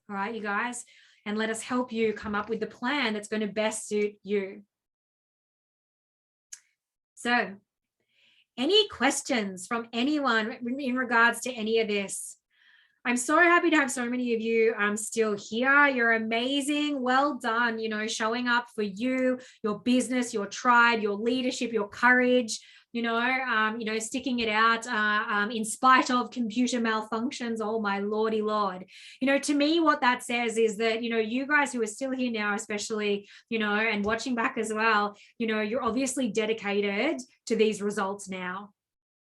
All right, you guys. And let us help you come up with the plan that's going to best suit you. So, any questions from anyone in regards to any of this? I'm so happy to have so many of you still here. You're amazing. Well done, showing up for you, your business, your tribe, your leadership, your courage. Sticking it out in spite of computer malfunctions. Oh my Lordy Lord. To me, what that says is that, you guys who are still here now, especially, and watching back as well, you're obviously dedicated to these results now,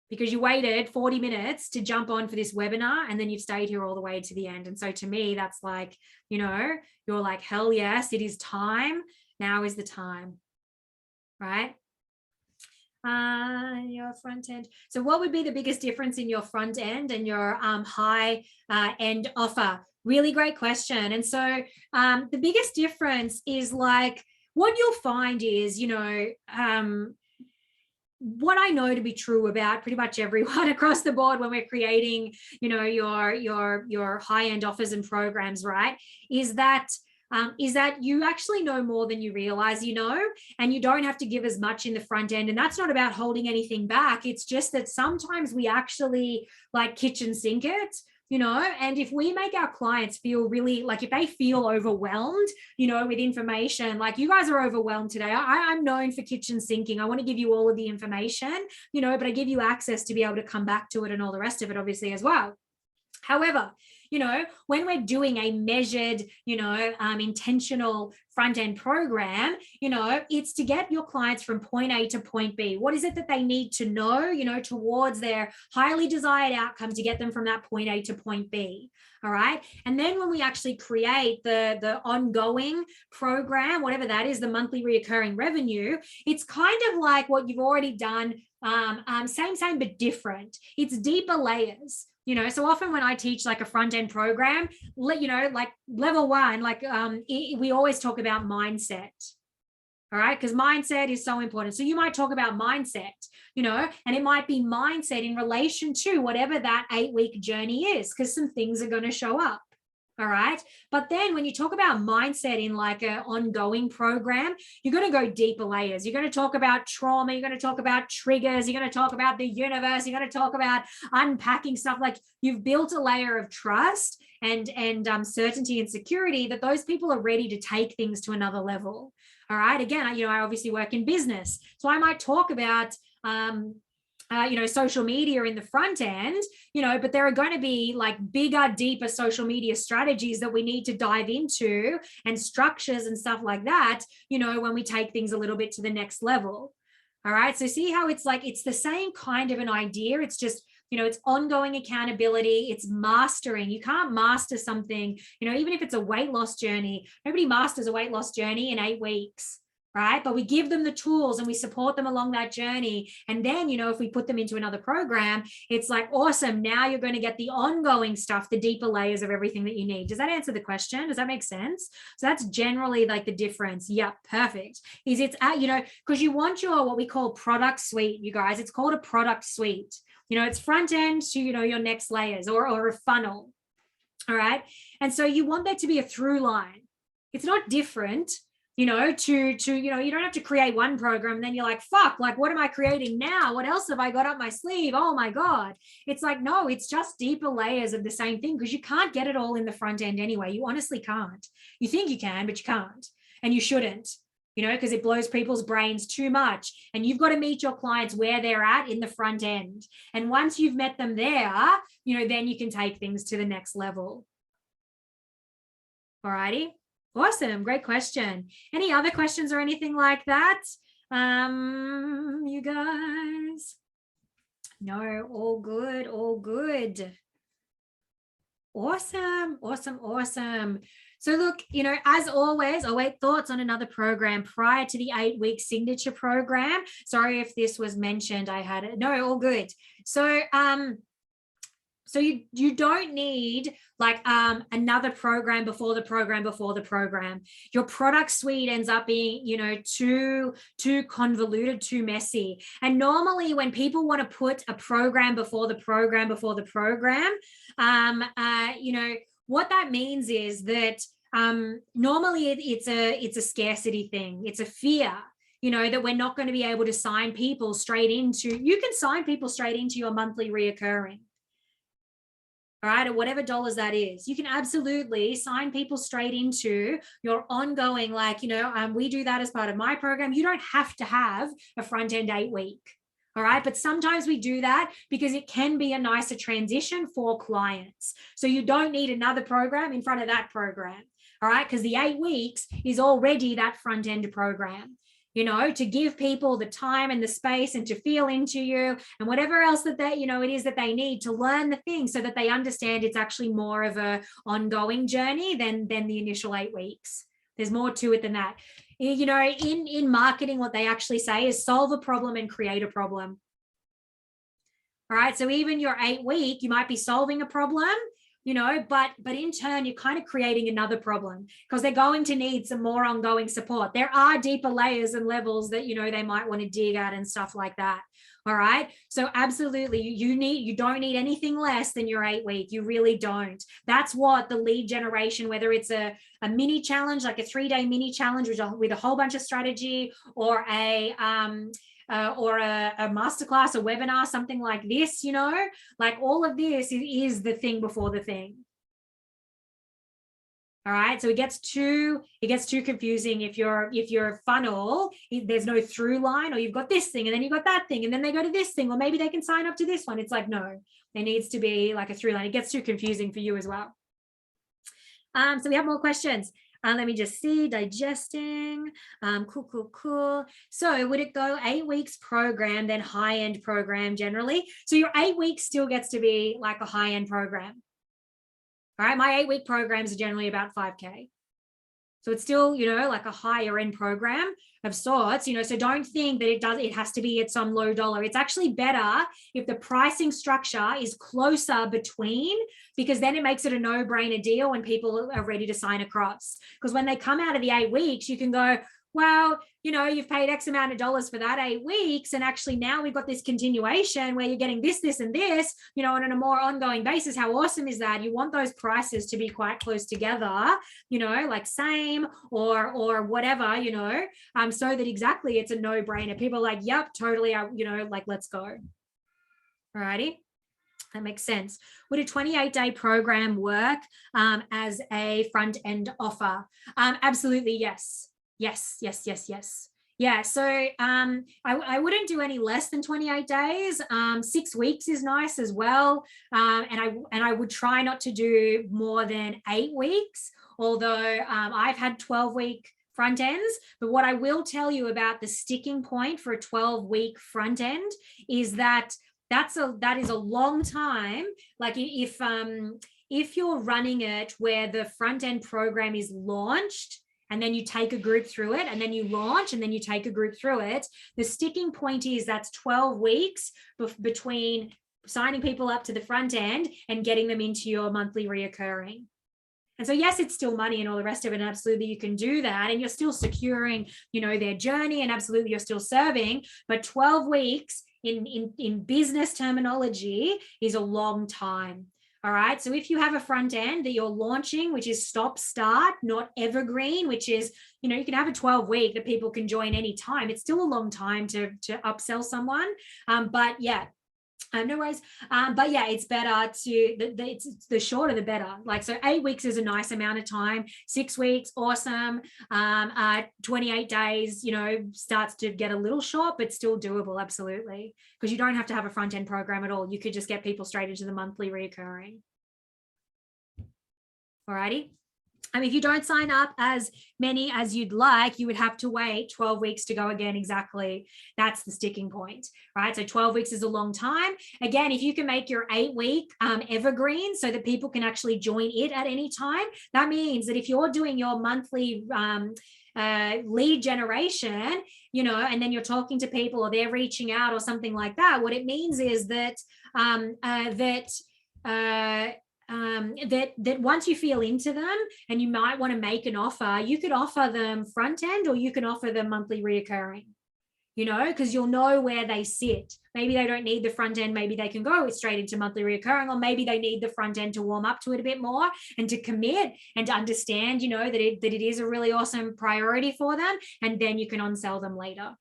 because you waited 40 minutes to jump on for this webinar, and then you've stayed here all the way to the end. And so to me, that's like, you're like, hell yes, it is time. Now is the time, right? Your front end. So what would be the biggest difference in your front end and your high end offer? Really great question. And so the biggest difference is like, what you'll find is, what I know to be true about pretty much everyone across the board when we're creating, your high end offers and programs, right? Is that you actually know more than you realize, and you don't have to give as much in the front end. And that's not about holding anything back. It's just that sometimes we actually like kitchen sink it, and if we make our clients feel really like, if they feel overwhelmed, with information, like you guys are overwhelmed today. I'm known for kitchen sinking. I want to give you all of the information, but I give you access to be able to come back to it and all the rest of it, obviously, as well. However, when we're doing a measured, intentional front end program, it's to get your clients from point A to point B. What is it that they need to know, towards their highly desired outcome to get them from that point A to point B. All right. And then when we actually create the ongoing program, whatever that is, the monthly reoccurring revenue, it's kind of like what you've already done. Same, but different. It's deeper layers. So often when I teach like a front end program, like level one, we always talk about mindset. All right. Because mindset is so important. So you might talk about mindset, and it might be mindset in relation to whatever that 8-week journey is, because some things are going to show up. All right. But then when you talk about mindset in like an ongoing program, you're going to go deeper layers. You're going to talk about trauma. You're going to talk about triggers. You're going to talk about the universe. You're going to talk about unpacking stuff. Like you've built a layer of trust and certainty and security that those people are ready to take things to another level. All right. Again, I obviously work in business. So I might talk about, social media in the front end, but there are going to be like bigger, deeper social media strategies that we need to dive into and structures and stuff like that, when we take things a little bit to the next level. All right. So see how it's like, it's the same kind of an idea. It's just, it's ongoing accountability. It's mastering. You can't master something, even if it's a weight loss journey. Nobody masters a weight loss journey in 8 weeks. Right. But we give them the tools and we support them along that journey. And then, if we put them into another program, it's like, awesome. Now you're going to get the ongoing stuff, the deeper layers of everything that you need. Does that answer the question? Does that make sense? So that's generally like the difference. Yep. Perfect. Is it's at, because you want your, what we call product suite, you guys, it's called a product suite. It's front end to, your next layers or a funnel. All right. And so you want that to be a through line. It's not different. You don't have to create one program and then you're like, fuck, like, what am I creating now? What else have I got up my sleeve? Oh my God. It's like, no, it's just deeper layers of the same thing, because you can't get it all in the front end anyway. You honestly can't. You think you can, but you can't, and you shouldn't, because it blows people's brains too much. And you've got to meet your clients where they're at in the front end. And once you've met them there, then you can take things to the next level. All righty. Awesome. Great question. Any other questions or anything like that? You guys? No, all good. All good. Awesome. Awesome. Awesome. So look, as always, I'll wait thoughts on another program prior to the 8-week signature program. Sorry if this was mentioned. I had it. No, all good. So you don't need like another program before the program before the program. Your product suite ends up being, too convoluted, too messy. And normally when people want to put a program before the program before the program, what that means is that normally it's a scarcity thing. It's a fear. That we're not going to be able to sign people straight into, you can sign people straight into your monthly reoccurring. All right, or whatever dollars that is. You can absolutely sign people straight into your ongoing, we do that as part of my program. You don't have to have a front end 8-week. All right, but sometimes we do that because it can be a nicer transition for clients. So you don't need another program in front of that program. All right, because the 8 weeks is already that front end program. To give people the time and the space and to feel into you and whatever else that they, it is that they need to learn the thing so that they understand it's actually more of a ongoing journey than the initial 8 weeks. There's more to it than that. In marketing, what they actually say is solve a problem and create a problem. All right. So even your 8-week, you might be solving a problem, but in turn, you're kind of creating another problem because they're going to need some more ongoing support. There are deeper layers and levels that, they might want to dig at and stuff like that. All right. So absolutely, you don't need anything less than your 8-week. You really don't. That's what the lead generation, whether it's a mini challenge, like a 3-day mini challenge with a whole bunch of strategy, or a or a masterclass, a webinar, something like this, like all of this is the thing before the thing. All right, so it gets too confusing if you're a funnel, there's no through line, or you've got this thing and then you've got that thing and then they go to this thing, or maybe they can sign up to this one. It's like, no, there needs to be like a through line. It gets too confusing for you as well. So we have more questions. Let me just see, digesting. Cool. So would it go 8 weeks program, then high-end program generally? So your 8 weeks still gets to be like a high-end program. All right, my 8-week programs are generally about 5K. So it's still, like a higher end program of sorts, so don't think that it has to be at some low dollar. It's actually better if the pricing structure is closer between, because then it makes it a no-brainer deal when people are ready to sign across. Because when they come out of the 8 weeks, you can go, well, you've paid X amount of dollars for that 8 weeks. And actually now we've got this continuation where you're getting this, and this, on a more ongoing basis. How awesome is that? You want those prices to be quite close together, like same or whatever, so that exactly it's a no-brainer. People are like, yep, totally. Like, let's go. Alrighty. That makes sense. Would a 28-day program work as a front-end offer? Absolutely, yes. Yes. Yeah, so I wouldn't do any less than 28 days. 6 weeks is nice as well. And I would try not to do more than 8 weeks, although I've had 12-week front ends. But what I will tell you about the sticking point for a 12-week front end is that is a long time. Like if you're running it where the front end program is launched, and then you take a group through it, and then you launch, and then you take a group through it, the sticking point is that's 12 weeks between signing people up to the front end and getting them into your monthly reoccurring. And so, yes, it's still money and all the rest of it, and absolutely you can do that, and you're still securing, their journey, and absolutely you're still serving, but 12 weeks in business terminology is a long time. All right. So if you have a front end that you're launching, which is stop start, not evergreen, which is, you can have a 12-week that people can join anytime. It's still a long time to upsell someone. But yeah, no worries. But yeah, it's better it's the shorter the better. Like, so 8 weeks is a nice amount of time. 6 weeks, awesome. 28 days, starts to get a little short, but still doable. Absolutely. Because you don't have to have a front end program at all. You could just get people straight into the monthly reoccurring. Alrighty. If you don't sign up as many as you'd like, you would have to wait 12 weeks to go again. Exactly. That's the sticking point, right? So 12 weeks is a long time. Again, if you can make your 8-week evergreen so that people can actually join it at any time, that means that if you're doing your monthly lead generation, and then you're talking to people or they're reaching out or something like that, what it means is that that once you feel into them and you might want to make an offer, you could offer them front end or you can offer them monthly reoccurring, because you'll know where they sit. Maybe they don't need the front end. Maybe they can go straight into monthly reoccurring, or maybe they need the front end to warm up to it a bit more and to commit and to understand, that it is a really awesome priority for them. And then you can on-sell them later.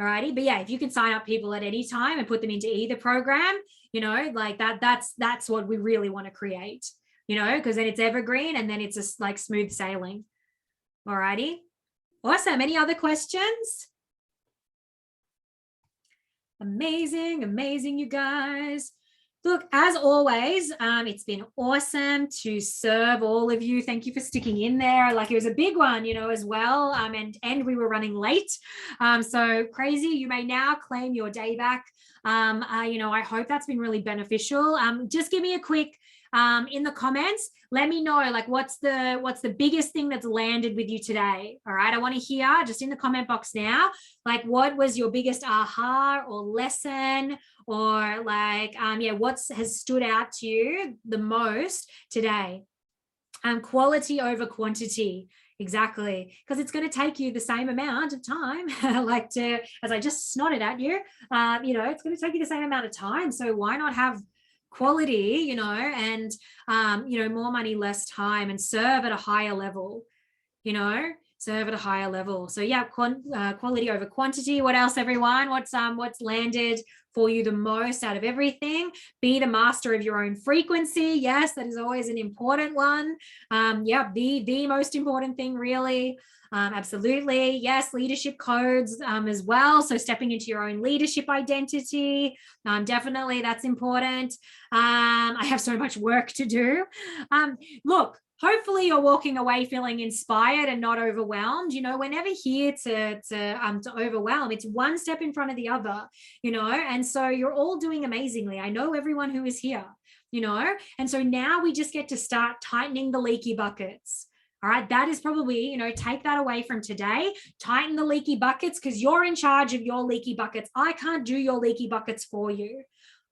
Alrighty. But yeah, if you can sign up people at any time and put them into either program, like that's what we really want to create, because then it's evergreen and then it's just like smooth sailing. Alrighty. Awesome. Any other questions? Amazing, you guys. Look, as always, it's been awesome to serve all of you. Thank you for sticking in there. Like, it was a big one, as well. And we were running late. So crazy. You may now claim your day back. I hope that's been really beneficial. Just give me a quick in the comments, let me know, like, what's the biggest thing that's landed with you today. All right, I want to hear just in the comment box now, like, what was your biggest aha or lesson, or like what has stood out to you the most today? Quality over quantity. Exactly, because it's going to take you the same amount of time, as I just snotted at you, it's going to take you the same amount of time. So why not have quality, and more money, less time, and serve at a higher level, serve at a higher level. So yeah, quality over quantity. What else, everyone? What's landed for you the most out of everything? Be the master of your own frequency. Yes, that is always an important one. Yeah, the most important thing, really. Absolutely. Yes, leadership codes as well. So stepping into your own leadership identity. Definitely, that's important. I have so much work to do. Look, hopefully you're walking away feeling inspired and not overwhelmed. We're never here to overwhelm. It's one step in front of the other, and so you're all doing amazingly. I know everyone who is here, and so now we just get to start tightening the leaky buckets. All right, that is probably, take that away from today. Tighten the leaky buckets because you're in charge of your leaky buckets. I can't do your leaky buckets for you.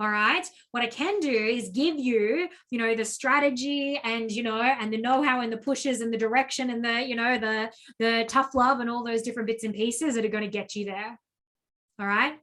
All right. What I can do is give you, the strategy and, and the know-how and the pushes and the direction and the tough love and all those different bits and pieces that are going to get you there. All right.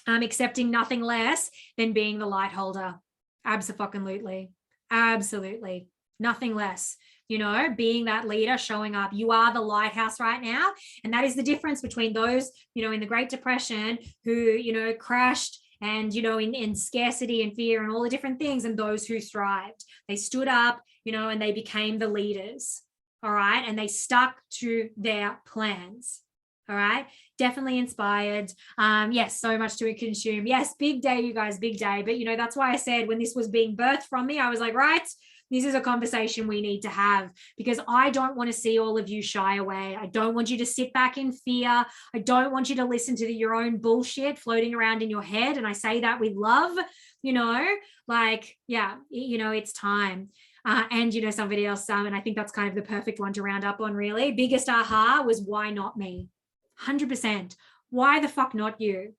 Accepting nothing less than being the light holder. Absolutely. Absolutely. Nothing less. Being that leader, showing up. You are the lighthouse right now. And that is the difference between those, in the Great Depression who, crashed and, in scarcity and fear and all the different things, and those who thrived. They stood up, and they became the leaders. All right. And they stuck to their plans. All right. Definitely inspired. Yes, so much to consume. Yes, big day, you guys, big day. But, that's why I said when this was being birthed from me, I was like, right, this is a conversation we need to have because I don't want to see all of you shy away. I don't want you to sit back in fear. I don't want you to listen to your own bullshit floating around in your head. And I say that with love, it's time. And, somebody else, and I think that's kind of the perfect one to round up on, really. Biggest aha was, why not me? 100%. Why the fuck not you?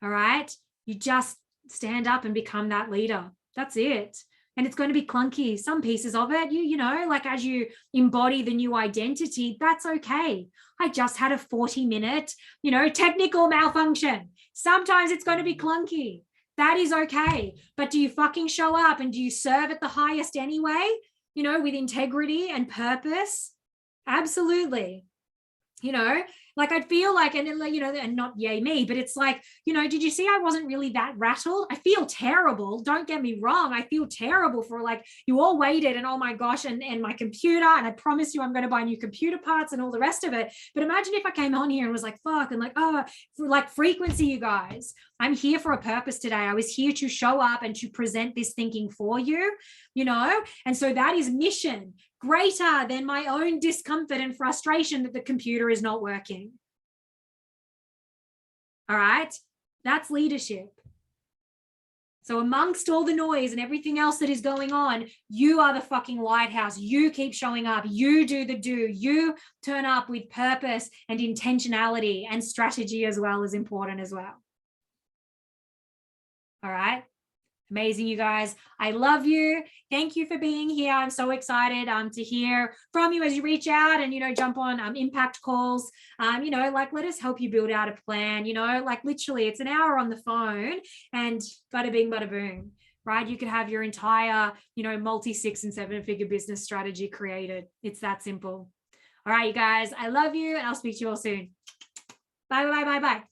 All right. You just stand up and become that leader. That's it. And it's going to be clunky. Some pieces of it, as you embody the new identity, that's okay. I just had a 40-minute, technical malfunction. Sometimes it's going to be clunky. That is okay. But do you fucking show up and do you serve at the highest anyway, with integrity and purpose? Absolutely. I'd feel like, and not yay me, but it's like, did you see I wasn't really that rattled? I feel terrible. Don't get me wrong. I feel terrible for you all waited and oh my gosh, and my computer, and I promise you I'm going to buy new computer parts and all the rest of it. But imagine if I came on here and was like, fuck, and frequency, you guys, I'm here for a purpose today. I was here to show up and to present this thinking for you, and so that is mission greater than my own discomfort and frustration that the computer is not working. All right, that's leadership. So amongst all the noise and everything else that is going on, you are the fucking lighthouse. You keep showing up. You do the do. You turn up with purpose and intentionality, and strategy as well is important as well. All right. Amazing, you guys. I love you. Thank you for being here. I'm so excited to hear from you as you reach out and, jump on impact calls. Let us help you build out a plan, literally it's an hour on the phone and bada bing, bada boom, right? You could have your entire, multi-6 and 7-figure business strategy created. It's that simple. All right, you guys, I love you and I'll speak to you all soon. Bye, bye, bye, bye.